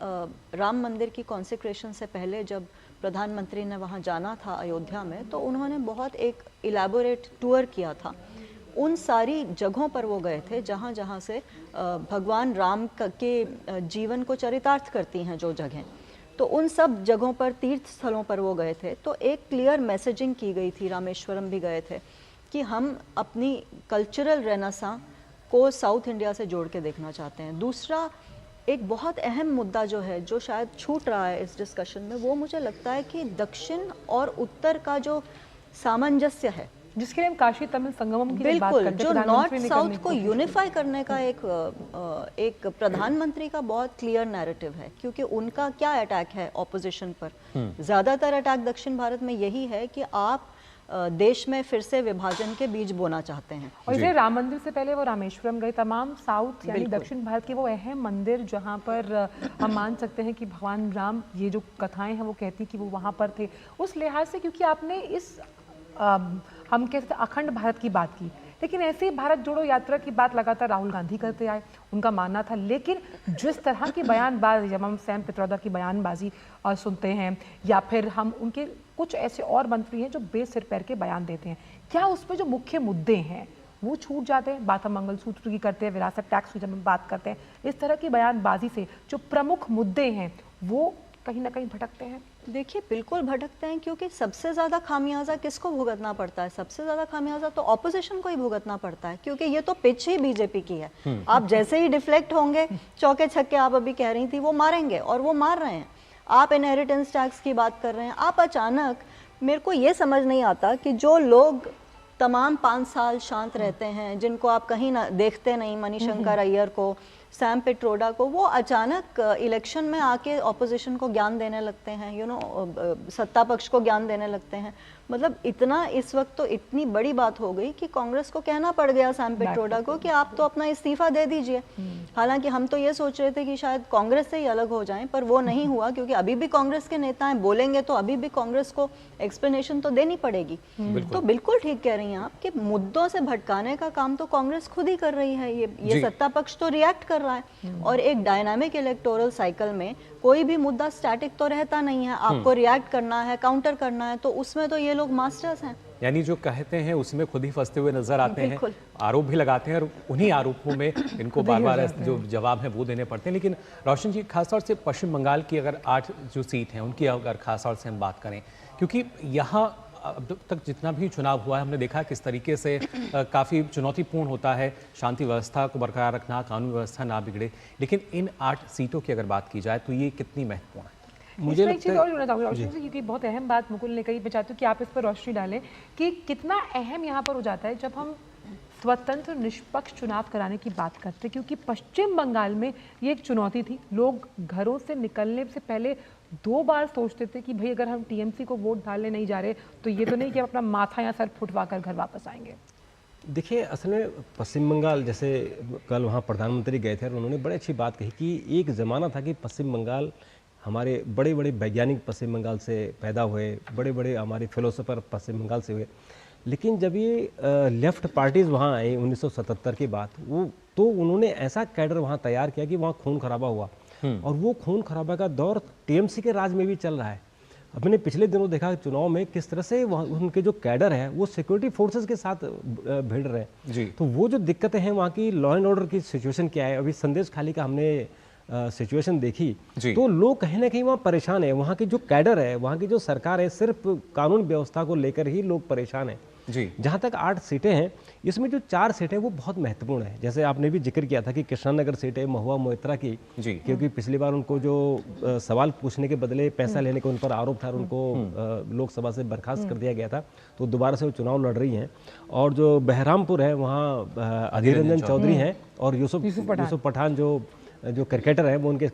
राम मंदिर की कॉन्सेक्रेशन से पहले जब प्रधानमंत्री ने वहाँ जाना था अयोध्या में, तो उन्होंने बहुत एक इलेबोरेट टूर किया था। उन सारी जगहों पर वो गए थे जहाँ जहाँ से भगवान राम के जीवन को चरितार्थ करती हैं जो जगहें, तो उन सब जगहों पर, तीर्थ स्थलों पर वो गए थे। तो एक क्लियर मैसेजिंग की गई थी, रामेश्वरम भी गए थे, कि हम अपनी कल्चरल रेनेसां को साउथ इंडिया से जोड़ के देखना चाहते हैं। दूसरा एक बहुत अहम मुद्दा जो है, जो शायद छूट रहा है इस डिस्कशन में, वो मुझे लगता है कि दक्षिण और उत्तर का जो सामंजस्य है, जिसके लिए हम काशी तमिल संगमम की बात बिल्कुल, करते जो हैं, नॉर्थ साउथ को यूनिफाई करने का एक प्रधानमंत्री का बहुत क्लियर नैरेटिव है। क्योंकि उनका क्या अटैक है ऑपोजिशन पर, ज्यादातर अटैक दक्षिण भारत में यही है कि आप देश में फिर से विभाजन के बीज बोना चाहते हैं। और इसलिए राम मंदिर से पहले वो रामेश्वरम गए, तमाम साउथ यानी दक्षिण भारत के वो अहम मंदिर जहाँ पर हम मान सकते हैं कि भगवान राम, ये जो कथाएं हैं वो कहती कि वो वहाँ पर थे। उस लिहाज से क्योंकि आपने इस हम कहते अखंड भारत की बात की, लेकिन ऐसे ही भारत जोड़ो यात्रा की बात लगातार राहुल गांधी करते आए, उनका मानना था। लेकिन जिस तरह की बयानबाजी, जब हम सैम पित्रोदा की बयानबाजी सुनते हैं, या फिर हम उनके कुछ ऐसे और मंत्री हैं जो बेसिर पैर के बयान देते हैं, क्या उसमें जो मुख्य मुद्दे हैं वो छूट जाते हैं? बात हम मंगलसूत्र की करते हैं, विरासत टैक्स की जब हम बात करते हैं, इस तरह की बयानबाजी से जो प्रमुख मुद्दे हैं वो कहीं ना कहीं भटकते हैं। देखिए बिल्कुल भटकते हैं, क्योंकि सबसे ज़्यादा खामियाजा किसको भुगतना पड़ता है? सबसे ज़्यादा खामियाजा तो ऑपोजिशन को ही भुगतना पड़ता है, क्योंकि ये तो पिच ही बीजेपी की है। आप जैसे ही डिफ्लेक्ट होंगे, चौके छक्के आप अभी कह रही थी, वो मारेंगे और वो मार रहे हैं। आप इनहेरिटेंस टैक्स की बात कर रहे हैं, आप अचानक, मेरे को ये समझ नहीं आता कि जो लोग तमाम 5 साल शांत रहते हैं, जिनको आप कहीं ना देखते नहीं, मणिशंकर अय्यर को, सैम पित्रोदा को, वो अचानक इलेक्शन में आके ऑपोजिशन को ज्ञान देने लगते हैं, सत्ता पक्ष को ज्ञान देने लगते हैं। मतलब इतना इस वक्त तो इतनी बड़ी बात हो गई कि कांग्रेस को कहना पड़ गया सैम पित्रोदा को कि आप तो अपना इस्तीफा दे दीजिए। हालांकि हम तो ये सोच रहे थे कि शायद कांग्रेस से ही अलग हो जाएं, पर वो नहीं हुआ, क्योंकि अभी भी कांग्रेस के नेता हैं, बोलेंगे तो अभी भी कांग्रेस को एक्सप्लेनेशन तो देनी पड़ेगी। तो बिल्कुल ठीक कह रही हैं आप कि मुद्दों से भटकाने का काम तो कांग्रेस खुद ही कर रही है। ये सत्ता पक्ष तो रिएक्ट कर रहा है, और एक डायनामिक इलेक्टोरल साइकिल में कोई भी मुद्दा स्टैटिक तो रहता नहीं है, आपको रिएक्ट करना है, काउंटर करना है, तो उसमें तो ये लोग मास्टर्स हैं। यानी जो कहते हैं उसमें खुद ही फंसते हुए नजर आते हैं, आरोप भी लगाते हैं और उन्हीं आरोपों में इनको बार बार जो जवाब है वो देने पड़ते हैं। लेकिन रोशन जी, खासतौर से पश्चिम बंगाल की अगर 8 जो सीट हैं उनकी अगर खासतौर से हम बात करें, क्योंकि यहाँ अब तक जितना भी चुनाव हुआ है हमने देखा किस तरीके से काफ़ी चुनौतीपूर्ण होता है शांति व्यवस्था को बरकरार रखना, कानून व्यवस्था ना बिगड़े। लेकिन इन 8 सीटों की अगर बात की जाए तो ये कितनी महत्वपूर्ण है? मुझे एक चीज़ और जोड़ना चाहूँगी रोशनी से, क्योंकि बहुत अहम बात मुकुल ने कही, मैं चाहती हूँ कि आप इस पर रोशनी डालें कि कितना अहम यहाँ पर हो जाता है जब हम स्वतंत्र निष्पक्ष चुनाव कराने की बात करते हैं। क्योंकि पश्चिम बंगाल में ये एक चुनौती थी, लोग घरों से निकलने से पहले 2 बार सोचते थे कि भाई अगर हम टीएमसी को वोट डालने नहीं जा रहे तो ये तो नहीं कि हम अपना माथा या सर फुटवा कर घर वापस आएंगे। देखिए, असल में पश्चिम बंगाल, जैसे कल वहाँ प्रधानमंत्री गए थे और उन्होंने बड़ी अच्छी बात कही कि एक ज़माना था कि पश्चिम बंगाल, हमारे बड़े बड़े वैज्ञानिक पश्चिम बंगाल से पैदा हुए, बड़े बड़े हमारे फिलोसोफर पश्चिम बंगाल से हुए। लेकिन जब ये लेफ्ट पार्टीज़ वहाँ आई 1977 की बात, वो तो उन्होंने ऐसा कैडर वहाँ तैयार किया कि वहाँ खून खराबा हुआ, और वो खून खराबा का दौर टीएमसी के राज में भी चल रहा है। अपने पिछले दिनों देखा चुनाव में किस तरह से उनके जो कैडर है वो सिक्योरिटी फोर्सेस के साथ भिड़ रहे हैं जी। तो वो जो दिक्कतें हैं वहाँ की, लॉ एंड ऑर्डर की सिचुएशन क्या है, अभी संदेश खाली का हमने सिचुएशन देखी तो लोग कहीं ना कहीं वहाँ परेशान है। वहाँ की जो कैडर है, वहाँ की जो सरकार है, सिर्फ कानून व्यवस्था को लेकर ही लोग परेशान हैं जी। जहाँ तक 8 सीटें हैं, इसमें जो 4 सीटें वो बहुत महत्वपूर्ण है। जैसे आपने भी जिक्र किया था कि कृष्णानगर सीट है महुआ मोइत्रा की जी, क्योंकि पिछली बार उनको जो सवाल पूछने के बदले पैसा लेने का उन पर आरोप था, उनको लोकसभा से बर्खास्त कर दिया गया था, तो दोबारा से वो चुनाव लड़ रही हैं। और जो बहरामपुर है वहाँ अधीर रंजन चौधरी हैं और यूसुफ पठान जो क्रिकेटर हैं वो उनके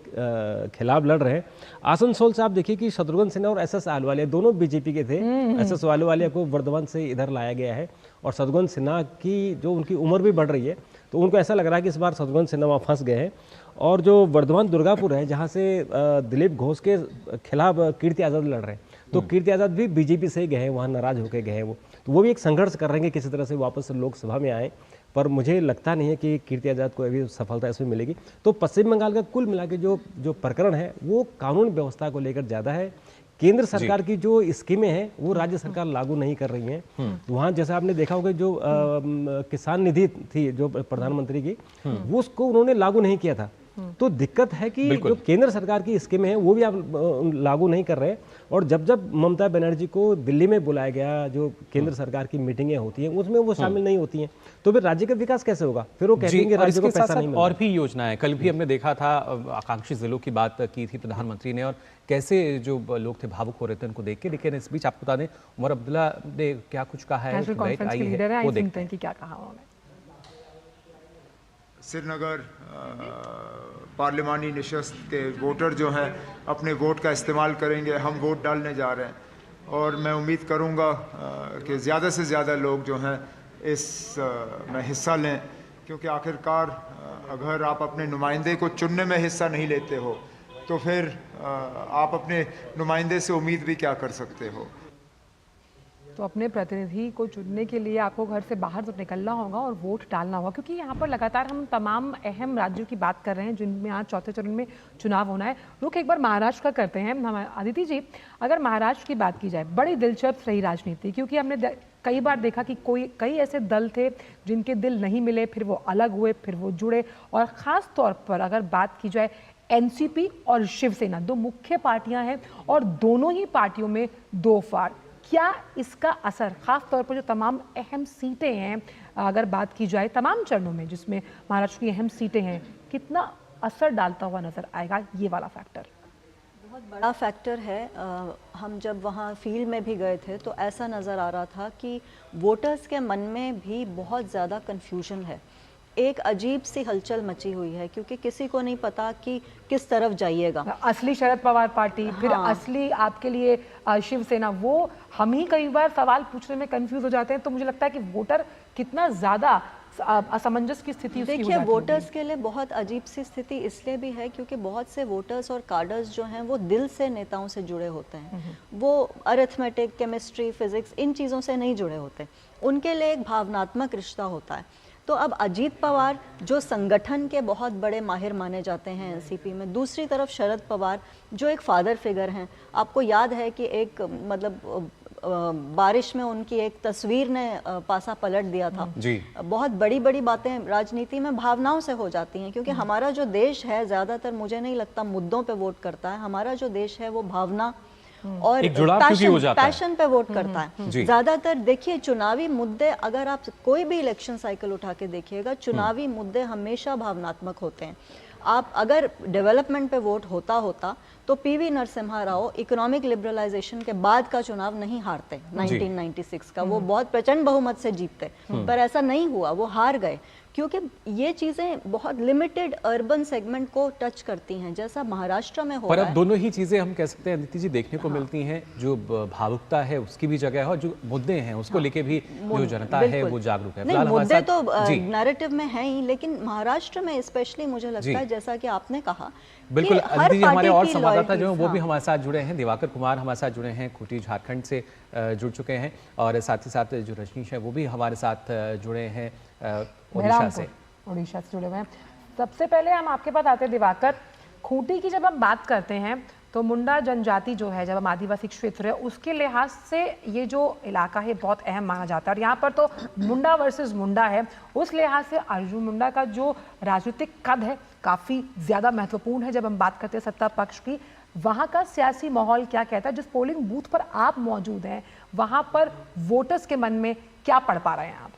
खिलाफ लड़ रहे हैं। आसनसोल से आप देखिए कि शत्रुघ्न सिन्हा और एसएस आहलुवालिया दोनों बीजेपी के थे। एसएस आहलुवालिया को वर्धमान से इधर लाया गया है और शत्रुघ्न सिन्हा की जो उनकी उम्र भी बढ़ रही है तो उनको ऐसा लग रहा है कि इस बार शत्रुघ्न सिन्हा वहाँ फंस गए हैं। और जो वर्धमान दुर्गापुर है जहाँ से दिलीप घोष के खिलाफ कीर्ति आज़ाद लड़ रहे हैं, तो कीर्ति आज़ाद भी बीजेपी से गए हैं, वहाँ नाराज होकर गए हैं वो भी एक संघर्ष कर रहे हैं कि किसी तरह से वापस लोकसभा में आए, पर मुझे लगता नहीं है कि कीर्ति आज़ाद को अभी सफलता इसमें मिलेगी। तो पश्चिम बंगाल का कुल मिला के जो प्रकरण है वो कानून व्यवस्था को लेकर ज़्यादा है। केंद्र सरकार की जो स्कीमें हैं वो राज्य सरकार लागू नहीं कर रही हैं। वहाँ जैसा आपने देखा होगा जो किसान निधि थी जो प्रधानमंत्री की, वो उसको उन्होंने लागू नहीं किया था। तो दिक्कत है कि जो केंद्र सरकार की स्कीमें हैं वो भी आप लागू नहीं कर रहे हैं। और जब ममता बनर्जी को दिल्ली में बुलाया गया, जो केंद्र सरकार की मीटिंगें होती हैं उसमें वो शामिल नहीं होती हैं, तो फिर राज्य का विकास कैसे होगा? फिर वो कहते हैं कि राज्य को पैसा नहीं मिला। और भी योजनाएं, कल भी हमने देखा था, आकांक्षी जिलों की बात की थी प्रधानमंत्री ने, और कैसे जो लोग थे भावुक हो रहे थे उनको देख के। लेकिन इस बीच आपको बता दें उमर अब्दुल्ला ने क्या कुछ कहा है, वो देखते हैं कि क्या कहा उन्होंने। श्रीनगर पार्लिमानी नशस्त के वोटर जो हैं अपने वोट का इस्तेमाल करेंगे। हम वोट डालने जा रहे हैं और मैं उम्मीद करूंगा कि ज़्यादा से ज़्यादा लोग जो हैं इस में हिस्सा लें, क्योंकि आखिरकार अगर आप अपने नुमाइंदे को चुनने में हिस्सा नहीं लेते हो तो फिर आप अपने नुमाइंदे से उम्मीद भी क्या कर सकते हो। तो अपने प्रतिनिधि को चुनने के लिए आपको घर से बाहर तो निकलना होगा और वोट डालना होगा, क्योंकि यहाँ पर लगातार हम तमाम अहम राज्यों की बात कर रहे हैं जिनमें आज चौथे चरण में चुनाव होना है। रुख एक बार महाराष्ट्र का करते हैं हम। अदिति जी, अगर महाराष्ट्र की बात की जाए, बड़ी दिलचस्प रही राजनीति, क्योंकि हमने कई बार देखा कि कई ऐसे दल थे जिनके दिल नहीं मिले, फिर वो अलग हुए, फिर वो जुड़े। और ख़ास तौर पर अगर बात की जाए एनसीपी और शिवसेना, 2 मुख्य पार्टियां हैं और दोनों ही पार्टियों में 2 फाड़। क्या इसका असर खास तौर पर जो तमाम अहम सीटें हैं, अगर बात की जाए तमाम चरणों में जिसमें महाराष्ट्र की अहम सीटें हैं, कितना असर डालता हुआ नजर आएगा ये वाला फैक्टर? बहुत बड़ा फैक्टर है। हम जब वहाँ फील्ड में भी गए थे तो ऐसा नज़र आ रहा था कि वोटर्स के मन में भी बहुत ज़्यादा कन्फ्यूजन है। एक अजीब सी हलचल मची हुई है क्योंकि किसी को नहीं पता कि किस तरफ जाइएगा। असली शरद पवार पार्टी, फिर असली आपके लिए शिवसेना, वो हम ही कई बार सवाल पूछने में कंफ्यूज हो जाते हैं। तो मुझे लगता है कि वोटर कितना ज़्यादा असमंजस की स्थिति उसकी हो जाती है। देखिए, वोटर्स के लिए बहुत अजीब सी स्थिति इसलिए भी है क्योंकि बहुत से वोटर्स और कार्डर्स जो हैं वो दिल से नेताओं से जुड़े होते हैं। वो अरिथमेटिक, केमिस्ट्री, फिजिक्स इन चीज़ों से नहीं जुड़े होते। उनके लिए एक भावनात्मक रिश्ता होता है। तो अब अजीत पवार जो संगठन के बहुत बड़े माहिर माने जाते हैं एनसीपी में, दूसरी तरफ शरद पवार जो एक फादर फिगर हैं। आपको याद है कि एक मतलब बारिश में उनकी एक तस्वीर ने पासा पलट दिया था जी। बहुत बड़ी बड़ी बातें राजनीति में भावनाओं से हो जाती हैं, क्योंकि हमारा जो देश है ज़्यादातर मुझे नहीं लगता मुद्दों पे वोट करता है। हमारा जो देश है वो भावना और पैशन पे वोट करता है ज्यादातर। देखिए, चुनावी मुद्दे अगर आप कोई भी इलेक्शन साइकिल उठा के देखिएगा, चुनावी मुद्दे हमेशा भावनात्मक होते हैं। आप अगर डेवलपमेंट पे वोट होता तो PV Narasimha Rao economic liberalisation के बाद का चुनाव नहीं हारते 1996 का, वो बहुत प्रचंड बहुमत से जीतते, पर ऐसा नहीं हुआ, वो हार गए क्योंकि ये चीजें बहुत लिमिटेड अर्बन सेगमेंट को टच करती हैं, जैसा महाराष्ट्र में हो रहा है। पर अब दोनों ही चीजें हम कह सकते हैं अदिति जी देखने को मिलती हैं। जो भावुकता है उसकी भी जगह है और जो मुद्दे हैं उसको लेके भी जो जनता है वो जागरूक है। नहीं, मुद्दे तो नैरेटिव में है ही, लेकिन महाराष्ट्र में स्पेशली मुझे लगता है जैसा कि आपने कहा। बिल्कुल अदिति जी, हमारे और संवाददाता जो है वो भी हमारे साथ जुड़े हैं। दिवाकर कुमार हमारे साथ जुड़े हैं, खूंटी झारखंड से जुड़ चुके हैं, और साथ ही साथ जो रजनीश है वो भी हमारे साथ जुड़े हैं उड़ीसा से जुड़े हुए हैं। सबसे पहले हम आपके पास आते हैं दिवाकर, खूंटी की जब हम बात करते हैं तो मुंडा जनजाति जो है, जब हम आदिवासी क्षेत्र है, उसके लिहाज से ये जो इलाका है बहुत अहम माना जाता है। और यहाँ पर तो मुंडा वर्सेस मुंडा है, उस लिहाज से अर्जुन मुंडा का जो राजनीतिक कद है काफ़ी ज़्यादा महत्वपूर्ण है। जब हम बात करते हैं सत्ता पक्ष की, वहाँ का सियासी माहौल क्या कहता है? जिस पोलिंग बूथ पर आप मौजूद हैं, वहाँ पर वोटर्स के मन में क्या पढ़ पा रहे हैं आप?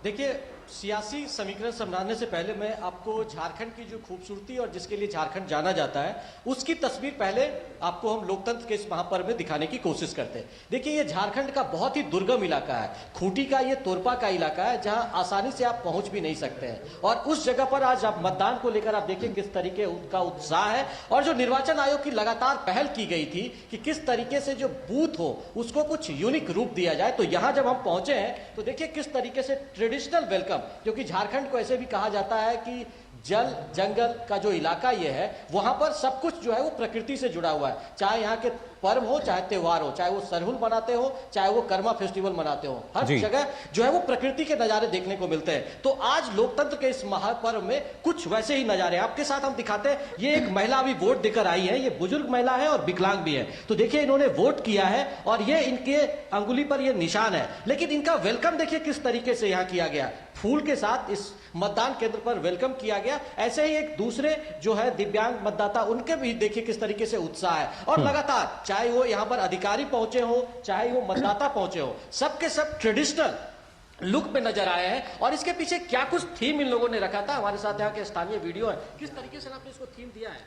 देखिए, सियासी समीकरण समझाने से पहले मैं आपको झारखंड की जो खूबसूरती और जिसके लिए झारखंड जाना जाता है उसकी तस्वीर पहले आपको हम लोकतंत्र के इस महापर्व में दिखाने की कोशिश करते हैं। देखिए, ये झारखंड का बहुत ही दुर्गम इलाका है, खूंटी का ये तोरपा का इलाका है जहां आसानी से आप पहुंच भी नहीं सकते हैं। और उस जगह पर आज आप मतदान को लेकर आप देखिए किस तरीके का उत्साह है, और जो निर्वाचन आयोग की लगातार पहल की गई थी कि किस तरीके से जो बूथ हो उसको कुछ यूनिक रूप दिया जाए, तो यहां जब हम पहुंचे हैं तो देखिए किस तरीके से ट्रेडिशनल वेलकम, जो कि झारखंड को ऐसे भी कहा जाता है कि जल जंगल का जो इलाका ये है, वहां पर सब कुछ जो है वो प्रकृति से जुड़ा हुआ है। चाहे यहाँ के पर्व हो, चाहे त्योहार हो, चाहे वो सरहुल मनाते हो, चाहे वो कर्मा फेस्टिवल मनाते हो, हर जगह जो है वो प्रकृति के नजारे देखने को मिलते हैं। तो आज लोकतंत्र के इस महापर्व में कुछ वैसे ही नजारे आपके साथ हम दिखाते हैं। ये एक महिला अभी वोट देकर आई है, ये बुजुर्ग महिला है और विकलांग भी है। तो देखिए, इन्होंने वोट किया है और ये इनके अंगुली पर ये निशान है, लेकिन इनका वेलकम देखिए किस तरीके से यहाँ किया गया, फूल के साथ इस मतदान केंद्र पर वेलकम किया गया। ऐसे ही एक दूसरे जो है दिव्यांग मतदाता, उनके भी देखिए किस तरीके से उत्साह है। और लगातार चाहे वो यहाँ पर अधिकारी पहुंचे हो, चाहे वो मतदाता पहुंचे हो, सबके सब ट्रेडिशनल लुक में नजर आए हैं। और इसके पीछे क्या कुछ थीम इन लोगों ने रखा था, हमारे साथ यहाँ के स्थानीय वीडियो है, किस तरीके से आपने इसको थीम दिया है।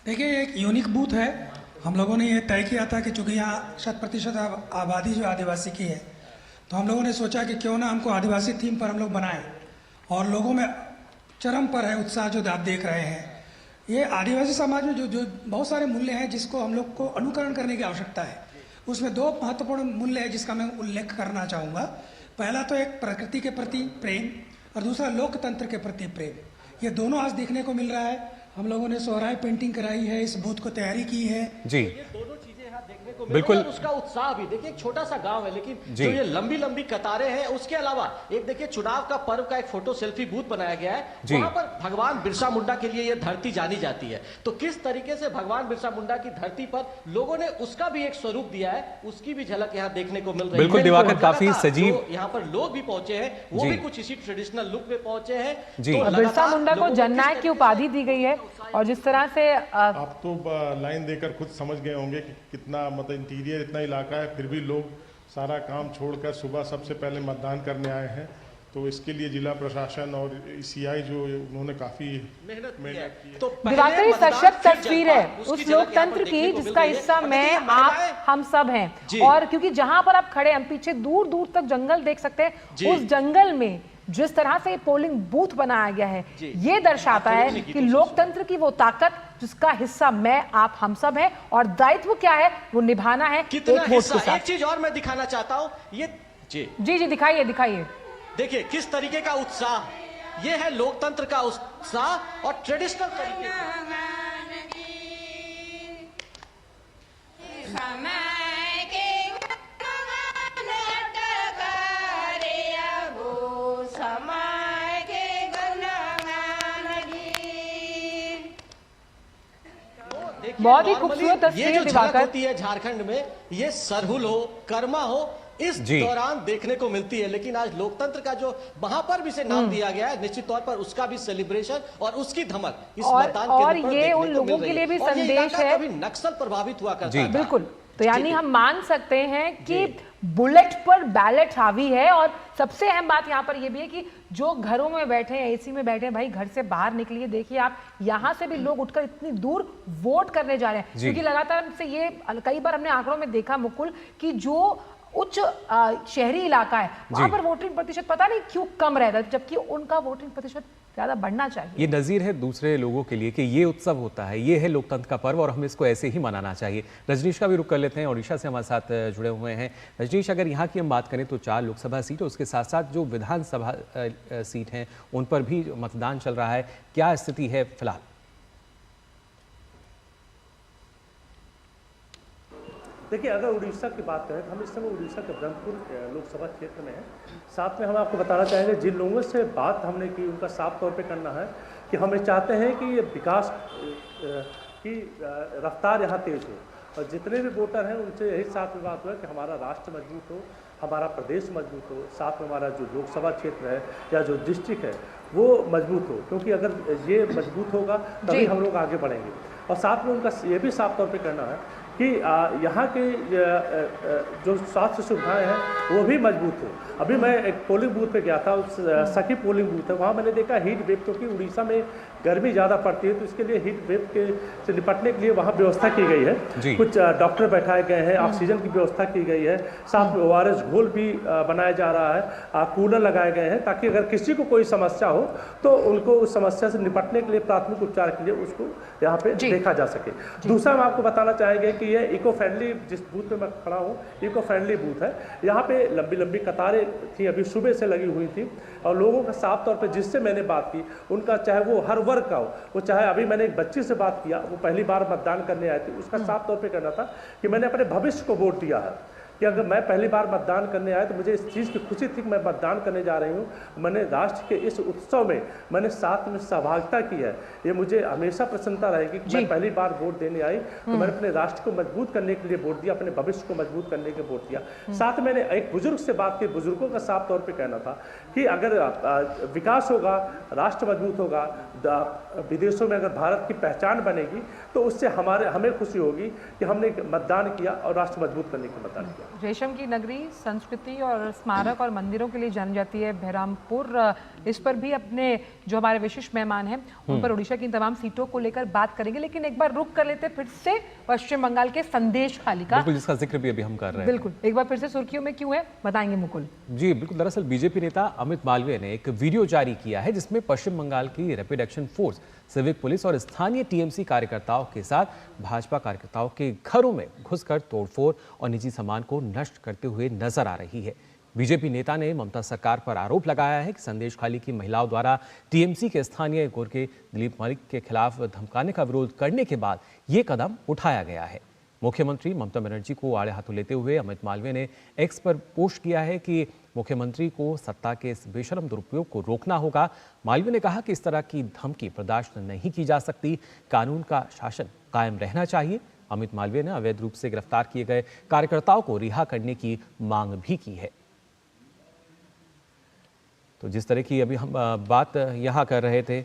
देखिए, एक यूनिक बूथ है। हम लोगों ने ये तय किया था कि चूंकि यहाँ 100% आबादी जो आदिवासी की है, तो हम लोगों ने सोचा कि क्यों ना हमको आदिवासी थीम पर हम लोग बनाएं। और लोगों में चरम पर है उत्साह जो आप देख रहे हैं। ये आदिवासी समाज में जो बहुत सारे मूल्य हैं जिसको हम लोग को अनुकरण करने की आवश्यकता है। उसमें दो महत्वपूर्ण मूल्य है जिसका मैं उल्लेख करना चाहूँगा। पहला तो एक प्रकृति के प्रति प्रेम और दूसरा लोकतंत्र के प्रति प्रेम। ये दोनों आज देखने को मिल रहा है। हम लोगों ने सोहराय पेंटिंग कराई है, इस बूथ को तैयारी की है जी। बिल्कुल, उसका उत्साह भी देखिए। एक छोटा सा गांव है, लेकिन जो ये लंबी लंबी कतारें हैं, उसके अलावा एक देखिए चुनाव का पर्व का एक फोटो सेल्फी बूथ बनाया गया है। वहां पर भगवान बिरसा मुंडा के लिए ये धरती जानी जाती है। तो किस तरीके से भगवान बिरसा मुंडा की धरती पर लोगों ने उसका भी एक स्वरूप दिया है, उसकी भी झलक यहाँ देखने को मिल रही है। बिल्कुल दिवाकर, काफी सजीव यहाँ पर लोग भी पहुंचे हैं, वो भी कुछ इसी ट्रेडिशनल लुक में पहुंचे हैं। तो बिरसा मुंडा को जननायक की उपाधि दी गई है। और जिस तरह से आप तो लाइन देकर खुद समझ गए होंगे कि कितना मतलब इंटीरियर इतना इलाका है, फिर भी लोग सारा काम छोड़कर सुबह सबसे पहले मतदान करने आए हैं। तो इसके लिए जिला प्रशासन और सीआई जो उन्होंने काफी मेहनत की है। तो दिवाकर सशक्त तस्वीर है उस लोकतंत्र की जिसका हिस्सा मैं, आप, हम सब हैं। और क्योंकि जहां पर आप खड़े, हम पीछे दूर दूर तक जंगल देख सकते हैं। उस जंगल में जिस तरह से पोलिंग बूथ बनाया गया है, ये दर्शाता है कि लोकतंत्र की वो ताकत जिसका हिस्सा मैं, आप, हम सब हैं। और दायित्व क्या है, वो निभाना है एक वोट के साथ। एक चीज और मैं दिखाना चाहता हूँ, ये जी दिखाइए दिखाइए। देखिए किस तरीके का उत्साह, ये है लोकतंत्र का उत्साह और ट्रेडिशनल तरीके से। बहुत ही खूबसूरत तस्वीर जो झलक होती है झारखंड में, ये सरहुल हो, कर्मा हो, इस दौरान देखने को मिलती है। लेकिन आज लोकतंत्र का जो महापर्व से नाम दिया गया है, निश्चित तौर पर उसका भी सेलिब्रेशन और उसकी धमक इस मतदान केंद्र पर ये उन लोगों के लिए भी संदेश है। कभी नक्सल प्रभावित हुआ करता था। बिल्कुल, तो यानी हम मान सकते हैं कि बुलेट पर बैलेट हावी है। और सबसे अहम बात यहाँ पर यह भी है कि जो घरों में बैठे हैं, एसी में बैठे हैं, भाई घर से बाहर निकलिए, देखिए आप यहाँ से भी लोग उठकर इतनी दूर वोट करने जा रहे हैं। क्योंकि लगातार हमसे ये कई बार हमने आंकड़ों में देखा मुकुल कि जो उच्च शहरी इलाका है वहां पर वोटिंग प्रतिशत पता नहीं क्यों कम रहता है, जबकि उनका वोटिंग प्रतिशत ज्यादा बढ़ना चाहिए। ये नज़ीर है दूसरे लोगों के लिए कि ये उत्सव होता है, ये है लोकतंत्र का पर्व और हमें इसको ऐसे ही मनाना चाहिए। रजनीश का भी रुख कर लेते हैं, ओडिशा से हमारे साथ जुड़े हुए हैं। रजनीश, अगर यहाँ की हम बात करें तो 4 लोकसभा सीट, उसके साथ साथ जो विधानसभा सीट हैं उन पर भी मतदान चल रहा है, क्या स्थिति है फिलहाल? देखिए, अगर उड़ीसा की बात करें तो हम इस समय उड़ीसा के ब्रह्मपुर लोकसभा क्षेत्र में हैं। साथ में हम आपको बताना चाहेंगे, जिन लोगों से बात हमने की उनका साफ तौर पे करना है कि हमें चाहते हैं कि ये विकास की रफ्तार यहाँ तेज हो, और जितने भी वोटर हैं उनसे यही साथ में बात हुआ कि हमारा राष्ट्र मजबूत हो, हमारा प्रदेश मजबूत हो, साथ में हमारा जो लोकसभा क्षेत्र है या जो डिस्ट्रिक्ट है वो मजबूत हो, क्योंकि अगर ये मजबूत होगा तभी हम लोग आगे बढ़ेंगे। और साथ में उनका ये भी साफ तौर पे करना है कि यहाँ के जो स्वास्थ्य सुविधाएं हैं वो भी मजबूत हो। अभी मैं एक पोलिंग बूथ पे गया था, उस सखी पोलिंग बूथ है, वहाँ मैंने देखा हीट वेव, क्योंकि उड़ीसा में गर्मी ज़्यादा पड़ती है तो इसके लिए हीट वेव के से निपटने के लिए वहाँ व्यवस्था की गई है। कुछ डॉक्टर बैठाए गए हैं, ऑक्सीजन की व्यवस्था की गई है, साथ में ORS घोल भी बनाया जा रहा है, कूलर लगाए गए हैं, ताकि अगर किसी को कोई समस्या हो तो उनको उस समस्या से निपटने के लिए प्राथमिक उपचार के लिए उसको यहाँ पे देखा जा सके। दूसरा हम आपको बताना चाहेंगे कि ये इको फ्रेंडली, जिस बूथ पे मैं खड़ा हूँ इको फ्रेंडली बूथ है। यहाँ पे लंबी लंबी कतारें थी, अभी सुबह से लगी हुई थी, और लोगों का साफ तौर पे जिससे मैंने बात की उनका, चाहे वो हर वर्ग का हो, वो चाहे अभी मैंने एक बच्ची से बात किया, वो पहली बार मतदान करने आए थे, उसका साफ तौर पे कहना था कि मैंने अपने भविष्य को वोट दिया है, कि अगर मैं पहली बार मतदान करने आया तो मुझे इस चीज़ की खुशी थी कि मैं मतदान करने जा रही हूँ। मैंने राष्ट्र के इस उत्सव में मैंने साथ में सहभागिता की है, ये मुझे हमेशा प्रसन्नता रहेगी कि मैं पहली बार वोट देने आई तो मैंने अपने राष्ट्र को मजबूत करने के लिए वोट दिया, अपने भविष्य को मजबूत करने के वोट दिया। साथ मैंने एक बुजुर्ग से बात की, बुजुर्गों का साफ तौर पर कहना था कि अगर विकास होगा, राष्ट्र मजबूत होगा, विदेशों में अगर भारत की पहचान बनेगी तो उससे हमें खुशी होगी कि हमने मतदान किया और राष्ट्र मजबूत करने का मतदान किया। रेशम की नगरी, संस्कृति और स्मारक और मंदिरों के लिए जानी जाती है बहरामपुर। इस पर भी अपने जो हमारे विशिष्ट मेहमान हैं उन पर उड़ीसा की तमाम सीटों को लेकर बात करेंगे, लेकिन एक बार रुक कर लेते फिर से पश्चिम बंगाल के संदेश खाली का, बिल्कुल जिसका जिक्र भी अभी हम कर रहे हैं। बिल्कुल एक बार फिर से सुर्खियों में क्यों है बताएंगे मुकुल जी। बिल्कुल, दरअसल बीजेपी नेता अमित मालवीय ने एक वीडियो जारी किया है जिसमें पश्चिम बंगाल की rapid action force, civic police और स्थानीय टीएमसी कार्यकर्ताओं के साथ भाजपा कार्यकर्ताओं के घरों में घुसकर तोड़फोड़ और निजी सामान को नष्ट करते हुए नजर आ रही है। बीजेपी नेता ने ममता सरकार पर आरोप लगाया है कि संदेश खाली की महिलाओं द्वारा टीएमसी के स्थानीय गोरखे दिलीप मलिक के खिलाफ धमकाने का विरोध करने के बाद ये कदम उठाया गया है। मुख्यमंत्री ममता बनर्जी को आड़े हाथों लेते हुए अमित मालवीय ने एक्स पर पोस्ट किया है कि मुख्यमंत्री को सत्ता के इस बेशरम दुरुपयोग को रोकना होगा। मालवीय ने कहा कि इस तरह की धमकी बर्दाश्त नहीं की जा सकती, कानून का शासन कायम रहना चाहिए। अमित मालवीय ने अवैध रूप से गिरफ्तार किए गए कार्यकर्ताओं को रिहा करने की मांग भी की है। तो जिस तरह की अभी हम बात यहाँ कर रहे थे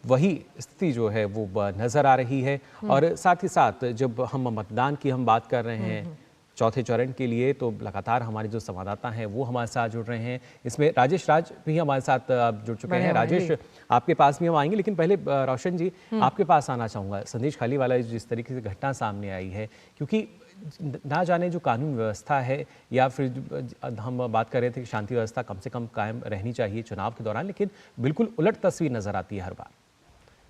वही स्थिति जो है वो नजर आ रही है। और साथ ही साथ जब हम मतदान की हम बात कर रहे हैं चौथे चरण के लिए, तो लगातार हमारे जो संवाददाता हैं वो हमारे साथ जुड़ रहे हैं। इसमें राजेश राज भी हमारे साथ जुड़ चुके हैं। राजेश, आपके पास भी हम आएंगे, लेकिन पहले रोशन जी आपके पास आना चाहूँगा। संदेश खाली वाला जिस तरीके से घटना सामने आई है, क्योंकि ना जाने जो कानून व्यवस्था है या फिर हम बात कर रहे थे कि शांति व्यवस्था कम से कम कायम रहनी चाहिए चुनाव के दौरान, लेकिन बिल्कुल उलट तस्वीर नजर आती है हर बार।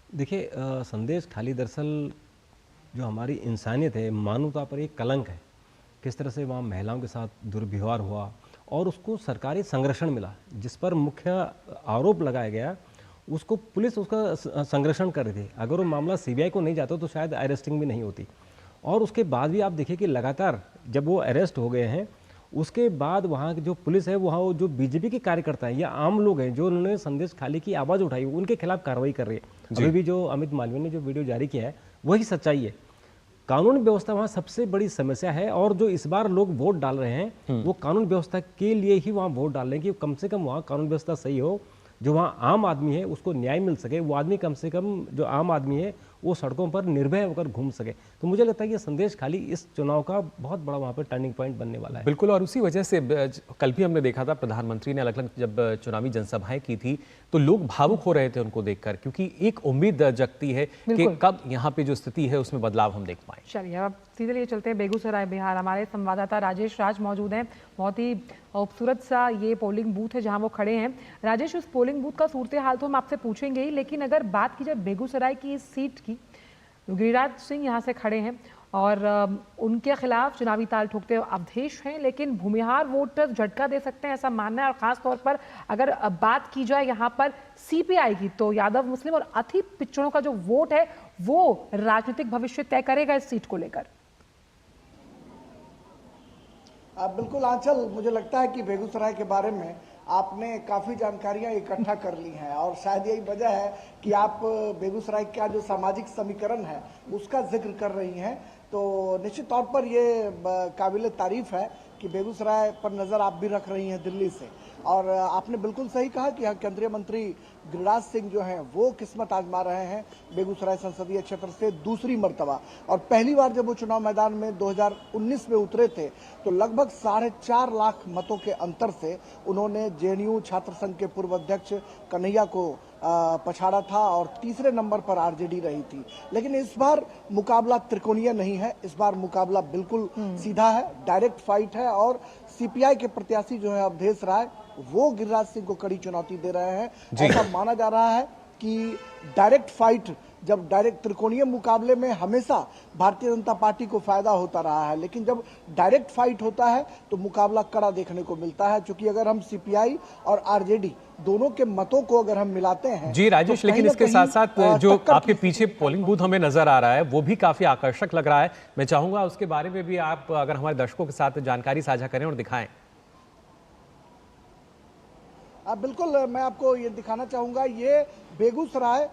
देखिए, संदेश खाली दरअसल जो हमारी इंसानियत है, मानवता पर एक कलंक है। किस तरह से वहाँ महिलाओं के साथ दुर्व्यवहार हुआ और उसको सरकारी संरक्षण मिला, जिस पर मुख्य आरोप लगाया गया, उसको पुलिस उसका संरक्षण कर रही थी। अगर वो मामला सीबीआई को नहीं जाता तो शायद अरेस्टिंग भी नहीं होती। और उसके बाद भी आप देखिए कि लगातार जब वो अरेस्ट हो गए हैं, उसके बाद वहाँ की जो पुलिस है, वहाँ जो बीजेपी के कार्यकर्ता हैं या आम लोग हैं जो उन्होंने संदेश खाली की आवाज़ उठाई, उनके खिलाफ कार्रवाई कर रही है। अभी भी जो अमित मालवीय ने जो वीडियो जारी किया है वही सच्चाई है। कानून व्यवस्था वहाँ सबसे बड़ी समस्या है, और जो इस बार लोग वोट डाल रहे हैं वो कानून व्यवस्था के लिए ही वहाँ वोट डाल रहे हैं कि कम से कम वहाँ कानून व्यवस्था सही हो, जो वहाँ आम आदमी है उसको न्याय मिल सके, वो आदमी कम से कम जो आम आदमी है वो सड़कों पर निर्भय होकर घूम सके। तो मुझे लगता है कि संदेश खाली इस चुनाव का बहुत बड़ा वहाँ पर टर्निंग पॉइंट बनने वाला है। बिल्कुल, और उसी वजह से कल भी हमने देखा था प्रधानमंत्री ने अलग अलग जब चुनावी जनसभाएं की थी तो लोग भावुक हो रहे थे उनको देखकर, क्योंकि एक उम्मीद जगती है कि कब यहाँ पे जो स्थिति है उसमें बदलाव हम देख पाए। चलिए अब सीधे लिए चलते हैं बेगूसराय बिहार। हमारे संवाददाता राजेश राज मौजूद हैं। बहुत ही खूबसूरत सा ये पोलिंग बूथ है जहाँ वो खड़े हैं। राजेश, उस पोलिंग बूथ का सूरत हाल तो हम आपसे पूछेंगे ही, लेकिन अगर बात की जाए बेगूसराय की इस सीट की, गिरिराज सिंह यहाँ से खड़े हैं और उनके खिलाफ चुनावी ताल ठोकते हुए अवधेश हैं, लेकिन भूमिहार वोटर झटका दे सकते हैं ऐसा मानना है। और खास तौर पर अगर बात की जाए यहाँ पर सीपीआई की, तो यादव मुस्लिम और अति पिछड़ों का जो वोट है वो राजनीतिक भविष्य तय करेगा इस सीट को लेकर। बिल्कुल आंचल, मुझे लगता है कि बेगूसराय के बारे में आपने काफ़ी जानकारियां इकट्ठा कर ली हैं और शायद यही वजह है कि आप बेगूसराय का जो सामाजिक समीकरण है उसका जिक्र कर रही हैं। तो निश्चित तौर पर ये काबिल तारीफ है कि बेगूसराय पर नज़र आप भी रख रही हैं दिल्ली से। और आपने बिल्कुल सही कहा कि केंद्रीय मंत्री गिरिराज सिंह जो हैं वो किस्मत आजमा रहे हैं बेगूसराय संसदीय क्षेत्र से दूसरी मर्तबा। और पहली बार जब वो चुनाव मैदान में 2019 में उतरे थे तो लगभग 4.5 लाख मतों के अंतर से उन्होंने जेएनयू छात्र संघ के पूर्व अध्यक्ष कन्हैया को पछाड़ा था और तीसरे नंबर पर आरजेडी रही थी। लेकिन इस बार मुकाबला त्रिकोणीय नहीं है, इस बार मुकाबला बिल्कुल सीधा है, डायरेक्ट फाइट है। और सीपीआई के प्रत्याशी जो है अवधेश राय वो गिरिराज सिंह को कड़ी चुनौती दे रहे हैं। ऐसा माना जा रहा है कि डायरेक्ट फाइट, जब डायरेक्ट त्रिकोणीय मुकाबले में हमेशा भारतीय जनता पार्टी को फायदा होता रहा है, लेकिन जब डायरेक्ट फाइट होता है तो मुकाबला कड़ा देखने को मिलता है। क्योंकि अगर हम सीपीआई और आरजेडी दोनों के मतों को अगर हम मिलाते हैं जी राजेश, तो लेकिन इसके साथ साथ जो आपके पीछे पोलिंग बूथ हमें नजर आ रहा है वो भी काफी आकर्षक लग रहा है। मैं चाहूंगा उसके बारे में भी आप अगर हमारे दर्शकों के साथ जानकारी साझा करें और दिखाएं। बिल्कुल, मैं आपको ये दिखाना चाहूँगा, ये बेगूसराय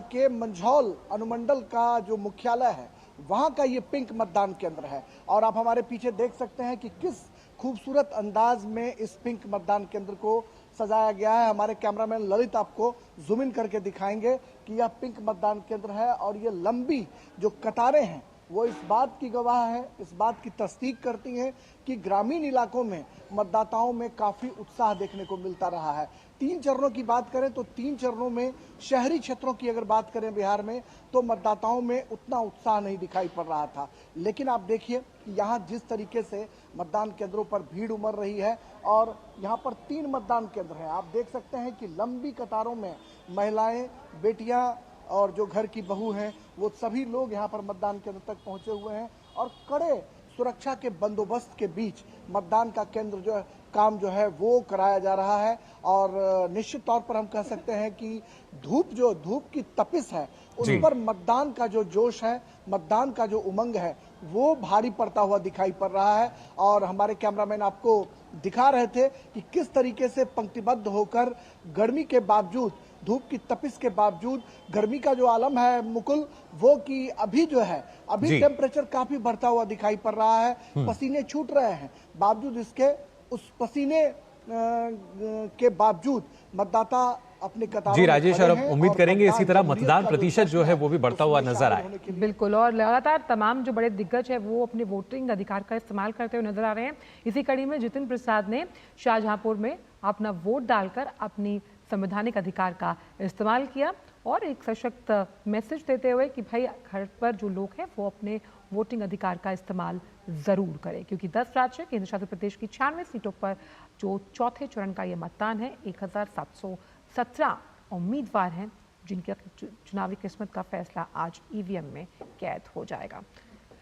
के मंझौल अनुमंडल का जो मुख्यालय है वहाँ का ये पिंक मतदान केंद्र है। और आप हमारे पीछे देख सकते हैं कि किस खूबसूरत अंदाज में इस पिंक मतदान केंद्र को सजाया गया है। हमारे कैमरामैन ललित आपको जूम इन करके दिखाएंगे कि यह पिंक मतदान केंद्र है और ये लंबी जो कतारें हैं वो इस बात की गवाह है, इस बात की तस्दीक करती हैं कि ग्रामीण इलाकों में मतदाताओं में काफ़ी उत्साह देखने को मिलता रहा है। 3 चरणों की बात करें तो 3 चरणों में शहरी क्षेत्रों की अगर बात करें बिहार में तो मतदाताओं में उतना उत्साह नहीं दिखाई पड़ रहा था। लेकिन आप देखिए कि यहाँ जिस तरीके से मतदान केंद्रों पर भीड़ उमड़ रही है और यहाँ पर 3 मतदान केंद्र हैं। आप देख सकते हैं कि लंबी कतारों में महिलाएं, बेटियां और जो घर की बहू हैं वो सभी लोग यहाँ पर मतदान केंद्र तक पहुँचे हुए हैं और कड़े सुरक्षा के बंदोबस्त के बीच मतदान का केंद्र जो है काम जो है वो कराया जा रहा है। और निश्चित तौर पर हम कह सकते हैं कि धूप की तपिश है उन पर मतदान का जो जोश है, मतदान का जो उमंग है वो भारी पड़ता हुआ दिखाई पड़ रहा है। और हमारे कैमरामैन आपको दिखा रहे थे कि किस तरीके से पंक्तिबद्ध होकर गर्मी के बावजूद, धूप की तपिश के बावजूद, गर्मी का जो आलम है मुकुल वो कि अभी जो है अभी टेम्परेचर काफी बढ़ता हुआ दिखाई पड़ रहा है, पसीने छूट रहे हैं। बावजूद इसके उस पसीने के बावजूद मतदाता अपने कतारों जी राजेश, और उम्मीद करेंगे इसी तरह मतदान प्रतिशत जो है वो भी बढ़ता हुआ नजर आए। बिल्कुल, और लगातार तमाम जो बड़े दिग्गज है वो अपने वोटिंग अधिकार का इस्तेमाल करते हुए नजर आ रहे हैं। इसी कड़ी में जितिन प्रसाद ने शाहजहांपुर में अपना वोट डालकर अपनी संवैधानिक अधिकार का इस्तेमाल किया और एक सशक्त मैसेज देते हुए कि भाई घर पर जो लोग हैं वो अपने वोटिंग अधिकार का इस्तेमाल ज़रूर करें, क्योंकि 10 राज्य केंद्र शासित प्रदेश की 96 सीटों पर जो चौथे चरण का ये मतदान है, 1717 उम्मीदवार हैं जिनकी चुनावी किस्मत का फैसला आज ईवीएम में कैद हो जाएगा।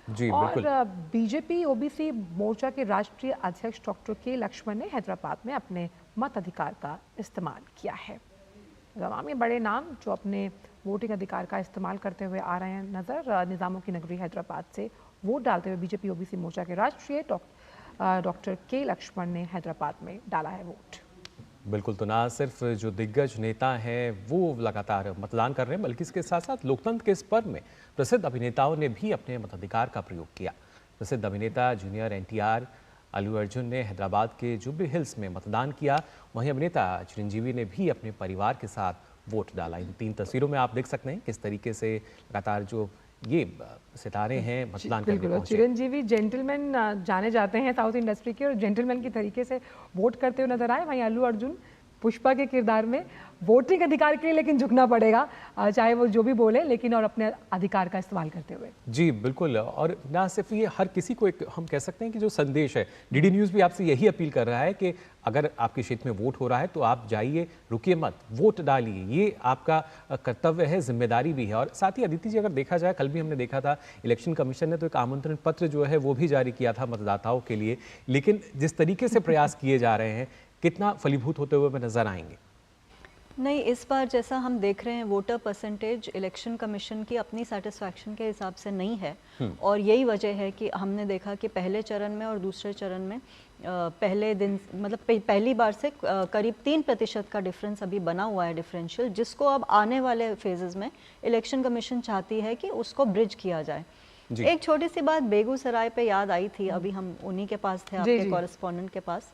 जी, और बीजेपी ओबीसी मोर्चा के राष्ट्रीय अध्यक्ष डॉक्टर के लक्ष्मण ने हैदराबाद में अपने मताधिकार का इस्तेमाल किया है। तमाम ये बड़े नाम जो अपने वोटिंग अधिकार का इस्तेमाल करते हुए आ रहे हैं नजर। निज़ामों की नगरी हैदराबाद से वोट डालते हुए बीजेपी ओबीसी मोर्चा के राष्ट्रीय डॉक्टर के लक्ष्मण ने हैदराबाद में डाला है वोट। बिल्कुल, तो ना सिर्फ जो दिग्गज नेता हैं वो लगातार मतदान कर रहे हैं, बल्कि इसके साथ साथ लोकतंत्र के इस पर्व में प्रसिद्ध अभिनेताओं ने भी अपने मताधिकार का प्रयोग किया। प्रसिद्ध अभिनेता जूनियर एनटीआर अल्लू अर्जुन ने हैदराबाद के जुबली हिल्स में मतदान किया। वहीं अभिनेता चिरंजीवी ने भी अपने परिवार के साथ वोट डाला। इन 3 तस्वीरों में आप देख सकते हैं किस तरीके से लगातार जो ये सितारे हैं मतदान करने पहुंचे। चिरंजीवी जेंटलमैन जाने जाते हैं साउथ इंडस्ट्री के और जेंटलमैन की तरीके से वोट करते हुए नजर आए। वहीं अल्लू अर्जुन पुष्पा के किरदार में वोटिंग अधिकार के लिए लेकिन झुकना पड़ेगा, चाहे वो जो भी बोले, लेकिन और अपने अधिकार का इस्तेमाल करते हुए। जी बिल्कुल, और ना सिर्फ ये हर किसी को एक हम कह सकते हैं कि जो संदेश है, डीडी न्यूज़ भी आपसे यही अपील कर रहा है कि अगर आपके क्षेत्र में वोट हो रहा है तो आप जाइए, रुकिए मत, वोट डालिए, ये आपका कर्तव्य है, जिम्मेदारी भी है। और साथ ही अदिति जी, अगर देखा जाए, कल भी हमने देखा था इलेक्शन कमीशन ने तो एक आमंत्रण पत्र जो है वो भी जारी किया था मतदाताओं के लिए, लेकिन जिस तरीके से प्रयास किए जा रहे हैं कितना फलीभूत होते हुए नजर आएंगे? नहीं, इस बार जैसा हम देख रहे हैं वोटर परसेंटेज इलेक्शन कमीशन की अपनी सेटिस्फैक्शन के हिसाब से नहीं है, और यही वजह है कि हमने देखा कि पहले चरण में और दूसरे चरण में पहले दिन मतलब पहली बार से करीब 3% का डिफरेंस अभी बना हुआ है डिफरेंशियल, जिसको अब आने वाले फेजेस में इलेक्शन कमीशन चाहती है कि उसको ब्रिज किया जाए। एक छोटी सी बात बेगूसराय पे याद आई थी, अभी हम उन्हीं के पास थे, आपके कॉरेस्पॉन्डेंट के पास,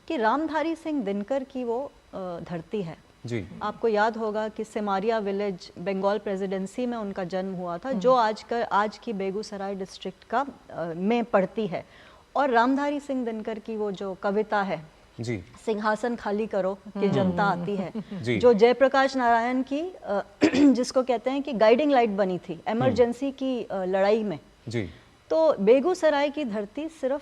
कि रामधारी सिंह दिनकर की वो धरती है जी। आपको याद होगा कि सिमारिया विलेज बंगाल प्रेसिडेंसी में उनका जन्म हुआ था, जो आज की बेगूसराय डिस्ट्रिक्ट का में पड़ती है। और रामधारी सिंह दिनकर की वो जो कविता है जी, सिंहासन खाली करो कि जनता आती है, जो जयप्रकाश नारायण की जिसको कहते हैं कि गाइडिंग लाइट बनी थी इमरजेंसी की लड़ाई में जी। तो बेगूसराय की धरती सिर्फ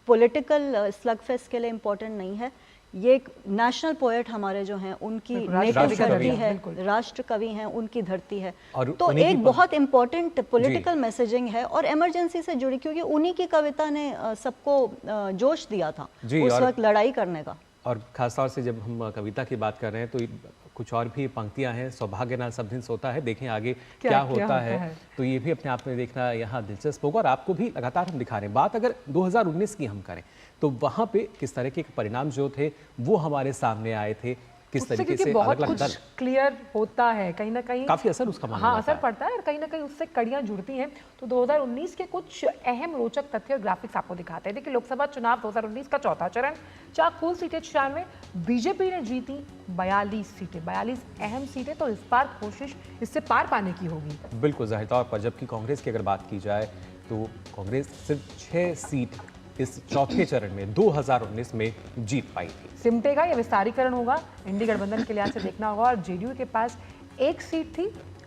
पॉलिटिकल स्लगफेस्ट के लिए इम्पोर्टेंट नहीं है, ये एक नेशनल पोएट हमारे जो हैं उनकी नेटिव धरती है, राष्ट्र कवि हैं उनकी धरती है। तो एक बहुत इम्पोर्टेंट पॉलिटिकल मैसेजिंग है और इमरजेंसी से जुड़ी, क्योंकि उन्हीं की कविता ने सबको जोश दिया था उस वक्त लड़ाई करने का। और खासतौर से जब हम कविता की बात कर रहे हैं तो कुछ और भी पंक्तियां हैं, सौभाग्य नाल सब दिन सोता है, देखें आगे क्या होता है। तो ये भी अपने आप में देखना यहाँ दिलचस्प होगा और आपको भी लगातार हम दिखा रहे हैं। बात अगर 2019 की हम करें तो वहाँ पे किस तरह के परिणाम जो थे वो हमारे सामने आए थे, किस तरीके से बहुत कुछ क्लियर होता है, कहीं ना कहीं काफी असर उसका हाँ असर पड़ता है और कहीं ना कहीं उससे कड़ियां जुड़ती हैं। तो 2019 के कुछ अहम रोचक तथ्य और ग्राफिक्स आपको दिखाते हैं। देखिए, लोकसभा चुनाव 2019 का चौथा चरण, 4 कुल सीटें 96, बीजेपी ने जीती 42 सीटें, 42 अहम सीटें। तो इस बार कोशिश इससे पार पाने की होगी। बिल्कुल जाहिर तौर पर, जबकि कांग्रेस की अगर बात की जाए तो कांग्रेस सिर्फ 6 सीट इस चौथे चरण में 2019 में जीत पाई थी। सिमटेगा या विस्तारीकरण होगा, इंडी गठबंधन के लिहाज से देखना होगा। और जेडीयू के पास 1 सीट थी।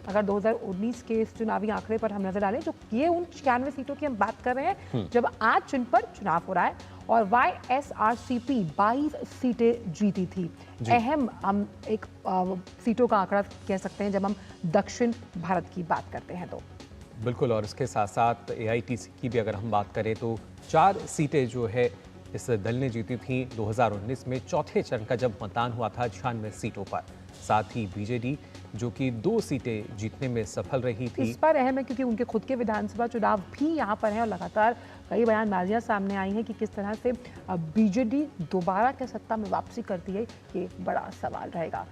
अगर 2019 के इस चुनावी आंकड़े पर हम नजर डालें, जो ये उन 96 सीटों की हम बात कर रहे हैं जब आज जिन पर चुनाव हो रहा है, और YSRCP 22 सीटें जीती थी। अहम हम एक सीटों का आंकड़ा कह सकते हैं जब हम दक्षिण भारत की बात करते हैं तो। बिल्कुल, और इसके साथ साथ AITC की भी अगर हम बात करें तो 4 सीटें जो है इस दल ने जीती थी 2019 में। चौथे चरण का जब मतदान हुआ था 96 सीटों पर। साथ ही बीजेडी जो कि 2 सीटें जीतने में सफल रही थी। इस पर अहम है क्योंकि उनके खुद के विधानसभा चुनाव भी यहाँ पर हैं और लगातार कई बयानबाजियां सामने आई हैं कि किस तरह से बीजेडी दोबारा के सत्ता में वापसी करती है, ये बड़ा सवाल रहेगा।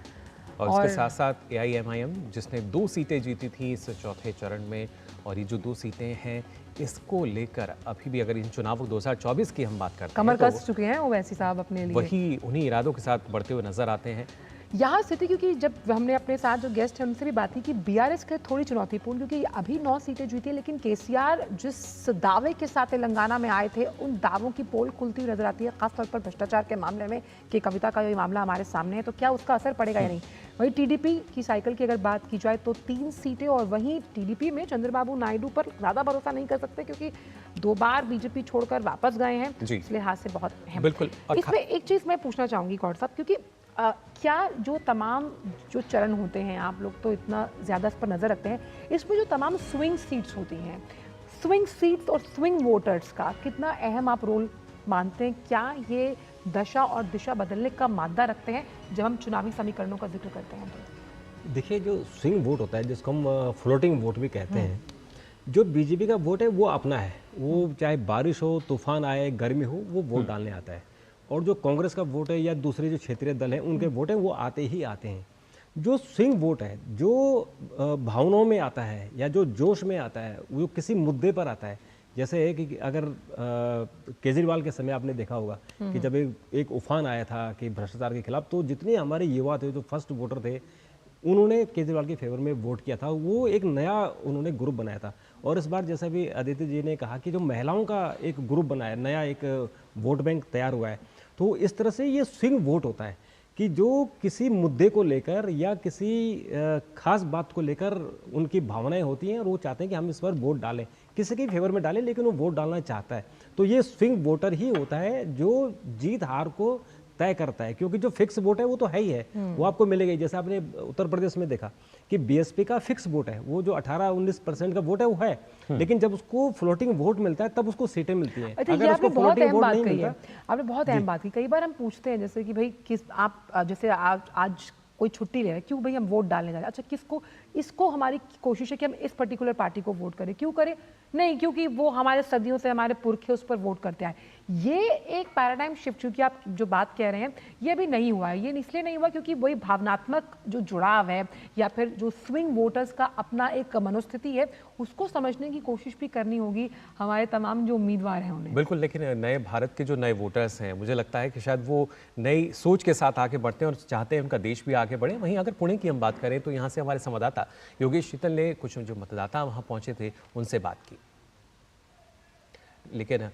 और इसके साथ साथ AIMIM जिसने 2 सीटें जीती थी इस चौथे चरण में, और ये जो 2 सीटें हैं इसको लेकर अभी भी अगर इन चुनावों 2024 की हम बात करते हैं, कमर कस चुके हैं ओवैसी साहब अपने लिए, वही उन्हीं इरादों के साथ बढ़ते हुए नजर आते हैं। यहाँ स्थिति, क्योंकि जब हमने अपने साथ जो गेस्ट हैं उनसे भी बात की कि BRS के थोड़ी चुनौतीपूर्ण, क्योंकि अभी 9 सीटें जीती, लेकिन KCR जिस दावे के साथ तेलंगाना में आए थे उन दावों की पोल खुलती हुई नजर आती है, खासतौर पर भ्रष्टाचार के मामले में, कि कविता का ये मामला हमारे सामने है, तो क्या उसका असर पड़ेगा या नहीं। वहीं TDP की साइकिल की अगर बात की जाए तो 3 सीटें, और वहीं TDP में चंद्रबाबू नायडू पर ज़्यादा भरोसा नहीं कर सकते क्योंकि 2 बार बीजेपी छोड़कर वापस गए हैं, इस लिहाज से बहुत अहम। बिल्कुल। इसमें एक चीज़ मैं पूछना चाहूँगी गौर साहब, क्योंकि क्या जो तमाम जो चरण होते हैं, आप लोग तो इतना ज़्यादा इस पर नज़र रखते हैं, इसमें जो तमाम स्विंग सीट्स होती हैं, स्विंग सीट्स और स्विंग वोटर्स का कितना अहम आप रोल मानते हैं? क्या ये दशा और दिशा बदलने का मादा रखते हैं जब हम चुनावी समीकरणों का जिक्र करते हैं? तो देखिए, जो स्विंग वोट होता है जिसको हम फ्लोटिंग वोट भी कहते हैं, जो बीजेपी का वोट है वो अपना है, वो चाहे बारिश हो, तूफान आए, गर्मी हो, वो वोट डालने आता है। और जो कांग्रेस का वोट है या दूसरे जो क्षेत्रीय दल हैं उनके वोट हैं वो आते ही आते हैं। जो स्विंग वोट है, जो भावनाओं में आता है या जो जोश में आता है, वो किसी मुद्दे पर आता है। जैसे है कि अगर केजरीवाल के समय आपने देखा होगा कि जब एक उफान आया था कि भ्रष्टाचार के खिलाफ, तो जितने हमारे युवा थे जो फर्स्ट वोटर थे उन्होंने केजरीवाल के फेवर में वोट किया था, वो एक नया उन्होंने ग्रुप बनाया था। और इस बार जैसा भी अदिति जी ने कहा कि जो महिलाओं का एक ग्रुप बनाया, नया एक वोट बैंक तैयार हुआ है, तो इस तरह से ये स्विंग वोट होता है कि जो किसी मुद्दे को लेकर या किसी खास बात को लेकर उनकी भावनाएं होती हैं और वो चाहते हैं कि हम इस पर वोट डालें, किसी के फेवर में डालें, लेकिन वो वोट डालना चाहता है। तो ये स्विंग वोटर ही होता है जो जीत हार को तय करता है, क्योंकि जो फिक्स वोट है वो तो है ही है, वो आपको मिलेगा ही। जैसे आपने उत्तर प्रदेश में देखा कि BSP का फिक्स वोट है, वो जो 18-19% का वोट है वो है, लेकिन जब उसको फ्लोटिंग वोट मिलता है तब उसको सीटें मिलती हैं। अगर उसको फ्लोटिंग वोट नहीं मिलता, आपने बहुत अहम बात की। कई बार हम पूछते हैं जैसे कि भाई किस आप जैसे आज कोई छुट्टी ले रहा है, क्यों भाई हम वोट डालने जा रहे हैं, अच्छा किसको, इसको हमारी कोशिश है कि हम इस पर्टिकुलर पार्टी को वोट करें, क्यों करें, नहीं क्योंकि वो हमारे सदियों से हमारे पुरखे उस पर वोट करते आए। ये एक पैराडाइम शिफ्ट, चूंकि आप जो बात कह रहे हैं ये भी नहीं हुआ है, ये इसलिए नहीं हुआ क्योंकि वही भावनात्मक जो जुड़ाव है या फिर जो स्विंग वोटर्स का अपना एक मनोस्थिति है, उसको समझने की कोशिश भी करनी होगी हमारे तमाम जो उम्मीदवार हैं उन्हें। बिल्कुल, लेकिन नए भारत के जो नए वोटर्स हैं, मुझे लगता है कि शायद वो नई सोच के साथ आगे बढ़ते हैं और चाहते हैं उनका देश भी आगे बढ़े। वहीं अगर पुणे की हम बात करें तो यहाँ से हमारे संवाददाता योगेश शीतल ने कुछ जो मतदाता वहाँ पहुँचे थे उनसे बात की, लेकिन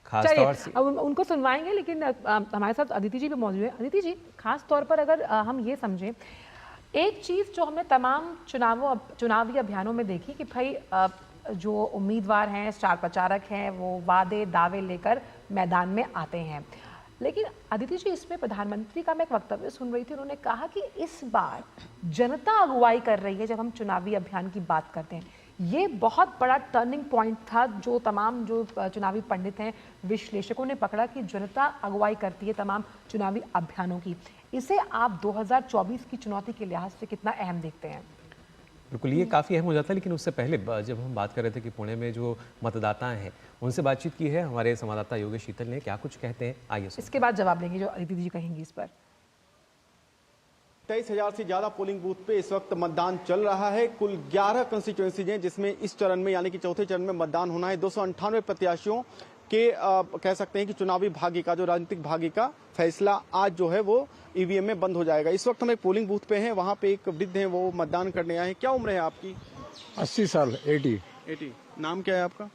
खास तौर से अब उनको सुनवाएंगे, लेकिन हमारे साथ अदिति जी भी मौजूद है। अदिति जी, खास तौर पर अगर हम ये समझें, एक चीज़ जो हमने तमाम चुनावी अभियानों में देखी कि भाई जो उम्मीदवार हैं, स्टार प्रचारक हैं, वो वादे दावे लेकर मैदान में आते हैं, लेकिन अदिति जी इसमें प्रधानमंत्री का मैं एक वक्तव्य सुन रही थी, उन्होंने कहा कि इस बार जनता अगुवाई कर रही है। जब हम चुनावी अभियान की बात करते हैं, ये बहुत बड़ा टर्निंग पॉइंट था जो तमाम जो चुनावी पंडित हैं, विश्लेषकों ने पकड़ा कि जनता अगुवाई करती है तमाम चुनावी अभियानों की। इसे आप 2024 की चुनौती के लिहाज से कितना अहम देखते हैं? बिल्कुल, ये काफ़ी अहम हो जाता है, लेकिन उससे पहले जब हम बात कर रहे थे कि पुणे में जो मतदाता हैं उनसे बातचीत की है हमारे संवाददाता योगेश शीतल ने, क्या कुछ कहते हैं आइए। इसके बाद जवाब लेंगे जो अदिति जी कहेंगी इस पर। 23,000 से ज्यादा पोलिंग बूथ पे इस वक्त मतदान चल रहा है। कुल 11 कंस्टिट्यूएंसीज हैं जिसमें इस चरण में यानी कि चौथे चरण में मतदान होना है। 298 प्रत्याशियों के कह सकते हैं कि चुनावी भाग्य का, जो राजनीतिक भाग्य का फैसला आज जो है वो ईवीएम में बंद हो जाएगा। इस वक्त हम एक पोलिंग बूथ पे हैं, वहाँ पे एक वृद्ध हैं, वो मतदान करने आए हैं। क्या उम्र है आपकी? 80 साल। 80। नाम क्या है आपका?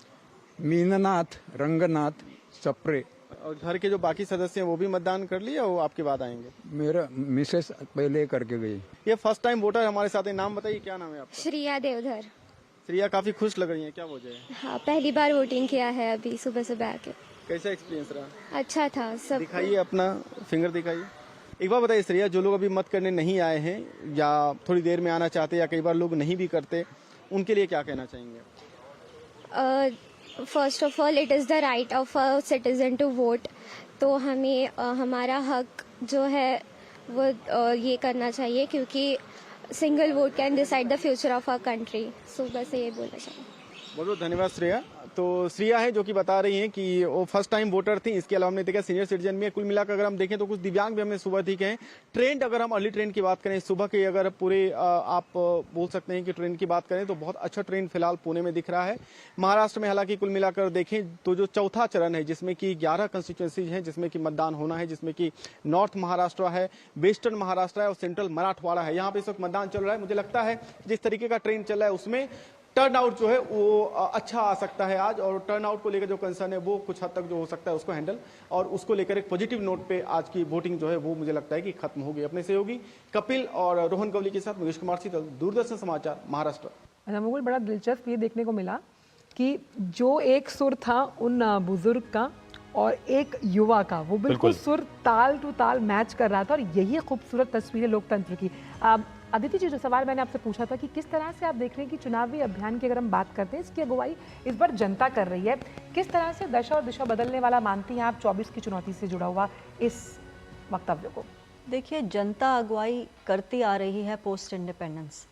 मीनानाथ रंगनाथ चपरे। और घर के जो बाकी सदस्य हैं वो भी मतदान कर लिए, वो आपके बाद आएंगे? मेरा मिसेस पहले करके गई। ये फर्स्ट टाइम वोटर हमारे साथ है, नाम बताइए, क्या नाम है आपका? श्रिया देवधर। श्रिया, काफी खुश लग रही है, क्या वजह है? हाँ, पहली बार वोटिंग किया है अभी सुबह सुबह आके। कैसा एक्सपीरियंस रहा? अच्छा था सब। दिखाइए अपना फिंगर दिखाइए। एक बार बताइए श्रिया, जो लोग अभी मत करने नहीं आए हैं या थोड़ी देर में आना चाहते या कई बार लोग नहीं भी करते, उनके लिए क्या कहना चाहेंगे? First of all, it is the right of a citizen to vote. तो हमें हमारा हक जो है वो ये करना चाहिए, क्योंकि single vote can decide the future of our country. So बस ये बोलना चाहिए। बहुत बहुत धन्यवाद श्रेया। तो श्रेया है जो कि बता रही हैं कि वो फर्स्ट टाइम वोटर थी। इसके अलावा हमने देखा सीनियर सिटीजन में, कुल मिलाकर अगर हम देखें तो कुछ दिव्यांग भी हमने सुबह देखे हैं। ट्रेंड, अगर हम अर्ली ट्रेंड की बात करें, सुबह के अगर पूरे आप बोल सकते हैं कि ट्रेंड की बात करें तो बहुत अच्छा ट्रेंड फिलहाल पुणे में दिख रहा है। महाराष्ट्र में हालांकि कुल मिलाकर देखें तो जो चौथा चरण है जिसमें कि 11 कंस्टिट्यूएंसीज हैं जिसमें कि मतदान होना है, जिसमें कि नॉर्थ महाराष्ट्र है, वेस्टर्न महाराष्ट्र है और सेंट्रल मराठवाड़ा है, यहाँ पे इस वक्त मतदान चल रहा है। मुझे लगता है जिस तरीके का ट्रेंड चल रहा है उसमें टर्न आउट जो है वो अच्छा आ सकता है आज, और टर्न आउट को लेकर जो कंसर्न है वो कुछ हद तक जो हो सकता है उसको हैंडल, और उसको लेकर एक पॉजिटिव नोट पे आज की वोटिंग जो है वो मुझे लगता है कि खत्म होगी। अपने सहयोगी कपिल और रोहन गवली के साथ मुकेश कुमार शीतल, दूरदर्शन समाचार, महाराष्ट्र। मुकुल, बड़ा दिलचस्प ये देखने को मिला कि जो एक सुर था उन बुजुर्ग का और एक युवा का, वो बिल्कुल सुर ताल टू ताल मैच कर रहा था, और यही खूबसूरत तस्वीर है लोकतंत्र की। अदिति जी, जो सवाल मैंने आपसे पूछा था कि किस तरह से आप देख रहे हैं कि चुनावी अभियान की अगर हम बात करते हैं, इसकी अगुवाई इस बार जनता कर रही है, किस तरह से दशा और दिशा बदलने वाला मानती हैं आप 24 की चुनौती से जुड़ा हुआ इस वक्तव्य को? देखिए, जनता अगुवाई करती आ रही है पोस्ट इंडिपेंडेंस।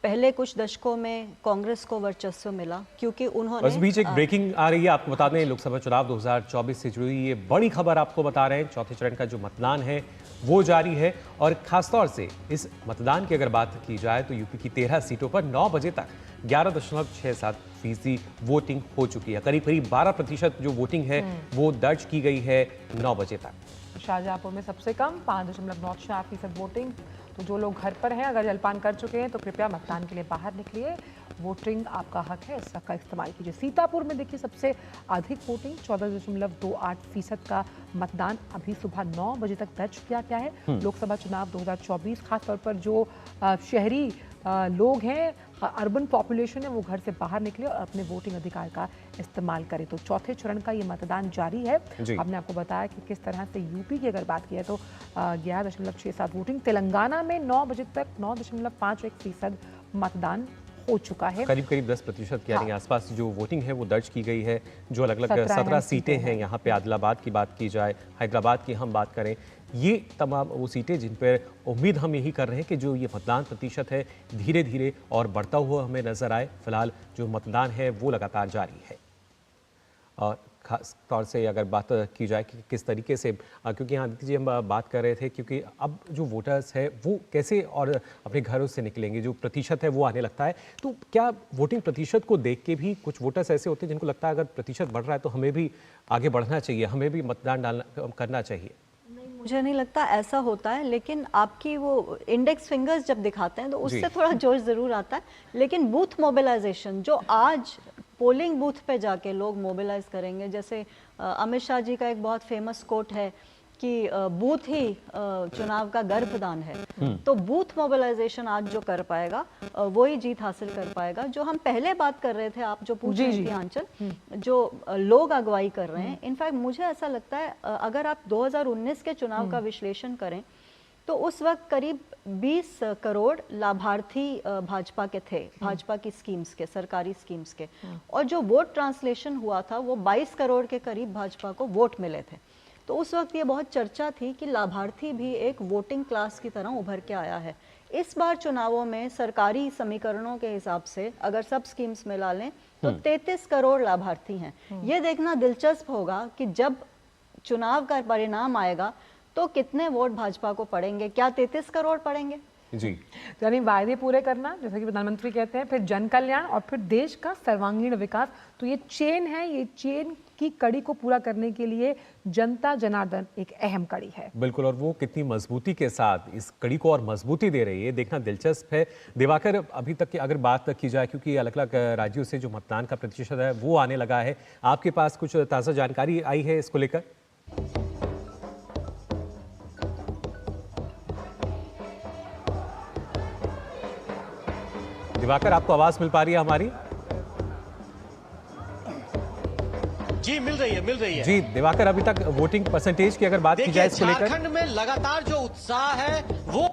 पहले कुछ दशकों में कांग्रेस को वर्चस्व मिला क्योंकि उन्होंने, बस बीच एक ब्रेकिंग आ रही है, आपको बता दें लोकसभा चुनाव 2024 से जुड़ी ये बड़ी खबर आपको बता रहे हैं। चौथे चरण का जो मतदान है वो जारी है, और खासतौर से इस मतदान की अगर बात की जाए तो यूपी की 13 सीटों पर 9 बजे तक 11.67% वोटिंग हो चुकी है। करीब 12% जो वोटिंग है वो दर्ज की गई है 9 बजे तक। शाहजहांपुर में सबसे कम 5.94% वोटिंग। तो जो लोग घर पर हैं, अगर जलपान कर चुके हैं तो कृपया मतदान के लिए बाहर निकलिए, वोटिंग आपका हक है, इस हक का इस्तेमाल कीजिए। सीतापुर में देखिए सबसे अधिक वोटिंग 14.28% का मतदान अभी सुबह 9 बजे तक दर्ज किया गया है। लोकसभा चुनाव 2024, खासतौर पर जो शहरी लोग हैं, अर्बन पॉपुलेशन है, वो घर से बाहर निकले और अपने वोटिंग अधिकार का इस्तेमाल करें। तो चौथे चरण का ये मतदान जारी है। हमने आपको बताया कि किस तरह से यूपी की अगर बात की है तो 11.67 वोटिंग, तेलंगाना में 9 बजे तक 9.51% मतदान हो चुका है। करीब 10% के यानी आसपास जो वोटिंग है वो दर्ज की गई है। जो अलग अलग 17 सीटें हैं, यहाँ पे आदिलाबाद की बात की जाए, हैदराबाद की हम बात करें, ये तमाम वो सीटें जिन पर उम्मीद हम यही कर रहे हैं कि जो ये मतदान प्रतिशत है धीरे धीरे और बढ़ता हुआ हमें नजर आए। फिलहाल जो मतदान है वो लगातार जारी है। और खास तौर से अगर बात की जाए कि किस तरीके से, क्योंकि यहाँ आदित्य जी हम बात कर रहे थे, क्योंकि अब जो वोटर्स है वो कैसे और अपने घरों से निकलेंगे, जो प्रतिशत है वो आने लगता है, तो क्या वोटिंग प्रतिशत को देख के भी कुछ वोटर्स ऐसे होते हैं जिनको लगता है अगर प्रतिशत बढ़ रहा है तो हमें भी आगे बढ़ना चाहिए, हमें भी मतदान करना चाहिए? मुझे नहीं लगता ऐसा होता है, लेकिन आपकी वो इंडेक्स फिंगर्स जब दिखाते हैं तो उससे थोड़ा जोश ज़रूर आता है। लेकिन बूथ मोबिलाइजेशन जो आज पोलिंग बूथ पे जाके लोग मोबिलाइज करेंगे, जैसे अमित शाह जी का एक बहुत फेमस कोट है कि बूथ ही चुनाव का गर्भदान है। तो बूथ मोबिलाइजेशन आज जो कर पाएगा वो ही जीत हासिल कर पाएगा। जो हम पहले बात कर रहे थे, आप जो पूछ रहे थे आंचल, जो लोग अगुवाई कर रहे हैं, इनफैक्ट मुझे ऐसा लगता है अगर आप 2019 के चुनाव का विश्लेषण करें तो उस वक्त करीब 20 करोड़ लाभार्थी भाजपा के थे, भाजपा की स्कीम्स के, सरकारी स्कीम्स के, और जो वोट ट्रांसलेशन हुआ था वो 22 करोड़ के करीब भाजपा को वोट मिले थे। तो उस वक्त ये बहुत चर्चा थी कि लाभार्थी भी एक वोटिंग क्लास की तरह उभर के आया है। इस बार चुनावों में सरकारी समीकरणों के हिसाब से अगर सब स्कीम्स मिला लें तो 33 करोड़ लाभार्थी हैं। ये देखना दिलचस्प होगा कि जब चुनाव का परिणाम आएगा तो कितने वोट भाजपा को पड़ेंगे, क्या 33 करोड़ पड़ेंगे? जी, यानी वायदे पूरे करना, जैसा कि प्रधानमंत्री कहते हैं, फिर जन कल्याण और फिर देश का सर्वांगीण विकास। तो ये चेन है, ये चेन की कड़ी को पूरा करने के लिए जनता जनार्दन एक अहम कड़ी है। बिल्कुल, और वो कितनी मजबूती के साथ इस कड़ी को और मजबूती दे रही है, देखना दिलचस्प है। दिवाकर, अभी तक की अगर बात की जाए, क्योंकि अलग अलग राज्यों से जो मतदान का प्रतिशत है वो आने लगा है, आपके पास कुछ ताज़ा जानकारी आई है इसको लेकर? दिवाकर, आपको आवाज मिल पा रही है हमारी? जी मिल रही है। जी दिवाकर, अभी तक वोटिंग परसेंटेज की अगर बात की जाए इसको लेकर, झारखंड में लगातार जो उत्साह है वो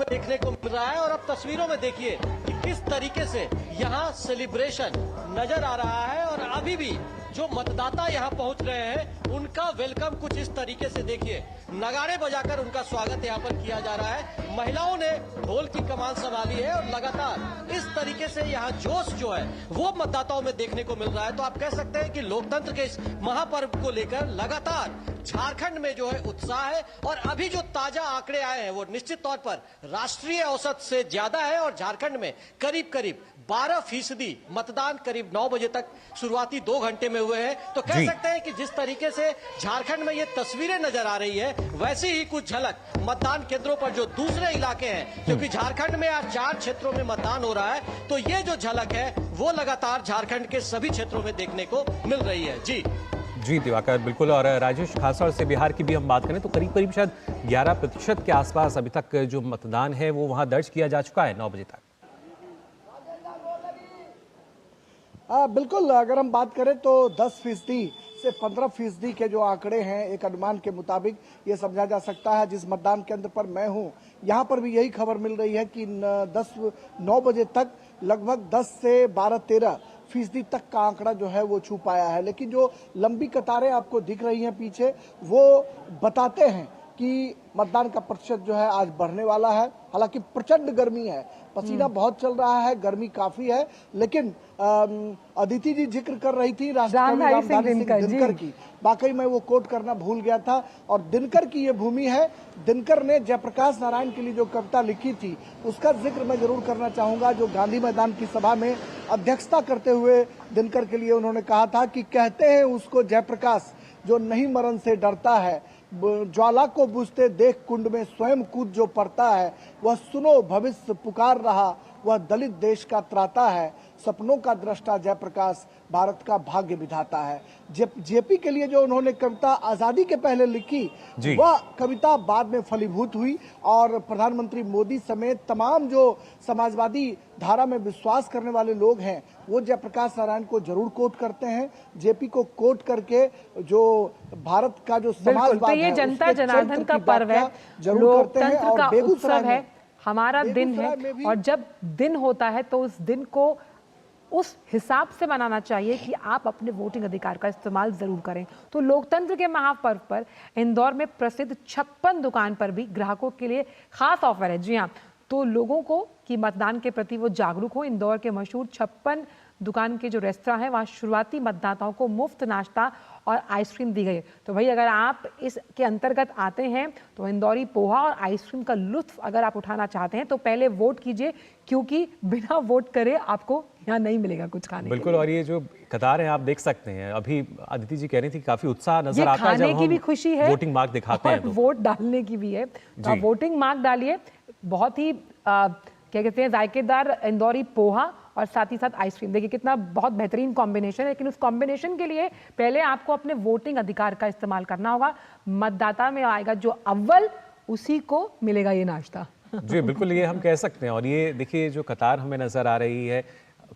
देखने को मिल रहा है। और अब तस्वीरों में देखिए कि किस तरीके से यहाँ सेलिब्रेशन नजर आ रहा है। और अभी भी जो मतदाता यहाँ पहुंच रहे हैं उनका वेलकम कुछ इस तरीके से देखिए, नगाड़े बजाकर उनका स्वागत यहाँ पर किया जा रहा है। महिलाओं ने ढोल की कमान संभाली है और लगातार इस तरीके से यहाँ जोश जो है वो मतदाताओं में देखने को मिल रहा है। तो आप कह सकते हैं कि लोकतंत्र के इस महापर्व को लेकर लगातार झारखंड में जो है उत्साह है। और अभी जो ताजा आंकड़े आए हैं वो निश्चित तौर पर राष्ट्रीय औसत से ज्यादा है। और झारखंड में करीब 12% मतदान करीब 9 बजे तक शुरुआती 2 घंटे में हुए हैं। तो कह सकते हैं कि जिस तरीके से झारखंड में ये तस्वीरें नजर आ रही है वैसी ही कुछ झलक मतदान केंद्रों पर जो दूसरे इलाके हैं, क्योंकि झारखंड में आज 4 क्षेत्रों में मतदान हो रहा है, तो ये जो झलक है वो लगातार झारखंड के सभी क्षेत्रों में देखने को मिल रही है। जी दिवाकर, बिल्कुल। और राजेश, खासतौर से बिहार की भी हम बात करें तो करीब शायद 11% के आसपास अभी तक जो मतदान है वो वहां दर्ज किया जा चुका है 9 बजे तक। बिल्कुल, अगर हम बात करें तो 10% से 15% के जो आंकड़े हैं एक अनुमान के मुताबिक ये समझा जा सकता है। जिस मतदान केंद्र पर मैं हूं यहाँ पर भी यही खबर मिल रही है कि 9 बजे तक लगभग 10 से 12-13% तक का आंकड़ा जो है वो छू पाया है। लेकिन जो लंबी कतारें आपको दिख रही हैं पीछे वो बताते हैं कि मतदान का प्रतिशत जो है आज बढ़ने वाला है। हालांकि प्रचंड गर्मी है, पसीना बहुत चल रहा है, गर्मी काफी है। लेकिन अदिति जी जिक्र कर रही थी राष्ट्रकवि रामधारी सिंह दिनकर की, वाकई मैं वो कोट करना भूल गया था। और दिनकर की ये भूमि है। दिनकर ने जयप्रकाश नारायण के लिए जो कविता लिखी थी उसका जिक्र मैं जरूर करना चाहूंगा। जो गांधी मैदान की सभा में अध्यक्षता करते हुए दिनकर के लिए उन्होंने कहा था कि कहते हैं उसको जयप्रकाश जो नहीं मरण से डरता है, ज्वाला को बुझते देख कुंड में स्वयं कूद जो पड़ता है, वह सुनो भविष्य पुकार रहा, वह दलित देश का त्राता है, सपनों का दृष्टा जयप्रकाश भारत का भाग्य विधाता है। जेपी के लिए जो उन्होंने कविता आजादी के पहले लिखी वह कविता बाद में फलीभूत हुई और प्रधानमंत्री मोदी समेत तमाम जो समाजवादी धारा में विश्वास करने वाले लोग हैं वो जयप्रकाश नारायण को जरूर कोट करते हैं। जेपी को कोट करके जो भारत का जो समाजवाद है, जनता जनार्दन का पर्व है, लोकतंत्र का उत्सव है, हमारा दिन है। और जब दिन होता है तो उस दिन को उस हिसाब से बनाना चाहिए कि आप अपने वोटिंग अधिकार का इस्तेमाल जरूर करें। तो लोकतंत्र के महापर्व पर इंदौर में प्रसिद्ध 56 दुकान पर भी ग्राहकों के लिए खास ऑफर है। जी हाँ, तो लोगों को कि मतदान के प्रति वो जागरूक हो। इंदौर के मशहूर 56 दुकान के जो रेस्तरां है वहाँ शुरुआती मतदाताओं को मुफ्त नाश्ता और आइसक्रीम दी गई। तो भाई अगर आप इसके अंतर्गत आते हैं तो इंदौरी पोहा और आइसक्रीम का लुत्फ अगर आप उठाना चाहते हैं तो पहले वोट कीजिए, क्योंकि बिना वोट करे आपको यहाँ नहीं मिलेगा कुछ खाने। बिल्कुल, और ये जो कतार है आप देख सकते हैं, अभी अदिति जी कह रही थी काफी उत्साह नजर आता है जब की भी खुशी है, वोटिंग मार्क दिखाते हैं तो। वोट डालने की भी है, तो आप वोटिंग मार्क डालिए। बहुत ही क्या कहते हैं जायकेदार इंदौरी पोहा और साथ ही साथ आइसक्रीम, देखिए कितना बहुत बेहतरीन कॉम्बिनेशन है। लेकिन उस कॉम्बिनेशन के लिए पहले आपको अपने वोटिंग अधिकार का इस्तेमाल करना होगा। मतदाता में आएगा जो अव्वल, उसी को मिलेगा ये नाश्ता। जी बिल्कुल, ये हम कह सकते हैं। और ये देखिए जो कतार हमें नजर आ रही है,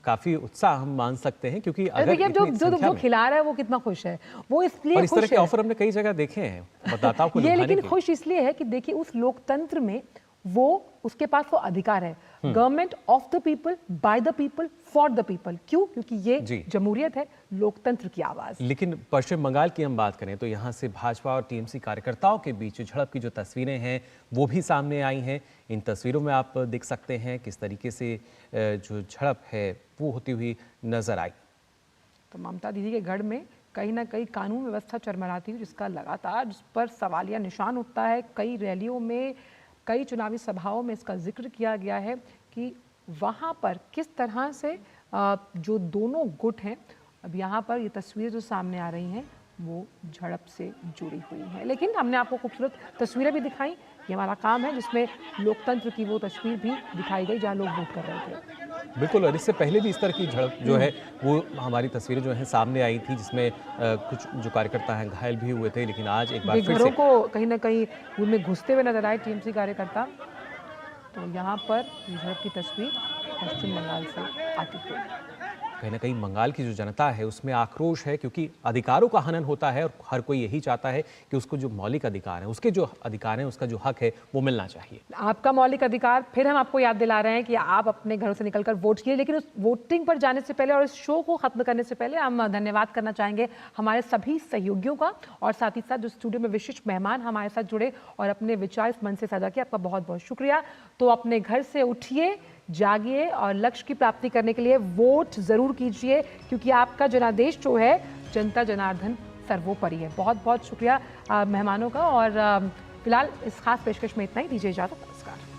काफी उत्साह हम मान सकते हैं, क्योंकि अगर जो खिला रहा है वो कितना खुश है, वो इसलिए इस तरह के ऑफर हमने कई जगह देखे हैं मतदाताओं को। ये लेकिन खुश इसलिए है कि देखिए उस लोकतंत्र में वो उसके पास वो अधिकार है, government of the people, by the people, for the people. क्यों? क्योंकि ये जमहूरियत है, लोकतंत्र की आवाज। लेकिन पश्चिम बंगाल की हम बात करें तो यहाँ से भाजपा और टीएमसी कार्यकर्ताओं के बीच झड़प की जो तस्वीरें हैं वो भी सामने आई हैं। इन तस्वीरों में आप देख सकते हैं किस तरीके से जो झड़प है वो होती हुई नजर आई। तो ममता दीदी के गढ़ में कहीं ना कहीं कानून व्यवस्था चरमराती हुई, जिसका लगातार जिस पर सवालिया निशान उठता है। कई रैलियों में, कई चुनावी सभाओं में इसका जिक्र किया गया है कि वहाँ पर किस तरह से जो दोनों गुट हैं, अब यहाँ पर ये तस्वीरें जो सामने आ रही हैं वो झड़प से जुड़ी हुई हैं। लेकिन हमने आपको खूबसूरत तस्वीरें भी दिखाई, ये हमारा काम है, जिसमें लोकतंत्र की वो तस्वीर भी दिखाई गई जहाँ लोग वोट कर रहे थे। बिल्कुल, और इससे पहले भी इस तरह की झड़प जो है वो हमारी तस्वीरें जो हैं सामने आई थी, जिसमें कुछ जो कार्यकर्ता हैं घायल भी हुए थे। लेकिन आज एक बार फिर घरों को कहीं ना कहीं उनमें घुसते हुए नजर आए टीएमसी कार्यकर्ता। तो यहाँ पर झड़प की तस्वीर पश्चिम बंगाल से आती हुई। कहीं ना कहीं बंगाल की जो जनता है उसमें आक्रोश है, क्योंकि अधिकारों का हनन होता है और हर कोई यही चाहता है कि उसको जो मौलिक अधिकार है, उसके जो अधिकार हैं, उसका जो हक है वो मिलना चाहिए। आपका मौलिक अधिकार, फिर हम आपको याद दिला रहे हैं कि आप अपने घरों से निकलकर वोट कीजिए। लेकिन उस वोटिंग पर जाने से पहले और इस शो को खत्म करने से पहले हम धन्यवाद करना चाहेंगे हमारे सभी सहयोगियों का, और साथ ही साथ जो स्टूडियो में विशिष्ट मेहमान हमारे साथ जुड़े और अपने विचार इस मंच से साझा किए, आपका बहुत बहुत शुक्रिया। तो अपने घर से उठिए, जागिए और लक्ष्य की प्राप्ति करने के लिए वोट जरूर कीजिए, क्योंकि आपका जनादेश जो है जनता जनार्दन सर्वोपरि है। बहुत बहुत शुक्रिया मेहमानों का। और फिलहाल इस खास पेशकश में इतना ही, दीजिए इजाजत, नमस्कार।